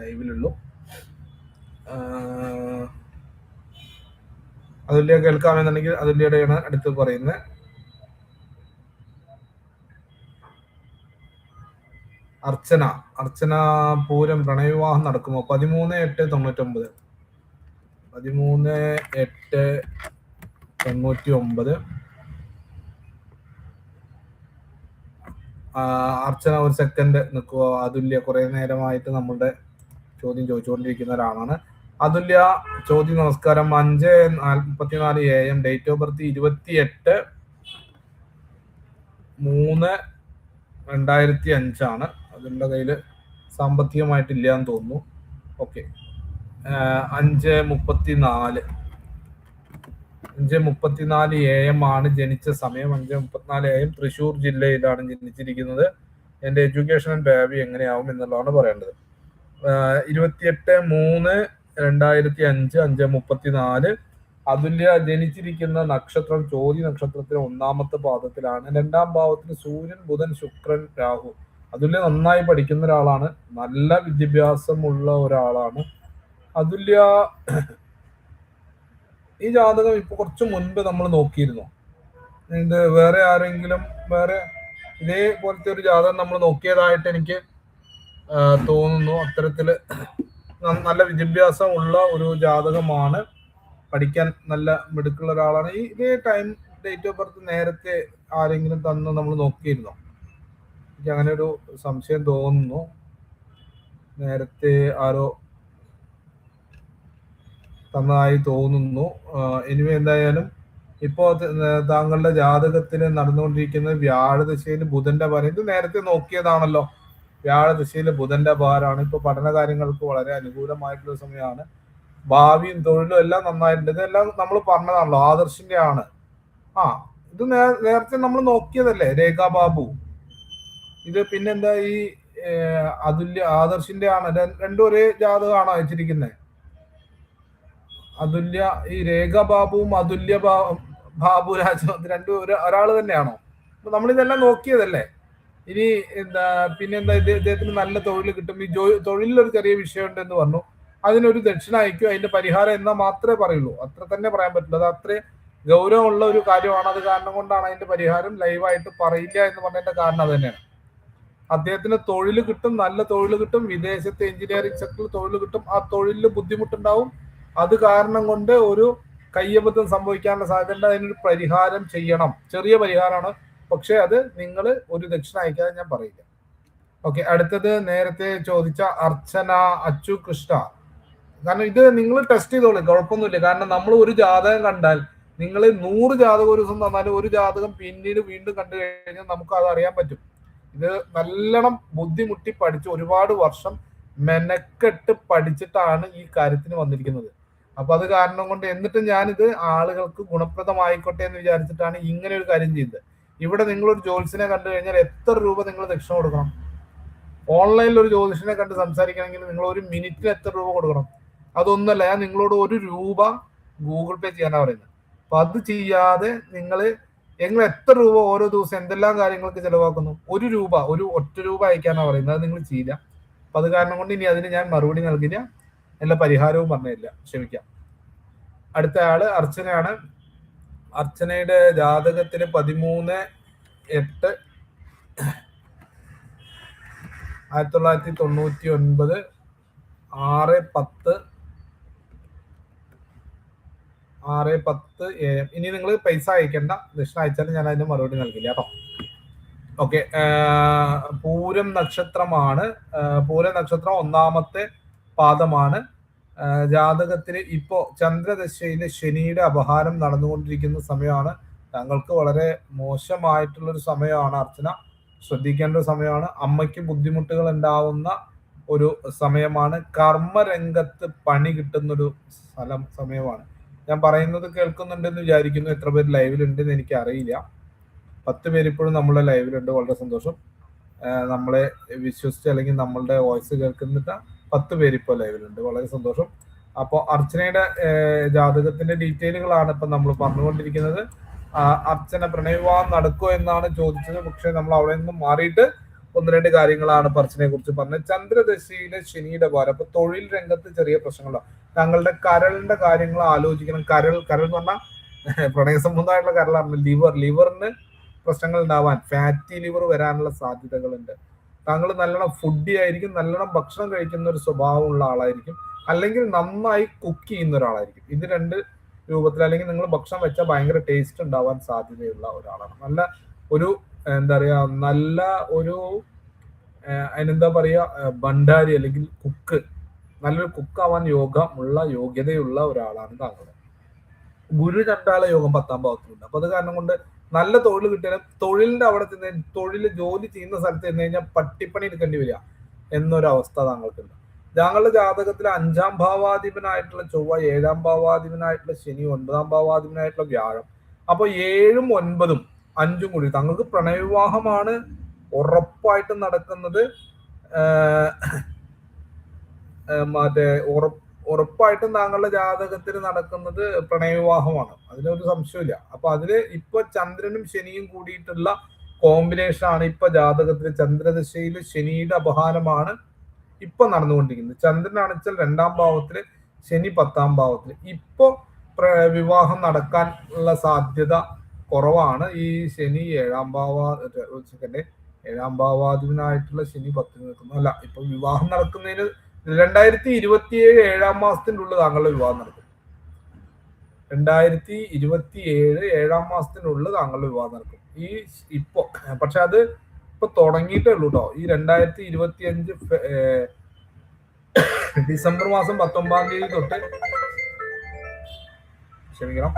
ലൈവിലുള്ളൂ. അതുല്യ കേൾക്കാമെന്നുണ്ടെങ്കിൽ അതുല്യയുടെയാണ് അടുത്ത് പറയുന്നത്. അർച്ചന പൂരം പ്രണയവിവാഹം നടക്കുമോ? 13/8/99. 13/8/99. അർച്ചന ഒരു സെക്കൻഡ് നിൽക്കുക. അതുല്യ കുറെ നേരമായിട്ട് നമ്മളുടെ ചോദ്യം ചോദിച്ചുകൊണ്ടിരിക്കുന്ന ഒരാളാണ്. അതുല്യ ചോദ്യം. നമസ്കാരം. 5:44 AM, ഡേറ്റ് ഓഫ് ബർത്ത് 28/3/2005 അതിൻ്റെ കയ്യിൽ സാമ്പത്തികമായിട്ടില്ല എന്ന് തോന്നുന്നു. ഓക്കെ, 5:34 AM ആണ് ജനിച്ച സമയം. 5:34 AM, തൃശ്ശൂർ ജില്ലയിലാണ് ജനിച്ചിരിക്കുന്നത്. എൻ്റെ എഡ്യൂക്കേഷൻ ആൻഡ് ഭാവി എങ്ങനെയാവും എന്നുള്ളതാണ് പറയേണ്ടത്. 28/3/2005 5:34. അതുല്യ ജനിച്ചിരിക്കുന്ന നക്ഷത്രം ചോതി നക്ഷത്രത്തിലെ 1ാമത്തെ പാദത്തിലാണ്. 2ാം ഭാവത്തിൽ സൂര്യൻ, ബുധൻ, ശുക്രൻ, രാഹു. അതുല്യ നന്നായി പഠിക്കുന്ന ഒരാളാണ്, നല്ല വിദ്യാഭ്യാസമുള്ള ഒരാളാണ്. അതുല്യ ഈ ജാതകം ഇപ്പൊ കുറച്ച് മുൻപ് നമ്മൾ നോക്കിയിരുന്നു. ഇത് വേറെ ആരെങ്കിലും വേറെ ഇതേപോലത്തെ ഒരു ജാതകം നമ്മൾ നോക്കിയതായിട്ട് എനിക്ക് തോന്നുന്നു. അത്തരത്തില് നല്ല വിദ്യാഭ്യാസം ഉള്ള ഒരു ജാതകമാണ്, പഠിക്കാൻ നല്ല മിടുക്കുള്ള ഒരാളാണ്. ഇതേ ടൈം ഡേറ്റ് ഓഫ് ബർത്ത് നേരത്തെ ആരെങ്കിലും തന്ന് നമ്മൾ നോക്കിയിരുന്നോ? എനിക്ക് അങ്ങനെ ഒരു സംശയം തോന്നുന്നു. നേരത്തെ ആരോ തന്നതായി തോന്നുന്നു. എനിവേ, എന്തായാലും ഇപ്പോ താങ്കളുടെ ജാതകത്തിന് നടന്നുകൊണ്ടിരിക്കുന്നത് വ്യാഴദശയിൽ ബുധന്റെ ഭാരം. ഇത് നേരത്തെ നോക്കിയതാണല്ലോ. വ്യാഴദശയിൽ ബുധന്റെ ഭാരമാണ്. ഇപ്പൊ പഠന കാര്യങ്ങൾക്ക് വളരെ അനുകൂലമായിട്ടുള്ള സമയമാണ്. ഭാവിയും തൊഴിലും എല്ലാം നന്നായിട്ടുണ്ട്. ഇതെല്ലാം നമ്മൾ പറഞ്ഞതാണല്ലോ, ആദർശിന്റെ ആണ്. ഇത് നേരത്തെ നമ്മൾ നോക്കിയതല്ലേ, രേഖാ ബാബു. ഇത് പിന്നെന്താ ഈ അതുല്യ ആദർശിന്റെ ആണ്. രണ്ടും ഒരേ ജാതകമാണോ അയച്ചിരിക്കുന്നത്? അതുല്യ, ഈ രേഖ ബാബുവും അതുല്യ ബാബു രാജ് രണ്ടും ഒരാള് തന്നെയാണോ? അപ്പൊ നമ്മളിതെല്ലാം നോക്കിയതല്ലേ. ഇനി പിന്നെന്താ, ഇദ്ദേഹത്തിന് നല്ല തൊഴിൽ കിട്ടും. ഈ തൊഴിലൊരു ചെറിയ വിഷയമുണ്ട് എന്ന് പറഞ്ഞു. അതിനൊരു ദക്ഷിണ അയക്കും, അതിന്റെ പരിഹാരം എന്നാ മാത്രമേ പറയുള്ളൂ. അത്ര തന്നെ പറയാൻ പറ്റില്ല. അത് അത്രേ ഗൗരവമുള്ള ഒരു കാര്യമാണ്. അത് കാരണം കൊണ്ടാണ് അതിന്റെ പരിഹാരം ലൈവായിട്ട് പറയില്ല എന്ന് പറഞ്ഞതിന്റെ കാരണം അത് തന്നെയാണ്. അദ്ദേഹത്തിന് തൊഴിൽ കിട്ടും, നല്ല തൊഴിൽ കിട്ടും. വിദേശത്തെ എഞ്ചിനീയറിംഗ് സെക്ടറിൽ തൊഴിൽ കിട്ടും. ആ തൊഴിലിൽ ബുദ്ധിമുട്ടുണ്ടാവും. അത് കാരണം കൊണ്ട് ഒരു കയ്യബദ്ധം സംഭവിക്കാനുള്ള സാധ്യത. അതിനൊരു പരിഹാരം ചെയ്യണം. ചെറിയ പരിഹാരമാണ്, പക്ഷെ അത് നിങ്ങൾ ഒരു ദക്ഷിണ അയക്കാതെ ഞാൻ പറയില്ല. ഓക്കെ, അടുത്തത് നേരത്തെ ചോദിച്ച അർച്ചന അച്ചു കൃഷ്ണ. കാരണം ഇത് നിങ്ങൾ ടെസ്റ്റ് ചെയ്തോളൂ, കുഴപ്പമൊന്നുമില്ല. കാരണം നമ്മൾ ഒരു ജാതകം കണ്ടാൽ, നിങ്ങൾ 100 ജാതകം ഒരു ദിവസം തന്നാലും ഒരു ജാതകം പിന്നീട് വീണ്ടും കണ്ടു കഴിഞ്ഞാൽ നമുക്ക് അത് അറിയാൻ പറ്റും. ഇത് നല്ലോണം ബുദ്ധിമുട്ടി പഠിച്ച് ഒരുപാട് വർഷം മെനക്കെട്ട് പഠിച്ചിട്ടാണ് ഈ കാര്യത്തിന് വന്നിരിക്കുന്നത്. അപ്പൊ അത് കാരണം കൊണ്ട് എന്നിട്ട് ഞാനിത് ആളുകൾക്ക് ഗുണപ്രദമായിക്കോട്ടെ എന്ന് വിചാരിച്ചിട്ടാണ് ഇങ്ങനെ ഒരു കാര്യം ചെയ്തത്. ഇവിടെ നിങ്ങളൊരു ജ്യോത്സ്യനെ കണ്ടു കഴിഞ്ഞാൽ എത്ര രൂപ നിങ്ങൾ ദക്ഷിണ കൊടുക്കണം? ഓൺലൈനിൽ ഒരു ജ്യോതിഷനെ കണ്ട് സംസാരിക്കണമെങ്കിൽ നിങ്ങൾ ഒരു മിനിറ്റിന് എത്ര രൂപ കൊടുക്കണം? അതൊന്നല്ല, ഞാൻ നിങ്ങളോട് 1 രൂപ ഗൂഗിൾ പേ ചെയ്യാനാണ് പറയുന്നത്. അപ്പൊ അത് ചെയ്യാതെ നിങ്ങൾ എത്ര രൂപ ഓരോ ദിവസം എന്തെല്ലാം കാര്യങ്ങൾക്ക് ചെലവാക്കുന്നു? 1 രൂപ, ഒരു ഒറ്റ രൂപ അയക്കാനാണ് പറയുന്നത്. അത് നിങ്ങൾ ചെയ്യില്ല. അപ്പൊ അത് കാരണം കൊണ്ട് ഇനി അതിന് ഞാൻ മറുപടി നൽകില്ല, എല്ലാ പരിഹാരവും പറഞ്ഞില്ല, ക്ഷമിക്കാം. അടുത്ത ആള് അർച്ചനയാണ്. അർച്ചനയുടെ ജാതകത്തിന് 13/8/1999 6:10 AM. ഇനി നിങ്ങൾ പൈസ അയക്കണ്ട, ദക്ഷിണ അയച്ചാലും ഞാൻ അതിന് മറുപടി നൽകില്ല കേട്ടോ. ഓക്കെ. പൂരം നക്ഷത്രമാണ്. പൂരം നക്ഷത്രം 1ാമത്തെ പാദമാണ്. ജാതകത്തിന് ഇപ്പോ ചന്ദ്രദശയില് ശനിയുടെ അപഹാരം നടന്നുകൊണ്ടിരിക്കുന്ന സമയമാണ്. താങ്കൾക്ക് വളരെ മോശമായിട്ടുള്ളൊരു സമയമാണ് അർച്ചന, ശ്രദ്ധിക്കേണ്ട ഒരു സമയമാണ്. അമ്മയ്ക്ക് ബുദ്ധിമുട്ടുകൾ ഉണ്ടാവുന്ന ഒരു സമയമാണ്. കർമ്മരംഗത്ത് പണി കിട്ടുന്നൊരു സമയമാണ്. ഞാൻ പറയുന്നത് കേൾക്കുന്നുണ്ടെന്ന് വിചാരിക്കുന്നു. എത്ര പേര് ലൈവിലുണ്ടെന്ന് എനിക്ക് അറിയില്ല. 10 പേര് ഇപ്പോഴും നമ്മുടെ ലൈവിലുണ്ട്. വളരെ സന്തോഷം. നമ്മളെ വിശ്വസിച്ച് അല്ലെങ്കിൽ നമ്മളുടെ വോയിസ് കേൾക്കുന്നിട്ട് 10 പേര് ഇപ്പോൾ ലൈവിലുണ്ട്. വളരെ സന്തോഷം. അപ്പോൾ അർച്ചനയുടെ ജാതകത്തിന്റെ ഡീറ്റെയിലുകളാണ് ഇപ്പൊ നമ്മൾ പറഞ്ഞുകൊണ്ടിരിക്കുന്നത്. അർച്ചന പ്രണയവിവാഹം നടക്കുമോ എന്നാണ് ചോദിച്ചത്. പക്ഷെ നമ്മൾ അവിടെ നിന്നും മാറിയിട്ട് 1-2 കാര്യങ്ങളാണ് അർച്ചനയെ കുറിച്ച് പറഞ്ഞത്. ചന്ദ്രദശയിലെ ശനിയുടെ ഭാരം. അപ്പൊ തൊഴിൽ രംഗത്ത് ചെറിയ പ്രശ്നങ്ങളാണ്. താങ്കളുടെ കരളിന്റെ കാര്യങ്ങൾ ആലോചിക്കണം. കരൾ എന്ന് പറഞ്ഞാൽ പ്രണയ സംബന്ധമായിട്ടുള്ള കരളാണ്. ലിവറിന് പ്രശ്നങ്ങൾ ഉണ്ടാവാൻ, ഫാറ്റി ലിവർ വരാനുള്ള സാധ്യതകളുണ്ട്. താങ്കൾ നല്ലോണം ഫുഡി ആയിരിക്കും, നല്ലോണം ഭക്ഷണം കഴിക്കുന്ന ഒരു സ്വഭാവമുള്ള ആളായിരിക്കും, അല്ലെങ്കിൽ നന്നായി കുക്ക് ചെയ്യുന്ന ഒരാളായിരിക്കും. ഇത് 2 രൂപത്തിൽ, അല്ലെങ്കിൽ നിങ്ങൾ ഭക്ഷണം വെച്ചാൽ ഭയങ്കര ടേസ്റ്റ് ഉണ്ടാവാൻ സാധ്യതയുള്ള ഒരാളാണ്. നല്ല ഒരു എന്താ പറയാ, നല്ല ഒരു അതിനെന്താ പറയാ, ഭണ്ഡാരി അല്ലെങ്കിൽ കുക്ക്, നല്ലൊരു കുക്കാവാൻ യോഗ്യതയുള്ള ഒരാളാണ് താങ്കൾ. ഗുരു ചണ്ടാല യോഗം 10ാം ഭാവത്തിലുണ്ട്. അപ്പൊ അത് കാരണം കൊണ്ട് നല്ല തൊഴിൽ കിട്ടിയാലും തൊഴിലിന്റെ അവിടെ ജോലി ചെയ്യുന്ന സ്ഥലത്ത് ചെന്ന് കഴിഞ്ഞാൽ പട്ടിപ്പണി എടുക്കേണ്ടി വരിക എന്നൊരവസ്ഥ താങ്കൾക്കുണ്ട്. താങ്കളുടെ ജാതകത്തിൽ 5ാം ഭാവാധിപനായിട്ടുള്ള ചൊവ്വ, 7ാം ഭാവാധിപനായിട്ടുള്ള ശനി, 9ാം ഭാവാധിപനായിട്ടുള്ള വ്യാഴം. അപ്പൊ 7ഉം 9ഉം 5ഉം കൂടി താങ്കൾക്ക് പ്രണയവിവാഹമാണ് ഉറപ്പായിട്ടും നടക്കുന്നത്. മറ്റേ ഉറപ്പായിട്ടും താങ്കളുടെ ജാതകത്തിൽ നടക്കുന്നത് പ്രണയവിവാഹമാണ്, അതിനൊരു സംശയമില്ല. അപ്പൊ അതില് ഇപ്പൊ ചന്ദ്രനും ശനിയും കൂടിയിട്ടുള്ള കോമ്പിനേഷൻ ആണ് ഇപ്പൊ ജാതകത്തിൽ. ചന്ദ്രദശയിൽ ശനിയുടെ അപഹാരമാണ് ഇപ്പൊ നടന്നുകൊണ്ടിരിക്കുന്നത്. ചന്ദ്രനാണെച്ചാൽ 2ാം ഭാവത്തില്, ശനി 10ാം ഭാവത്തില്. ഇപ്പൊ വിവാഹം നടക്കാൻ ഉള്ള സാധ്യത കുറവാണ്. ഈ ശനി 7ാം ഭാവാധിപനായിട്ടുള്ള ശനി 10ൽ നിൽക്കുന്നു. അല്ല, ഇപ്പൊ വിവാഹം നടക്കുന്നതിന് 2027 7ാം മാസത്തിന്റെ ഉള്ളിൽ താങ്കളുടെ വിവാഹം നടക്കും. 2027 7ാം മാസത്തിനുള്ളിൽ താങ്കളുടെ വിവാഹം നടക്കും. ഈ ഇപ്പൊ പക്ഷെ അത് ഇപ്പൊ തുടങ്ങിയിട്ടേ ഉള്ളൂ കേട്ടോ. ഈ 2025 ഡിസംബർ മാസം 19ാം തീയതി തൊട്ട്, ക്ഷമിക്കണം,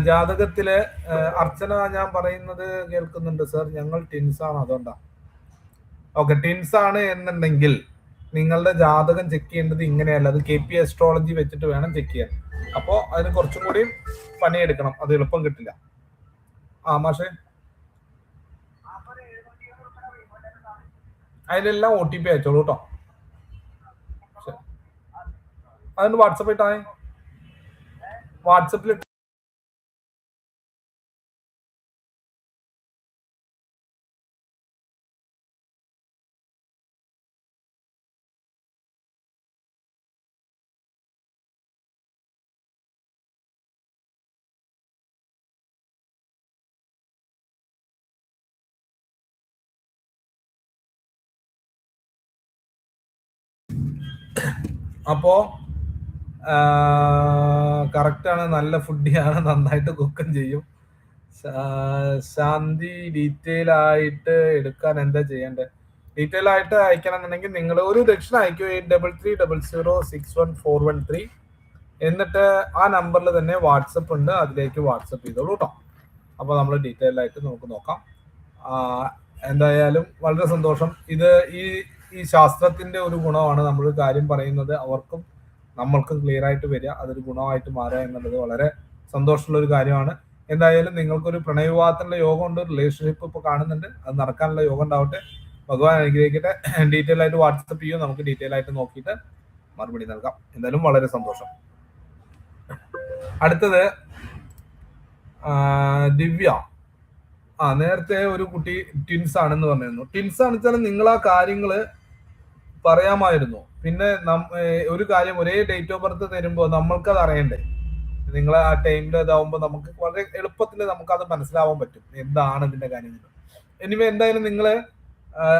ജാതകത്തില് അർച്ചന, ഞാൻ പറയുന്നത് കേൾക്കുന്നുണ്ട് സർ? ഞങ്ങൾ ടിൻസ് ആണ്, അതുകൊണ്ടാ. ഓക്കെ, ടിൻസ് ആണ് എന്നുണ്ടെങ്കിൽ നിങ്ങളുടെ ജാതകം ചെക്ക് ചെയ്യേണ്ടത് ഇങ്ങനെയല്ല. അത് KP അസ്ട്രോളജി വെച്ചിട്ട് വേണം ചെക്ക് ചെയ്യാൻ. അപ്പോ അതിന് കുറച്ചും കൂടി പണിയെടുക്കണം, അത് എളുപ്പം കിട്ടില്ല. മാഷെ, അതിലെല്ലാം OTP അയച്ചോളൂ കേട്ടോ. അതൊന്ന് വാട്സപ്പ് ഇട്ടാ, വാട്സപ്പിൽ. അപ്പോ കറക്റ്റാണ്, നല്ല ഫുഡിയാണ്, നന്നായിട്ട് കുക്കും ചെയ്യും. ശാന്തി ഡീറ്റെയിൽ ആയിട്ട് എടുക്കാൻ എന്താ ചെയ്യേണ്ടത്? ഡീറ്റെയിൽ ആയിട്ട് അയക്കണമെന്നുണ്ടെങ്കിൽ നിങ്ങൾ ഒരു ദക്ഷിണ അയക്കൂ 8330061413. എന്നിട്ട് ആ നമ്പറിൽ തന്നെ വാട്സപ്പ് ഉണ്ട്, അതിലേക്ക് വാട്സപ്പ് ചെയ്തോളൂ കേട്ടോ. അപ്പോൾ നമ്മൾ ഡീറ്റെയിൽ ആയിട്ട് നമുക്ക് നോക്കാം. എന്തായാലും വളരെ സന്തോഷം. ഇത് ഈ ശാസ്ത്രത്തിന്റെ ഒരു ഗുണമാണ്. നമ്മൾ കാര്യം പറയുന്നത് അവർക്കും നമ്മൾക്കും ക്ലിയർ ആയിട്ട് വരിക, അതൊരു ഗുണമായിട്ട് മാറുക എന്നുള്ളത് വളരെ സന്തോഷമുള്ള ഒരു കാര്യമാണ്. എന്തായാലും നിങ്ങൾക്കൊരു പ്രണയവിവാഹത്തിനുള്ള യോഗം ഉണ്ട്, റിലേഷൻഷിപ്പ് ഇപ്പോൾ കാണുന്നുണ്ട്, അത് നടക്കാനുള്ള യോഗം ഉണ്ടാവട്ടെ. ഭഗവാൻ അനുഗ്രഹിക്കട്ടെ. ഡീറ്റെയിൽ ആയിട്ട് വാട്സപ്പ് ചെയ്യും, നമുക്ക് ഡീറ്റെയിൽ ആയിട്ട് നോക്കിയിട്ട് മറുപടി നൽകാം. എന്തായാലും വളരെ സന്തോഷം. അടുത്തത് ദിവ്യ. നേരത്തെ ഒരു കുട്ടി ട്വിൻസ് ആണെന്ന് പറഞ്ഞിരുന്നു. ട്വിൻസ് ആണെന്ന് വെച്ചാൽ നിങ്ങൾ ആ കാര്യങ്ങള് പറയാമായിരുന്നു. പിന്നെ ഒരു കാര്യം, ഒരേ ഡേറ്റ് ഓഫ് ബർത്ത് തരുമ്പോൾ നമ്മൾക്കത് അറിയണ്ടേ? നിങ്ങൾ ആ ടൈമിൽ ഇതാവുമ്പോൾ നമുക്ക് വളരെ എളുപ്പത്തിൽ നമുക്കത് മനസ്സിലാവാൻ പറ്റും എന്താണ് ഇതിന്റെ കാര്യങ്ങൾ. എനിവേ എന്തായാലും നിങ്ങള്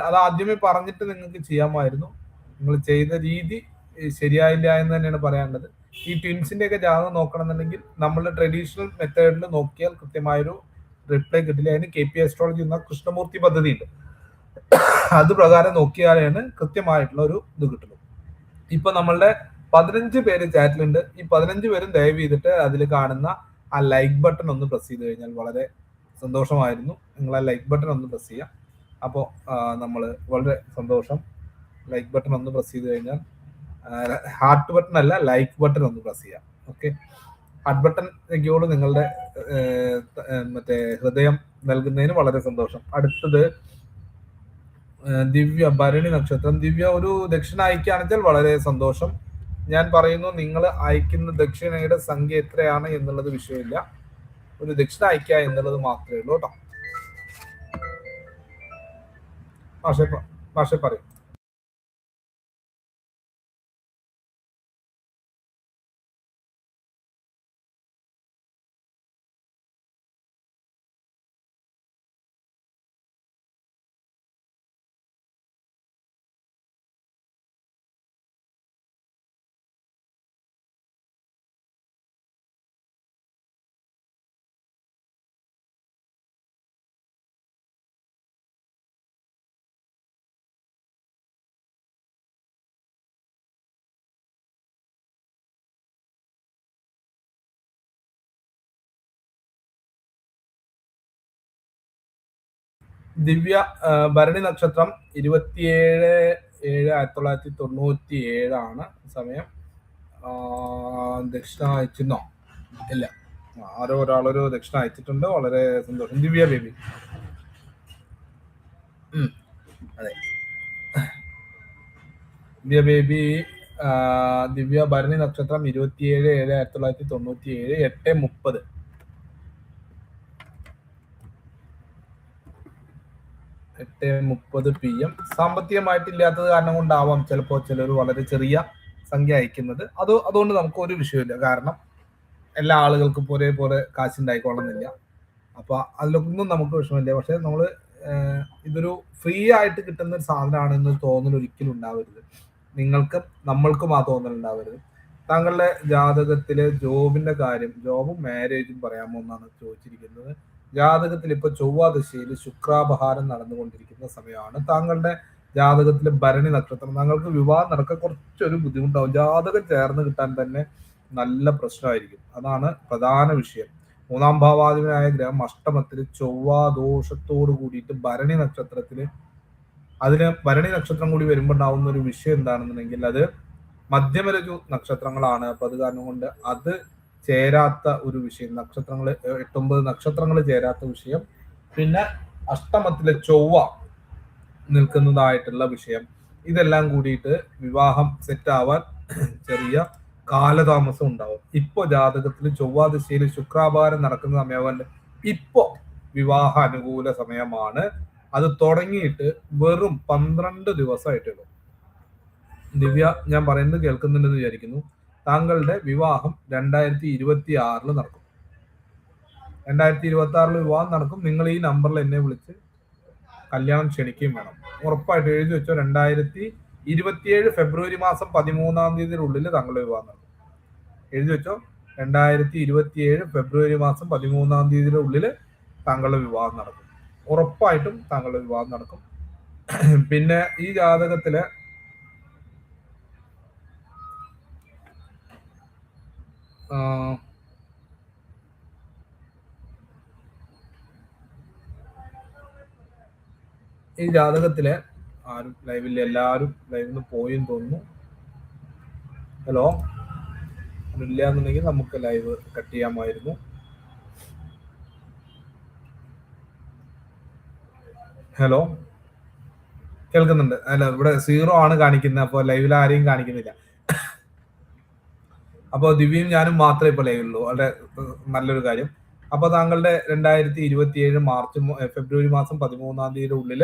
അത് ആദ്യമേ പറഞ്ഞിട്ട് നിങ്ങൾക്ക് ചെയ്യാമായിരുന്നു. നിങ്ങൾ ചെയ്ത രീതി ശരിയായില്ല എന്ന് തന്നെയാണ് പറയാനുള്ളത്. ഈ ട്വിൻസിന്റെ ഒക്കെ ജാതകം നോക്കണമെന്നുണ്ടെങ്കിൽ നമ്മളുടെ ട്രഡീഷണൽ മെത്തേഡിൽ നോക്കിയാൽ കൃത്യമായൊരു റിപ്ലൈ കിട്ടില്ല. അതിന് KP അസ്ട്രോളജി എന്ന കൃഷ്ണമൂർത്തി പദ്ധതി ഉണ്ട്, അത് പ്രകാരം നോക്കിയാലാണ് കൃത്യമായിട്ടുള്ള ഒരു ഇത് കിട്ടുള്ളൂ. ഇപ്പൊ നമ്മളുടെ 15 പേര് ചാറ്റിലുണ്ട്. ഈ 15 പേരും ദയവ് ചെയ്തിട്ട് അതിൽ കാണുന്ന ആ ലൈക്ക് ബട്ടൺ ഒന്ന് പ്രസ് ചെയ്ത് കഴിഞ്ഞാൽ വളരെ സന്തോഷമായിരുന്നു. നിങ്ങൾ ആ ലൈക്ക് ബട്ടൺ ഒന്ന് പ്രസ് ചെയ്യാം. അപ്പോൾ നമ്മൾ വളരെ സന്തോഷം. ലൈക്ക് ബട്ടൺ ഒന്ന് പ്രസ് ചെയ്ത് കഴിഞ്ഞാൽ, ഹാർട്ട് ബട്ടൺ അല്ല, ലൈക്ക് ബട്ടൺ ഒന്ന് പ്രസ് ചെയ്യാം. ഓക്കെ, ഹാർട്ട് ബട്ടൺ ഞെക്കിയോട് നിങ്ങളുടെ മറ്റേ ഹൃദയം നൽകുന്നതിന് വളരെ സന്തോഷം. അടുത്തത് ദിവ്യ, ഭരണി നക്ഷത്രം. ദിവ്യ ഒരു ദക്ഷിണ അയക്കുകയാണെങ്കിൽ വളരെ സന്തോഷം. ഞാൻ പറയുന്നു, നിങ്ങൾ അയക്കുന്ന ദക്ഷിണയുടെ സംഖ്യ എത്രയാണ് എന്നുള്ളത് വിഷയമില്ല, ഒരു ദക്ഷിണ അയക്കുക എന്നുള്ളത് മാത്രമേ ഉള്ളൂ കേട്ടോ. ഭാഷ പറയും. ദിവ്യ, ഭരണി നക്ഷത്രം 27/7/1997 സമയം. ദക്ഷിണ അയച്ചിരുന്നോ? ഇല്ല, ആരോ ഒരാളൊരു ദക്ഷിണ അയച്ചിട്ടുണ്ട്. വളരെ സന്തോഷം. ദിവ്യ ബേബി, അതെ, ദിവ്യ ബേബി. ദിവ്യ ഭരണി നക്ഷത്രം 27/7/1997 8:30. 8:30 PM. സാമ്പത്തികമായിട്ടില്ലാത്തത് കാരണം കൊണ്ടാവാം ചിലപ്പോൾ ചിലർ വളരെ ചെറിയ സംഖ്യ അയക്കുന്നത്. അതുകൊണ്ട് നമുക്ക് ഒരു വിഷയമില്ല, കാരണം എല്ലാ ആളുകൾക്കും ഒരേപോലെ കാശുണ്ടായിക്കൊള്ളുന്നില്ല. അപ്പൊ അതിലൊന്നും നമുക്ക് വിഷമമില്ല. പക്ഷെ നമ്മൾ ഇതൊരു ഫ്രീ ആയിട്ട് കിട്ടുന്ന ഒരു സാധനമാണെന്ന് തോന്നൽ ഒരിക്കലും ഉണ്ടാവരുത്. നിങ്ങൾക്കും നമ്മൾക്കും ആ തോന്നൽ ഉണ്ടാവരുത്. താങ്കളുടെ ജാതകത്തിലെ ജോബിന്റെ കാര്യം, ജോബും മാരേജും പറയാമോ എന്നാണ് ചോദിച്ചിരിക്കുന്നത്. ജാതകത്തിൽ ഇപ്പൊ ചൊവ്വാദശയിൽ ശുക്രാപഹാരം നടന്നുകൊണ്ടിരിക്കുന്ന സമയമാണ്. താങ്കളുടെ ജാതകത്തിലെ ഭരണി നക്ഷത്രം, താങ്കൾക്ക് വിവാഹം നടക്കാൻ കുറച്ചൊരു ബുദ്ധിമുട്ടാവും. ജാതകം ചേർന്ന് കിട്ടാൻ തന്നെ നല്ല പ്രശ്നമായിരിക്കും. അതാണ് പ്രധാന വിഷയം. 3ാം ഭാവാധിപനായ ഗ്രഹം അഷ്ടമത്തിൽ ചൊവ്വാദോഷത്തോട് കൂടിയിട്ട് ഭരണി നക്ഷത്രത്തില്, അതിന് ഭരണി നക്ഷത്രം കൂടി വരുമ്പോൾ ഉണ്ടാവുന്ന ഒരു വിഷയം എന്താണെന്നുണ്ടെങ്കിൽ അത് മധ്യമരജു നക്ഷത്രങ്ങളാണ്. അപ്പൊ അത് കാരണം കൊണ്ട് അത് ചേരാത്ത ഒരു വിഷയം, നക്ഷത്രങ്ങൾ 8-9 നക്ഷത്രങ്ങൾ ചേരാത്ത വിഷയം, പിന്നെ അഷ്ടമത്തിലെ ചൊവ്വ നിൽക്കുന്നതായിട്ടുള്ള വിഷയം, ഇതെല്ലാം കൂടിയിട്ട് വിവാഹം സെറ്റ് ആവാൻ ചെറിയ കാലതാമസം ഉണ്ടാവും. ഇപ്പൊ ജാതകത്തിൽ ചൊവ്വാദശയിൽ ശുക്രാഭാരം നടക്കുന്ന സമയമാണ്. ഇപ്പോ വിവാഹ അനുകൂല സമയമാണ്. അത് തുടങ്ങിയിട്ട് വെറും 12 ദിവസമായിട്ടുള്ളൂ. ദിവ്യ, ഞാൻ പറയുന്നത് കേൾക്കുന്നുണ്ടെന്ന് വിചാരിക്കുന്നു. താങ്കളുടെ വിവാഹം 2026 നടക്കും. 2026 വിവാഹം നടക്കും. നിങ്ങൾ ഈ നമ്പറിൽ എന്നെ വിളിച്ച് കല്യാണം ക്ഷണിക്കുകയും വേണം. ഉറപ്പായിട്ട് എഴുതി വെച്ചോ. 2027 ഫെബ്രുവരി മാസം 13-ാം തീയതിയുടെ ഉള്ളിൽ താങ്കളുടെ വിവാഹം നടക്കും. എഴുതി വെച്ചോ. 2027 ഫെബ്രുവരി മാസം 13-ാം തീയതിയുടെ ഉള്ളിൽ താങ്കളുടെ വിവാഹം നടക്കും. ഉറപ്പായിട്ടും താങ്കളുടെ വിവാഹം നടക്കും. പിന്നെ ഈ ജാതകത്തില് ആരും ലൈവില്ല, എല്ലാവരും ലൈവിൽ നിന്ന് പോയെന്ന് തോന്നുന്നു. ഹലോ, ഇല്ല എന്നുണ്ടെങ്കിൽ നമുക്ക് ലൈവ് കട്ട് ചെയ്യാമായിരുന്നു. ഹലോ, കേൾക്കുന്നുണ്ട്? അല്ല, ഇവിടെ 0 ആണ് കാണിക്കുന്നത്. അപ്പോൾ ലൈവിൽ ആരെയും കാണിക്കുന്നില്ല. അപ്പോൾ ദിവ്യയും ഞാനും മാത്രമേ ഇപ്പോൾ ലൈവിലുള്ളൂ. വളരെ നല്ലൊരു കാര്യം. അപ്പോൾ താങ്കളുടെ 2027 ഫെബ്രുവരി മാസം 13-ാം തീയതിയുടെ ഉള്ളിൽ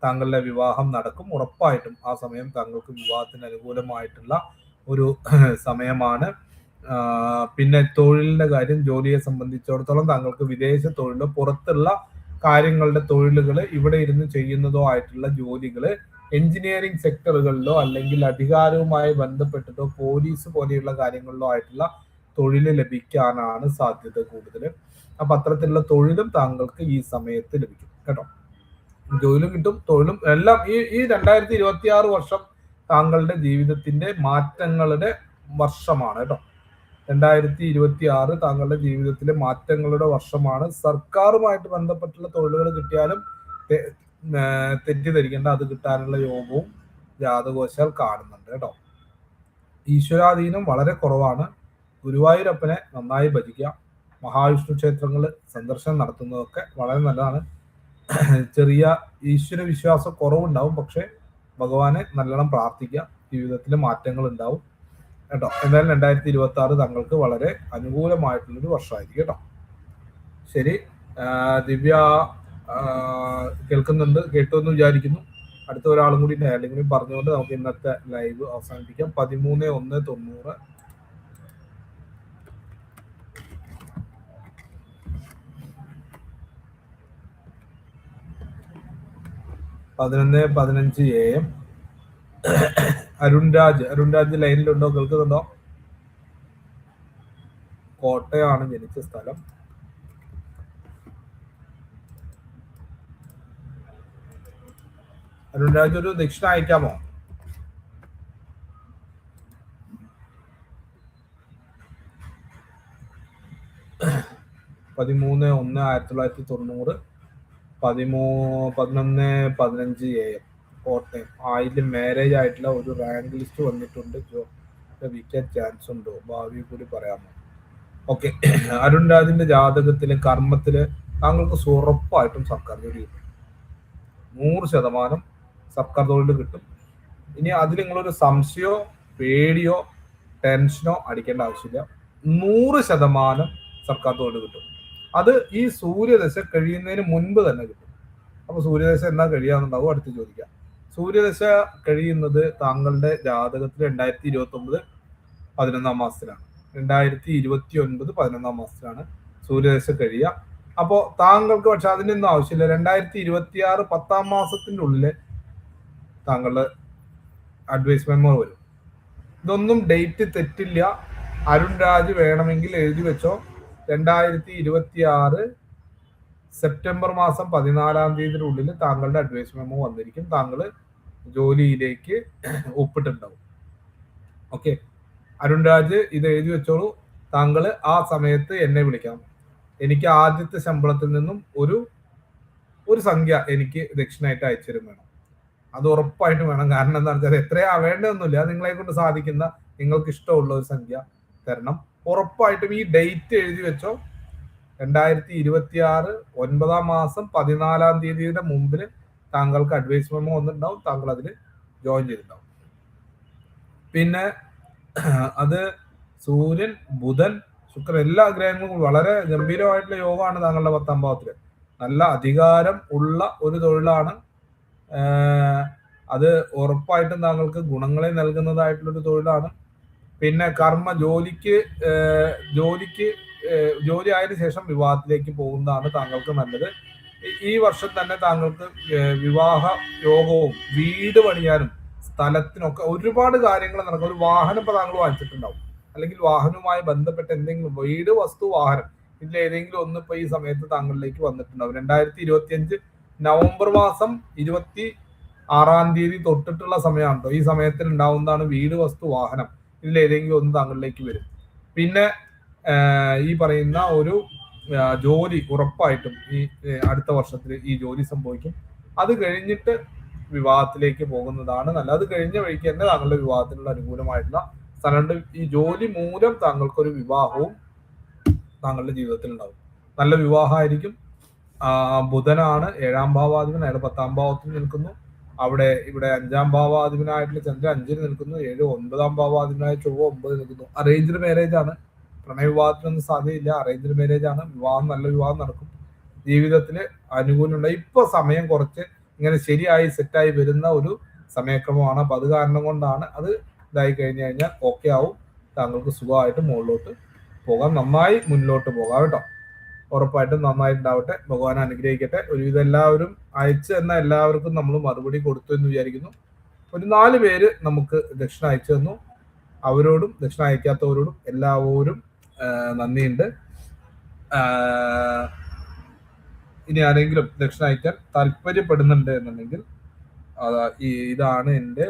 താങ്കളുടെ വിവാഹം നടക്കും. ഉറപ്പായിട്ടും ആ സമയം താങ്കൾക്ക് വിവാഹത്തിന് അനുകൂലമായിട്ടുള്ള ഒരു സമയമാണ്. പിന്നെ തൊഴിലിന്റെ കാര്യം, ജോലിയെ സംബന്ധിച്ചിടത്തോളം താങ്കൾക്ക് വിദേശ തൊഴിലോ പുറത്തുള്ള കാര്യങ്ങളുടെ തൊഴിലുകൾ, ഇവിടെ ഇരുന്ന് ചെയ്യുന്നതോ ആയിട്ടുള്ള ജോലികൾ, എഞ്ചിനീയറിംഗ് സെക്ടറുകളിലോ അല്ലെങ്കിൽ അധികാരവുമായി ബന്ധപ്പെട്ടിട്ടോ പോലീസ് പോലെയുള്ള കാര്യങ്ങളിലോ ആയിട്ടുള്ള തൊഴിൽ ലഭിക്കാനാണ് സാധ്യത കൂടുതൽ. അപ്പൊ അത്തരത്തിലുള്ള തൊഴിലും താങ്കൾക്ക് ഈ സമയത്ത് ലഭിക്കും കേട്ടോ. ജോലിയും കിട്ടും, തൊഴിലും എല്ലാം. ഈ 2026 വർഷം താങ്കളുടെ ജീവിതത്തിന്റെ മാറ്റങ്ങളുടെ വർഷമാണ് കേട്ടോ. 2026 താങ്കളുടെ ജീവിതത്തിലെ മാറ്റങ്ങളുടെ വർഷമാണ്. സർക്കാരുമായിട്ട് ബന്ധപ്പെട്ടുള്ള തൊഴിലുകൾ കിട്ടിയാലും തെറ്റിദ്ധരിക്കേണ്ട, അത് കിട്ടാനുള്ള യോഗവും ജാതകവശാൽ കാണുന്നുണ്ട് കേട്ടോ. ഈശ്വരാധീനം വളരെ കുറവാണ്. ഗുരുവായൂരപ്പനെ നന്നായി ഭജിക്കുക. മഹാവിഷ്ണു ക്ഷേത്രങ്ങൾ സന്ദർശനം നടത്തുന്നതൊക്കെ വളരെ നല്ലതാണ്. ചെറിയ ഈശ്വര വിശ്വാസം കുറവുണ്ടാവും, പക്ഷെ ഭഗവാനെ നല്ലോണം പ്രാർത്ഥിക്കുക. ജീവിതത്തിൽ മാറ്റങ്ങൾ ഉണ്ടാവും കേട്ടോ. എന്തായാലും 2026 താങ്കൾക്ക് വളരെ അനുകൂലമായിട്ടുള്ളൊരു വർഷമായിരിക്കും കേട്ടോ. ശരി, ദിവ്യ കേൾക്കുന്നുണ്ട്, കേട്ടു എന്ന് വിചാരിക്കുന്നു. അടുത്ത ഒരാളും കൂടി അല്ലെങ്കിൽ പറഞ്ഞുകൊണ്ട് നമുക്ക് ഇന്നത്തെ ലൈവ് അവസാനിപ്പിക്കാം. 13-1-90 11:15 AM. അരുൺരാജ് ലൈനിലുണ്ടോ? കേൾക്കുന്നുണ്ടോ? കോട്ടയമാണ് ജനിച്ച സ്ഥലം. അരുൺരാജ്, ഒരു ദക്ഷിണ അയക്കാമോ? പതിമൂന്ന് 1-1990 11:15 AM കോട്ടയം. ആയിരം മാരേജ് ആയിട്ടുള്ള ഒരു റാങ്ക് ലിസ്റ്റ് വന്നിട്ടുണ്ട്. ലഭിക്കാൻ ചാൻസ് ഉണ്ടോ? ഭാവി കൂടി പറയാമോ? ഓക്കെ, അരുൺരാജിന്റെ ജാതകത്തിലെ കർമ്മത്തില് താങ്കൾക്ക് ഉറപ്പായിട്ടും സർക്കാർ ജോലി കിട്ടും. 100% സർക്കാർ തൊഴിൽ കിട്ടും. ഇനി അതിൽ നിങ്ങളൊരു സംശയമോ പേടിയോ ടെൻഷനോ അടിക്കേണ്ട ആവശ്യമില്ല. 100% സർക്കാർ തൊഴിൽ കിട്ടും. അത് ഈ സൂര്യദശ കഴിയുന്നതിന് മുൻപ് തന്നെ കിട്ടും. അപ്പൊ സൂര്യദശ എന്നാ കഴിയാന്നുണ്ടാവും, അടുത്ത് ചോദിക്കാം. സൂര്യദശ കഴിയുന്നത് താങ്കളുടെ ജാതകത്തിൽ 2029 11-ാം മാസത്തിലാണ്. 2029 11-ാം മാസത്തിലാണ് സൂര്യദശ കഴിയുക. അപ്പോ താങ്കൾക്ക് പക്ഷെ അതിനൊന്നും ആവശ്യമില്ല. 2026 10-ാം മാസത്തിന്റെ ഉള്ളില് താങ്കളുടെ അഡ്വൈസ് മെമ്മോ വരും. ഇതൊന്നും ഡേറ്റ് തെറ്റില്ല. അരുൺരാജ് വേണമെങ്കിൽ എഴുതി വെച്ചോ. 2026 സെപ്റ്റംബർ മാസം 14-ാം തീയതിയുടെ ഉള്ളിൽ താങ്കളുടെ അഡ്വൈസ് മെമ്മോ വന്നിരിക്കും. താങ്കൾ ജോലിയിലേക്ക് ഒപ്പിട്ടുണ്ടാവും. ഓക്കെ, അരുൺരാജ് ഇത് എഴുതി വെച്ചോളൂ. താങ്കൾ ആ സമയത്ത് എന്നെ വിളിക്കണം. എനിക്ക് ആദ്യത്തെ ശമ്പളത്തിൽ നിന്നും ഒരു സംഖ്യ എനിക്ക് ദക്ഷിണായിട്ട് അയച്ചുതരും വേണം. അത് ഉറപ്പായിട്ടും വേണം. കാരണം എന്താണെന്ന് വെച്ചാൽ എത്രയാ വേണ്ടതൊന്നുമില്ല, നിങ്ങളെ കൊണ്ട് സാധിക്കുന്ന നിങ്ങൾക്ക് ഇഷ്ടമുള്ള ഒരു സംഖ്യ തരണം. ഉറപ്പായിട്ടും ഈ ഡേറ്റ് എഴുതി വെച്ചോ. 2026 9-ാം മാസം 14-ാം തീയതിയുടെ മുമ്പിൽ താങ്കൾക്ക് അഡ്വൈസ് മെമ്മോ വന്നിട്ടുണ്ടാവും. താങ്കൾ അതിൽ ജോയിൻ ചെയ്തിട്ടുണ്ടാവും. പിന്നെ അത് സൂര്യൻ, ബുധൻ, ശുക്രൻ എല്ലാ ഗ്രഹങ്ങളും വളരെ ഗംഭീരമായിട്ടുള്ള യോഗമാണ് താങ്കളുടെ 10-ാം ഭാവത്തില്. നല്ല അധികാരം ഉള്ള ഒരു തൊഴിലാണ്. അത് ഉറപ്പായിട്ടും താങ്കൾക്ക് ഗുണങ്ങളെ നൽകുന്നതായിട്ടുള്ളൊരു തൊഴിലാണ്. പിന്നെ കർമ്മ ജോലി ആയതിനു ശേഷം വിവാഹത്തിലേക്ക് പോകുന്നതാണ് താങ്കൾക്ക് നല്ലത്. ഈ വർഷം തന്നെ താങ്കൾക്ക് വിവാഹ യോഗവും വീട് പണിയാനും സ്ഥലത്തിനൊക്കെ ഒരുപാട് കാര്യങ്ങൾ നടക്കും. ഒരു വാഹനം ഇപ്പൊ താങ്കൾ വാങ്ങിച്ചിട്ടുണ്ടാവും. അല്ലെങ്കിൽ വാഹനവുമായി ബന്ധപ്പെട്ട എന്തെങ്കിലും വീട്, വസ്തു, വാഹനം ഇതിലേതെങ്കിലും ഒന്ന് ഇപ്പൊ ഈ സമയത്ത് താങ്കളിലേക്ക് വന്നിട്ടുണ്ടാവും. 2025 നവംബർ മാസം 26 തൊട്ടിട്ടുള്ള സമയമാണല്ലോ. ഈ സമയത്തിൽ ഉണ്ടാവുന്നതാണ് വീട്, വസ്തു, വാഹനം ഇതിലേതെങ്കിലും ഒന്ന് താങ്കളിലേക്ക് വരും. പിന്നെ ഈ പറയുന്ന ഒരു ജോലി ഉറപ്പായിട്ടും ഈ അടുത്ത വർഷത്തിൽ ഈ ജോലി സംഭവിക്കും. അത് കഴിഞ്ഞിട്ട് വിവാഹത്തിലേക്ക് പോകുന്നതാണ് നല്ലത്. അത് കഴിഞ്ഞ വഴിക്ക് തന്നെ താങ്കളുടെ വിവാഹത്തിനുള്ള അനുകൂലമായിട്ടുള്ള സ്ഥലമുണ്ട്. ഈ ജോലി മൂലം താങ്കൾക്കൊരു വിവാഹവും താങ്കളുടെ ജീവിതത്തിൽ ഉണ്ടാവും. നല്ല വിവാഹമായിരിക്കും. ബുധനാണ് 7ാം ഭാവാധിപൻ, അയാൾ 10ാം ഭാവത്തിൽ നിൽക്കുന്നു. ഇവിടെ 5ാം ഭാവാധിപനായിട്ടുള്ള ചന്ദ്രൻ 5ൽ നിൽക്കുന്നു. 7 9ാം ഭാവാധിപനായ ചൊവ്വ 9 നിൽക്കുന്നു. അറേഞ്ച്ഡ് മാരേജ് ആണ്. പ്രണയവിവാഹത്തിനൊന്നും സാധ്യതയില്ല. അറേഞ്ച്ഡ് മാരേജ് ആണ്. നല്ല വിവാഹം നടക്കും. ജീവിതത്തില് അനുകൂലമുണ്ട്. ഇപ്പൊ സമയം കുറച്ച് ഇങ്ങനെ ശരിയായി സെറ്റായി വരുന്ന ഒരു സമയക്രമമാണ്. അപ്പൊ അത് കാരണം കൊണ്ടാണ് അത് ഇതായി കഴിഞ്ഞു കഴിഞ്ഞാൽ ഓക്കെ ആവും. താങ്കൾക്ക് സുഖമായിട്ട് മുകളിലോട്ട് പോകാം, നന്നായി മുന്നിലോട്ട് പോകാം കേട്ടോ. ഉറപ്പായിട്ടും നന്നായിട്ടുണ്ടാവട്ടെ. ഭഗവാൻ അനുഗ്രഹിക്കട്ടെ. ഒരുവിധം എല്ലാവരും അയച്ചു തന്ന എല്ലാവർക്കും നമ്മൾ മറുപടി കൊടുത്തു എന്ന് വിചാരിക്കുന്നു. ഒരു 4 പേര് നമുക്ക് ദക്ഷിണ അയച്ചു തന്നു. അവരോടും ദക്ഷിണ അയക്കാത്തവരോടും എല്ലാവരും നന്ദിയുണ്ട്. ഇനി ആരെങ്കിലും ദക്ഷിണ അയക്കാൻ താല്പര്യപ്പെടുന്നുണ്ട് എന്നുണ്ടെങ്കിൽ ഇതാണ് എൻ്റെ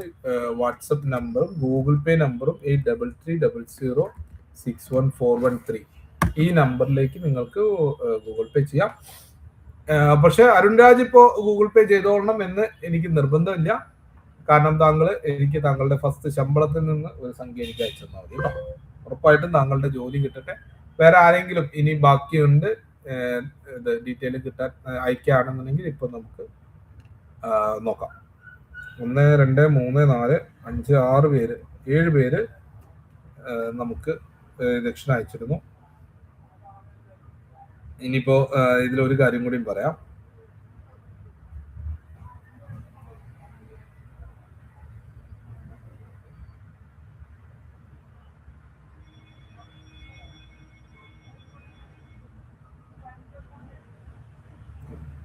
വാട്സപ്പ് നമ്പറും ഗൂഗിൾ പേ നമ്പറും 8330061413. ഈ നമ്പറിലേക്ക് നിങ്ങൾക്ക് ഗൂഗിൾ പേ ചെയ്യാം. പക്ഷെ അരുൺ രാജ് ഇപ്പോ ഗൂഗിൾ പേ ചെയ്തോളണം എന്ന് എനിക്ക് നിർബന്ധമില്ല. കാരണം എനിക്ക് താങ്കളുടെ ഫസ്റ്റ് ശമ്പളത്തിൽ നിന്ന് ഒരു സംഖ്യ എനിക്ക് അയച്ചു തന്നാൽ മതി കേട്ടോ. ഉറപ്പായിട്ടും താങ്കളുടെ ജോലി കിട്ടട്ടെ. വേറെ ആരെങ്കിലും ഇനി ബാക്കിയുണ്ട് ഡീറ്റെയിൽ കിട്ടാൻ അയക്കുകയാണെന്നുണ്ടെങ്കിൽ ഇപ്പൊ നമുക്ക് നോക്കാം. 1 2 3 4 5 6 പേര് 7 പേര് നമുക്ക് ദക്ഷിണ അയച്ചിരുന്നു. ഇനിയിപ്പോ ഇതിലൊരു കാര്യം കൂടി പറയാം.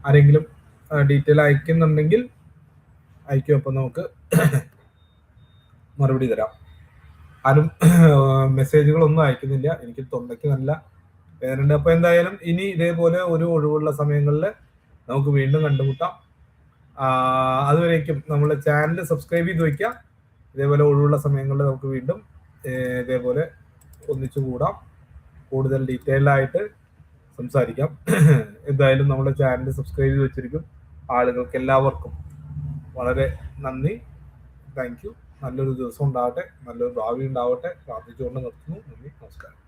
ആരെങ്കിലും ഡീറ്റെയിൽ അയക്കുന്നുണ്ടെങ്കിൽ അയക്കും. അപ്പൊ നമുക്ക് മറുപടി തരാം. ആരും മെസ്സേജുകളൊന്നും അയക്കുന്നില്ല. എനിക്ക് തൊണ്ടയ്ക്ക് നല്ല വേദനയുണ്ട്. അപ്പൊ എന്തായാലും ഇനി ഇതേപോലെ ഒരു ഒഴിവുള്ള സമയങ്ങളിൽ നമുക്ക് വീണ്ടും കണ്ടുമുട്ടാം. അതുവരേക്കും നമ്മുടെ ചാനൽ സബ്സ്ക്രൈബ് ചെയ്ത് വയ്ക്കുക. ഇതേപോലെ ഒഴിവുള്ള സമയങ്ങളിൽ നമുക്ക് വീണ്ടും ഇതേപോലെ ഒന്നിച്ചു കൂടാം. കൂടുതൽ ഡീറ്റെയിൽ ആയിട്ട് സംസാരിക്കാം. എന്തായാലും നമ്മുടെ ചാനൽ സബ്സ്ക്രൈബ് ചെയ്ത് വെച്ചിരിക്കും ആളുകൾക്ക് എല്ലാവർക്കും വളരെ നന്ദി. Thank you. നല്ലൊരു ദിവസം ഉണ്ടാവട്ടെ, നല്ലൊരു ഭാവി ഉണ്ടാവട്ടെ പ്രാർത്ഥിച്ചുകൊണ്ട് നിർത്തുന്നു. നന്ദി, നമസ്കാരം.